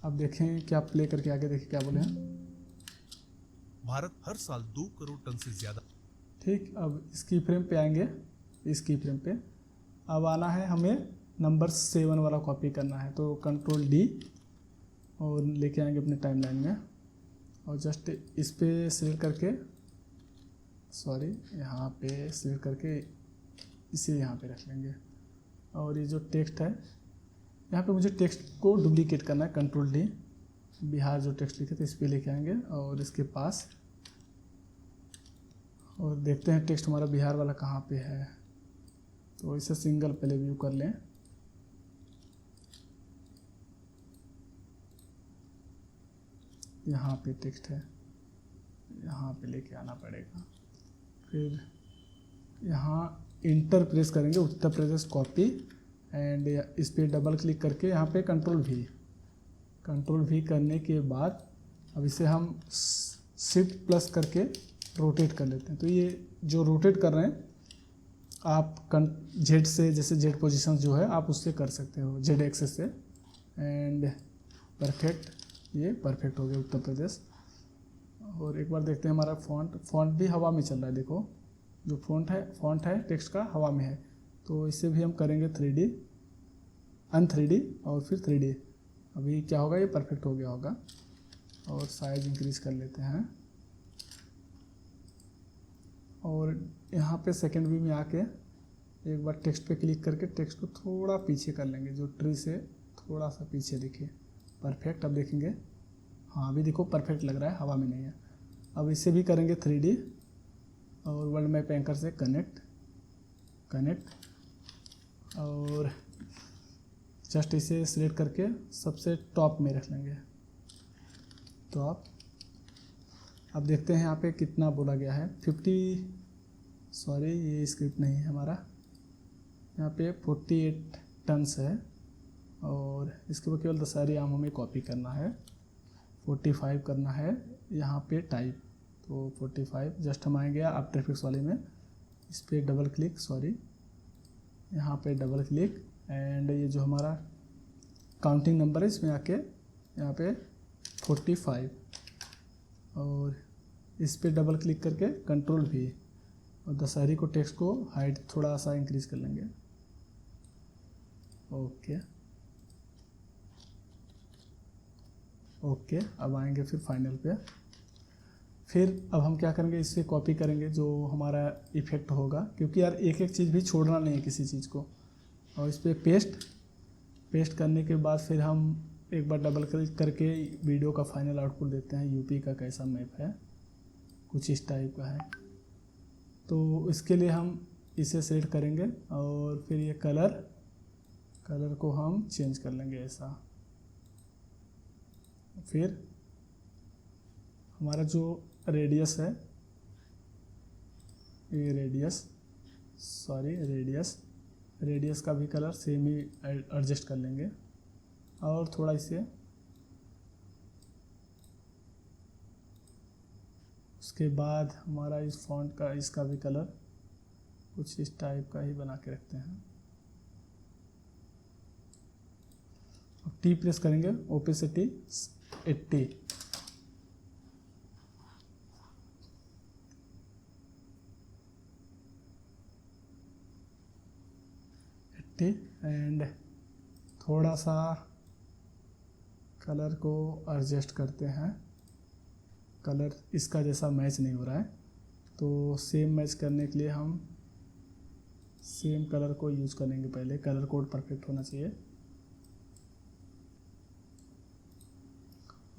अब देखें क्या प्ले करके आगे देखें क्या बोले हैं। भारत हर साल 2 करोड़ टन से ज्यादा, ठीक। अब इसकी फ्रेम पे आएंगे, इसकी फ्रेम पे अब आना है, हमें नंबर 7 वाला कॉपी करना है। तो कंट्रोल डी और लेके आएंगे अपने टाइमलाइन में, और जस्ट इस पे सिलेक्ट करके, सॉरी यहाँ पे सिलेक्ट करके इसे यहाँ पे रख लेंगे। और ये जो टेक्स्ट है यहाँ पे मुझे टेक्स्ट को डुप्लीकेट करना है, कंट्रोल डी, बिहार जो टेक्स्ट लिखे थे इस पे लेके आएंगे और इसके पास, और देखते हैं टेक्स्ट हमारा बिहार वाला कहाँ पे है। तो इसे सिंगल पहले व्यू कर लें, यहाँ पे टेक्स्ट है, यहाँ पे लेके आना पड़ेगा। फिर यहाँ इंटर प्रेस करेंगे, उत्तर प्रदेश कॉपी, एंड इस पर डबल क्लिक करके यहाँ पे कंट्रोल भी करने के बाद अब इसे हम शिफ्ट प्लस करके रोटेट कर लेते हैं। तो ये जो रोटेट कर रहे हैं आप जेड से, जैसे जेड पोजीशन जो है आप उससे कर सकते हो, जेड एक्सेस से। एंड परफेक्ट, ये परफेक्ट हो गया उत्तर प्रदेश। और एक बार देखते हैं हमारा फॉन्ट भी हवा में चल रहा है। देखो जो फॉन्ट है टेक्स्ट का हवा में है, तो इससे भी हम करेंगे 3D, अन-3D और फिर 3D। अभी क्या होगा, ये परफेक्ट हो गया होगा। और साइज इंक्रीज कर लेते हैं। और यहाँ पे सेकंड व्यू में आके एक बार टेक्स्ट पे क्लिक करके टेक्स्ट को थोड़ा पीछे कर लेंगे, जो ट्री से थोड़ा सा पीछे दिखे। परफेक्ट। अब देखेंगे, हाँ अभी देखो परफेक्ट लग रहा है, हवा में नहीं है। अब इसे भी करेंगे 3D और वर्ल्ड मैप एंकर से कनेक्ट और जस्ट इसे सिलेक्ट करके सबसे टॉप में रख लेंगे, टॉप। अब देखते हैं यहाँ पे कितना बोला गया है, 50, सॉरी ये स्क्रिप्ट नहीं है हमारा, यहाँ पे 48 टन्स है। और इसके बाद केवल दशहरी आम हमें कॉपी करना है, 45 करना है यहाँ पे टाइप, तो 45 जस्ट हम आएंगे आफ्टर इफेक्ट्स वाले में, इस पर डबल क्लिक, सॉरी यहाँ पे डबल क्लिक एंड ये जो हमारा काउंटिंग नंबर है इसमें आके यहाँ पे 45 और इस पे डबल क्लिक करके कंट्रोल भी, और दशहरी को टेक्स्ट को हाइट थोड़ा सा इंक्रीज कर लेंगे। ओके अब आएंगे फिर फाइनल पे। फिर अब हम क्या करेंगे, इससे कॉपी करेंगे जो हमारा इफेक्ट होगा, क्योंकि यार एक एक चीज़ भी छोड़ना नहीं है किसी चीज़ को। और इस पर पेस्ट करने के बाद फिर हम एक बार डबल क्लिक करके वीडियो का फाइनल आउटपुट देखते हैं, यूपी का कैसा मैप है, कुछ इस टाइप का है। तो इसके लिए हम इसे सेलेक्ट करेंगे और फिर ये कलर को हम चेंज कर लेंगे ऐसा। फिर हमारा जो रेडियस है, ये रेडियस का भी कलर सेम ही एडजस्ट कर लेंगे और थोड़ा इसे, उसके बाद हमारा इस फॉन्ट का, इसका भी कलर कुछ इस टाइप का ही बना के रखते हैं। अब टी प्रेस करेंगे, ओपेसिटी 80, एंड थोड़ा सा कलर को एडजस्ट करते हैं। कलर इसका जैसा मैच नहीं हो रहा है, तो सेम मैच करने के लिए हम सेम कलर को यूज करेंगे। पहले कलर कोड परफेक्ट होना चाहिए।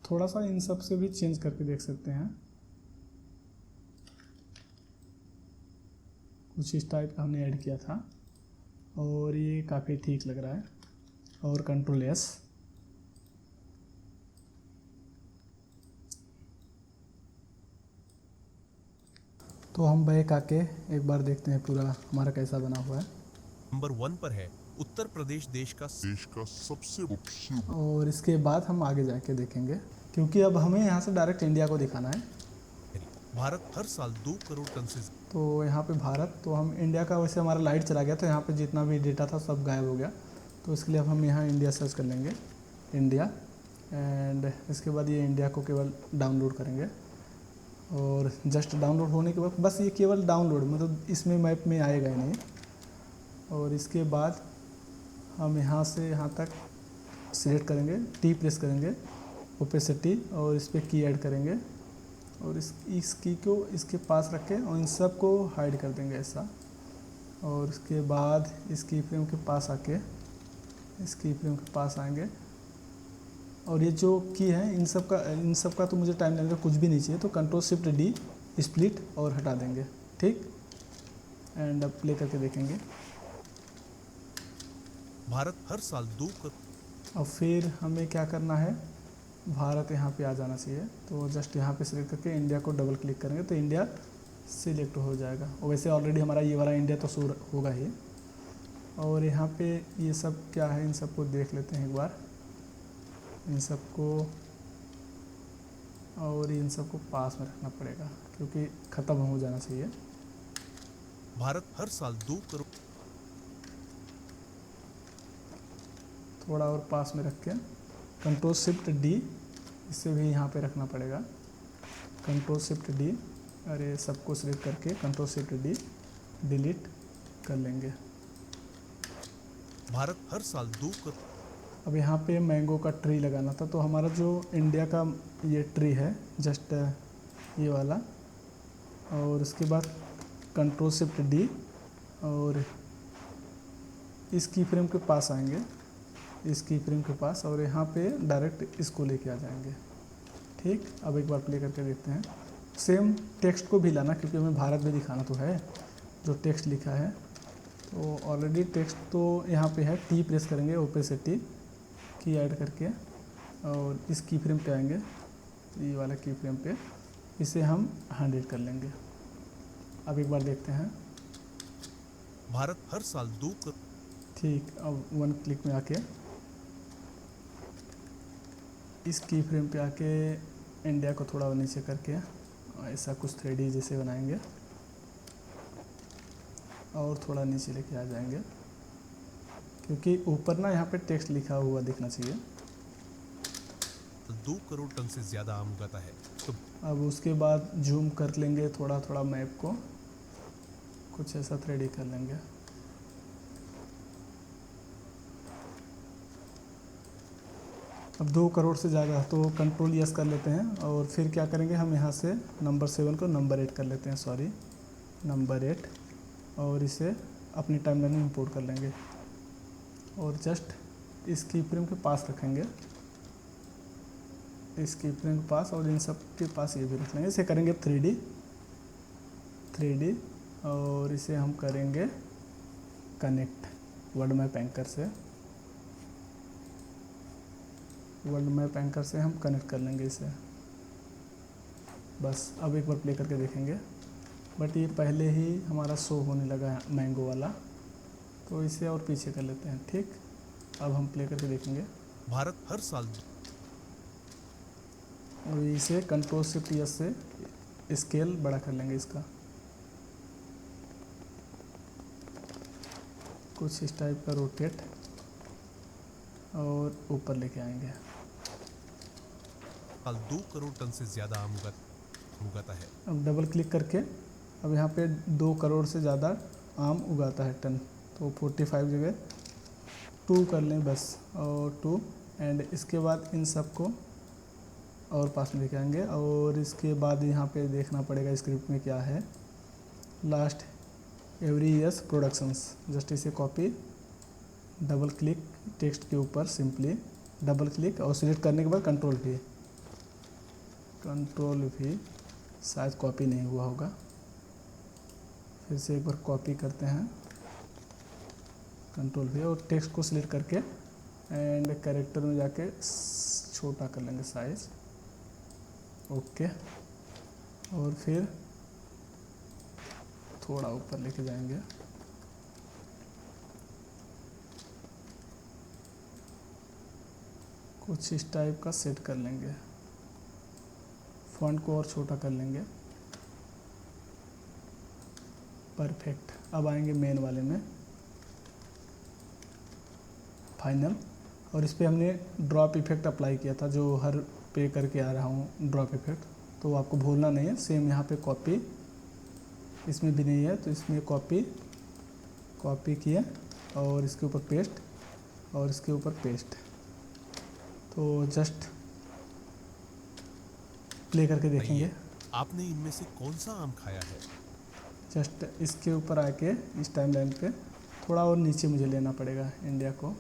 थोड़ा सा इन सब से भी चेंज करके देख सकते हैं, कुछ इस टाइप का हमने ऐड किया था और ये काफ़ी ठीक लग रहा है। और कंट्रोल एस, तो हम बैक आके एक बार देखते हैं पूरा हमारा कैसा बना हुआ है। नंबर 1 पर है उत्तर प्रदेश, देश का सबसे और इसके बाद हम आगे जाके देखेंगे, क्योंकि अब हमें यहाँ से डायरेक्ट इंडिया को दिखाना है। भारत हर साल 2 करोड़ टन से, तो यहाँ पे भारत, तो हम इंडिया का, वैसे हमारा लाइट चला गया तो यहाँ पे जितना भी डेटा था सब गायब हो गया, तो इसके लिए अब हम यहाँ इंडिया सर्च कर लेंगे, इंडिया। एंड इसके बाद ये इंडिया को केवल डाउनलोड करेंगे और जस्ट डाउनलोड होने के बाद बस ये केवल डाउनलोड, मतलब इसमें मैप में आएगा ही नहीं। और इसके बाद हम यहाँ से यहाँ तक सिलेक्ट करेंगे, टी प्रेस करेंगे, ओपेसिटी, और इस पर की ऐड करेंगे और इस की को इसके पास रख के और इन सब को हाइड कर देंगे ऐसा। और उसके बाद इस की फ्रेम के पास आके, इस की फ्रेम के पास आएंगे और ये जो की है इन सब का तो मुझे टाइम लगेगा, कुछ भी नहीं चाहिए, तो कंट्रोल शिफ्ट डी स्प्लिट और हटा देंगे, ठीक। एंड अब प्ले करके देखेंगे। भारत हर साल 2 करोड़। और फिर हमें क्या करना है, भारत यहाँ पे आ जाना चाहिए, तो जस्ट यहाँ पे सिलेक्ट करके इंडिया को डबल क्लिक करेंगे तो इंडिया सिलेक्ट हो जाएगा। और वैसे ऑलरेडी हमारा ये वाला इंडिया तो शो होगा ही। और यहाँ पे ये सब क्या है, इन सबको देख लेते हैं एक बार, इन सबको, और इन सबको पास में रखना पड़ेगा क्योंकि ख़त्म हो जाना चाहिए। भारत हर साल 2 करोड़ थोड़ा और पास में रख के कंट्रोल शिफ्ट डी, इसे भी यहाँ पे रखना पड़ेगा। कंट्रोल शिफ्ट डी, अरे सबको सिलेक्ट करके कंट्रोल शिफ्ट डी डिलीट कर लेंगे। भारत हर साल 2 करोड़ अब यहाँ पे मैंगो का ट्री लगाना था, तो हमारा जो इंडिया का ये ट्री है जस्ट ये वाला, और उसके बाद कंट्रोल शिफ्ट डी और इस की फ्रेम के पास आएंगे, इस की फ्रेम के पास, और यहाँ पे डायरेक्ट इसको लेके आ जाएंगे। ठीक, अब एक बार प्ले करके देखते हैं। सेम टेक्स्ट को भी लाना, क्योंकि हमें भारत में दिखाना तो है जो टेक्स्ट लिखा है। तो ऑलरेडी टेक्स्ट तो यहाँ पे है, टी प्रेस करेंगे, ओपेसिटी की ऐड करके, और इस की फ्रेम पे आएंगे, ये वाला की फ्रेम पे, इसे हम 100 कर लेंगे। अब एक बार देखते हैं। भारत हर साल 2 करोड़ ठीक, अब 1 क्लिक में आके इस की फ्रेम पे आके इंडिया को थोड़ा नीचे करके ऐसा कुछ 3D जैसे बनाएंगे, और थोड़ा नीचे लेके आ जाएंगे, क्योंकि ऊपर ना यहाँ पे टेक्स्ट लिखा हुआ दिखना चाहिए। 2 करोड़ टन से ज्यादा आम उगाता है। तो अब उसके बाद जूम कर लेंगे थोड़ा थोड़ा मैप को, कुछ ऐसा 3D कर लेंगे। अब 2 करोड़ से ज़्यादा, तो कंट्रोल यस कर लेते हैं, और फिर क्या करेंगे, हम यहाँ से नंबर 7 को नंबर 8 कर लेते हैं, सॉरी नंबर 8, और इसे अपनी टाइमलाइन में इंपोर्ट कर लेंगे, और जस्ट इस की फ्रेम के पास रखेंगे, इस की फ्रेम के पास, और इन सब के पास ये भी रख लेंगे। इसे करेंगे 3D, और इसे हम करेंगे कनेक्ट वर्ल्ड मैप एंकर से, वर्ल्ड मैप एंकर से हम कनेक्ट कर लेंगे इसे। बस अब एक बार प्ले करके देखेंगे, बट ये पहले ही हमारा शो होने लगा है मैंगो वाला, तो इसे और पीछे कर लेते हैं। ठीक, अब हम प्ले करके देखेंगे, भारत हर साल और इसे कंट्रोल शिफ्ट यस से स्केल बड़ा कर लेंगे इसका, कुछ इस टाइप का रोटेट, और ऊपर लेके आएंगे। 2 करोड़ टन से ज्यादा आम उगाता है। अब डबल क्लिक करके अब यहाँ पे 2 करोड़ से ज़्यादा आम उगाता है टन, तो 45 जगह 2 कर लें बस, और 2, एंड इसके बाद इन सबको और पास में लेके आएंगे, और इसके बाद यहाँ पे देखना पड़ेगा स्क्रिप्ट में क्या है, last every years productions, just इसे कॉपी, डबल क्लिक टेक्स्ट के ऊपर, सिंपली डबल क्लिक, और सिलेक्ट करने के बाद कंट्रोल भी शायद कॉपी नहीं हुआ होगा, फिर से एक बार कॉपी करते हैं, कंट्रोल भी, और टेक्स्ट को सिलेक्ट करके एंड कैरेक्टर में जाके छोटा कर लेंगे साइज, ओके, और फिर थोड़ा ऊपर लेके जाएंगे, कुछ इस टाइप का सेट कर लेंगे, फॉन्ट को और छोटा कर लेंगे, परफेक्ट। अब आएंगे मेन वाले में, फाइनल, और इस पर हमने ड्रॉप इफेक्ट अप्लाई किया था, जो हर पे करके आ रहा हूँ ड्रॉप इफेक्ट, तो आपको भूलना नहीं है। सेम यहाँ पे कॉपी, इसमें भी नहीं है तो इसमें कॉपी किए, और इसके ऊपर पेस्ट, और इसके ऊपर पेस्ट, तो जस्ट प्ले करके देखेंगे। आपने इनमें से कौन सा आम खाया है? जस्ट इसके ऊपर आके इस टाइम लाइन पे थोड़ा और नीचे मुझे लेना पड़ेगा इंडिया को,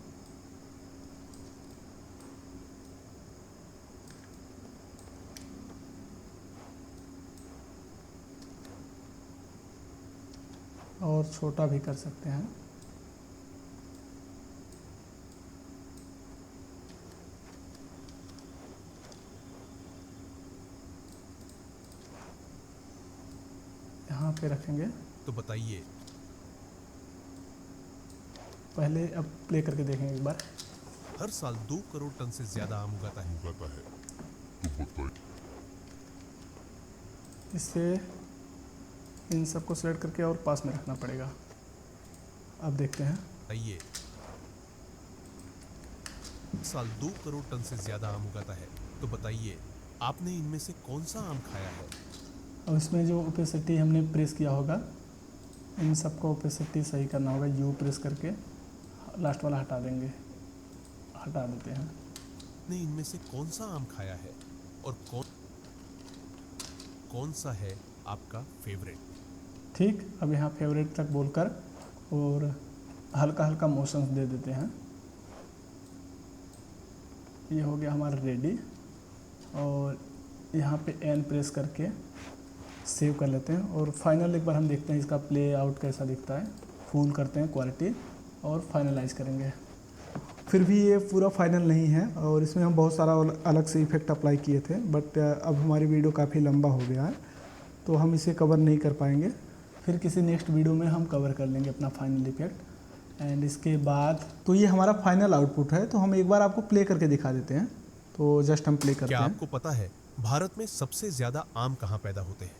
और छोटा भी कर सकते हैं। यहाँ पे रखेंगे। तो बताइए। पहले अब प्ले करके देखेंगे एक बार। हर साल 2 करोड़ टन से ज्यादा आम उगाता है। तो बताइए। इसे इन सबको सेलेक्ट करके और पास में रखना पड़ेगा। अब देखते हैं। आइए, साल 2 करोड़ टन से ज्यादा आम उगाता है, तो बताइए आपने इनमें से कौन सा आम खाया है? अब इसमें जो ओपेसिटी हमने प्रेस किया होगा, इन सबको ओपेसिटी सही करना होगा। यू प्रेस करके लास्ट वाला हटा देंगे, हटा देते हैं। आपने इनमें से कौन सा आम खाया है और कौन सा है आपका फेवरेट? ठीक, अब यहाँ फेवरेट तक बोलकर और हल्का हल्का मोशंस दे देते हैं। ये हो गया हमारा रेडी, और यहाँ पे एन प्रेस करके सेव कर लेते हैं। और फाइनल एक बार हम देखते हैं इसका प्ले आउट कैसा दिखता है। फुल करते हैं क्वालिटी और फाइनलाइज करेंगे। फिर भी ये पूरा फाइनल नहीं है, और इसमें हम बहुत सारा अलग से इफेक्ट अप्लाई किए थे, बट अब हमारी वीडियो काफ़ी लंबा हो गया है तो हम इसे कवर नहीं कर पाएंगे। फिर किसी नेक्स्ट वीडियो में हम कवर कर लेंगे अपना फाइनल इफेक्ट। एंड इसके बाद तो ये हमारा फाइनल आउटपुट है, तो हम एक बार आपको प्ले करके दिखा देते हैं। तो जस्ट हम प्ले करते क्या हैं। आपको पता है भारत में सबसे ज्यादा आम कहाँ पैदा होते हैं?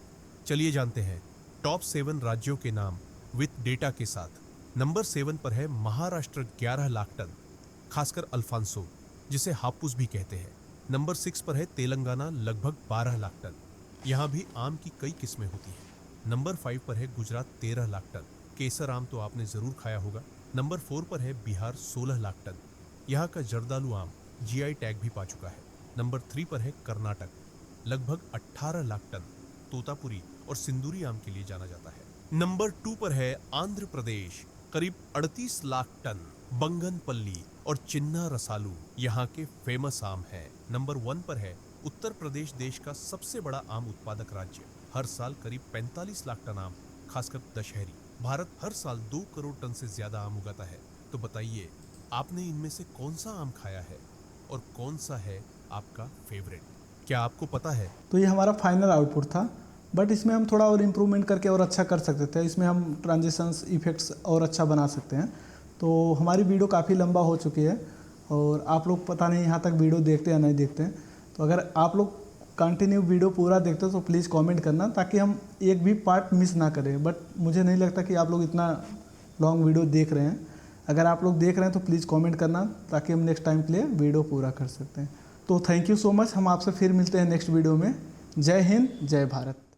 चलिए जानते हैं टॉप 7 राज्यों के नाम विथ डेटा के साथ। नंबर 7 पर है महाराष्ट्र 11 लाख टन, खासकर अल्फांसो जिसे हापुस भी कहते हैं। नंबर 6 पर है तेलंगाना लगभग 12 लाख टन, यहाँ भी आम की कई किस्में होती हैं। नंबर 5 पर है गुजरात 13 लाख टन, केसर आम तो आपने जरूर खाया होगा। नंबर 4 पर है बिहार 16 लाख टन, यहाँ का जर्दालू आम जीआई टैग भी पा चुका है। नंबर 3 पर है कर्नाटक, लगभग 18 लाख टन, तोतापुरी और सिंदूरी आम के लिए जाना जाता है। नंबर 2 पर है आंध्र प्रदेश, करीब 38 लाख टन, बंगनपल्ली और चिन्ना रसालू यहाँ के फेमस आम हैं। नंबर 1 पर है उत्तर प्रदेश, देश का सबसे बड़ा आम उत्पादक राज्य, हर साल करीब 45 लाख टन आम, खासकर दशहरी। भारत हर साल 2 करोड़ टन से ज्यादा आम उगाता है, तो बताइए आपने इनमें से कौन सा आम खाया है और कौन सा है आपका फेवरेट? क्या आपको पता है? तो ये हमारा फाइनल आउटपुट था, बट इसमें हम थोड़ा और इम्प्रूवमेंट करके और अच्छा कर सकते थे। इसमें हम ट्रांजिशंस इफेक्ट्स और अच्छा बना सकते हैं। तो हमारी वीडियो काफ़ी लंबा हो चुकी है, और आप लोग पता नहीं यहाँ तक वीडियो देखते या नहीं देखते हैं। तो अगर आप लोग कंटिन्यू वीडियो पूरा देखते हो तो प्लीज़ कमेंट करना, ताकि हम एक भी पार्ट मिस ना करें। बट मुझे नहीं लगता कि आप लोग इतना लॉन्ग वीडियो देख रहे हैं। अगर आप लोग देख रहे हैं तो प्लीज़ कमेंट करना, ताकि हम नेक्स्ट टाइम के लिए वीडियो पूरा कर सकते हैं। तो थैंक यू सो मच। हम आपसे फिर मिलते हैं नेक्स्ट वीडियो में। जय हिंद, जय भारत।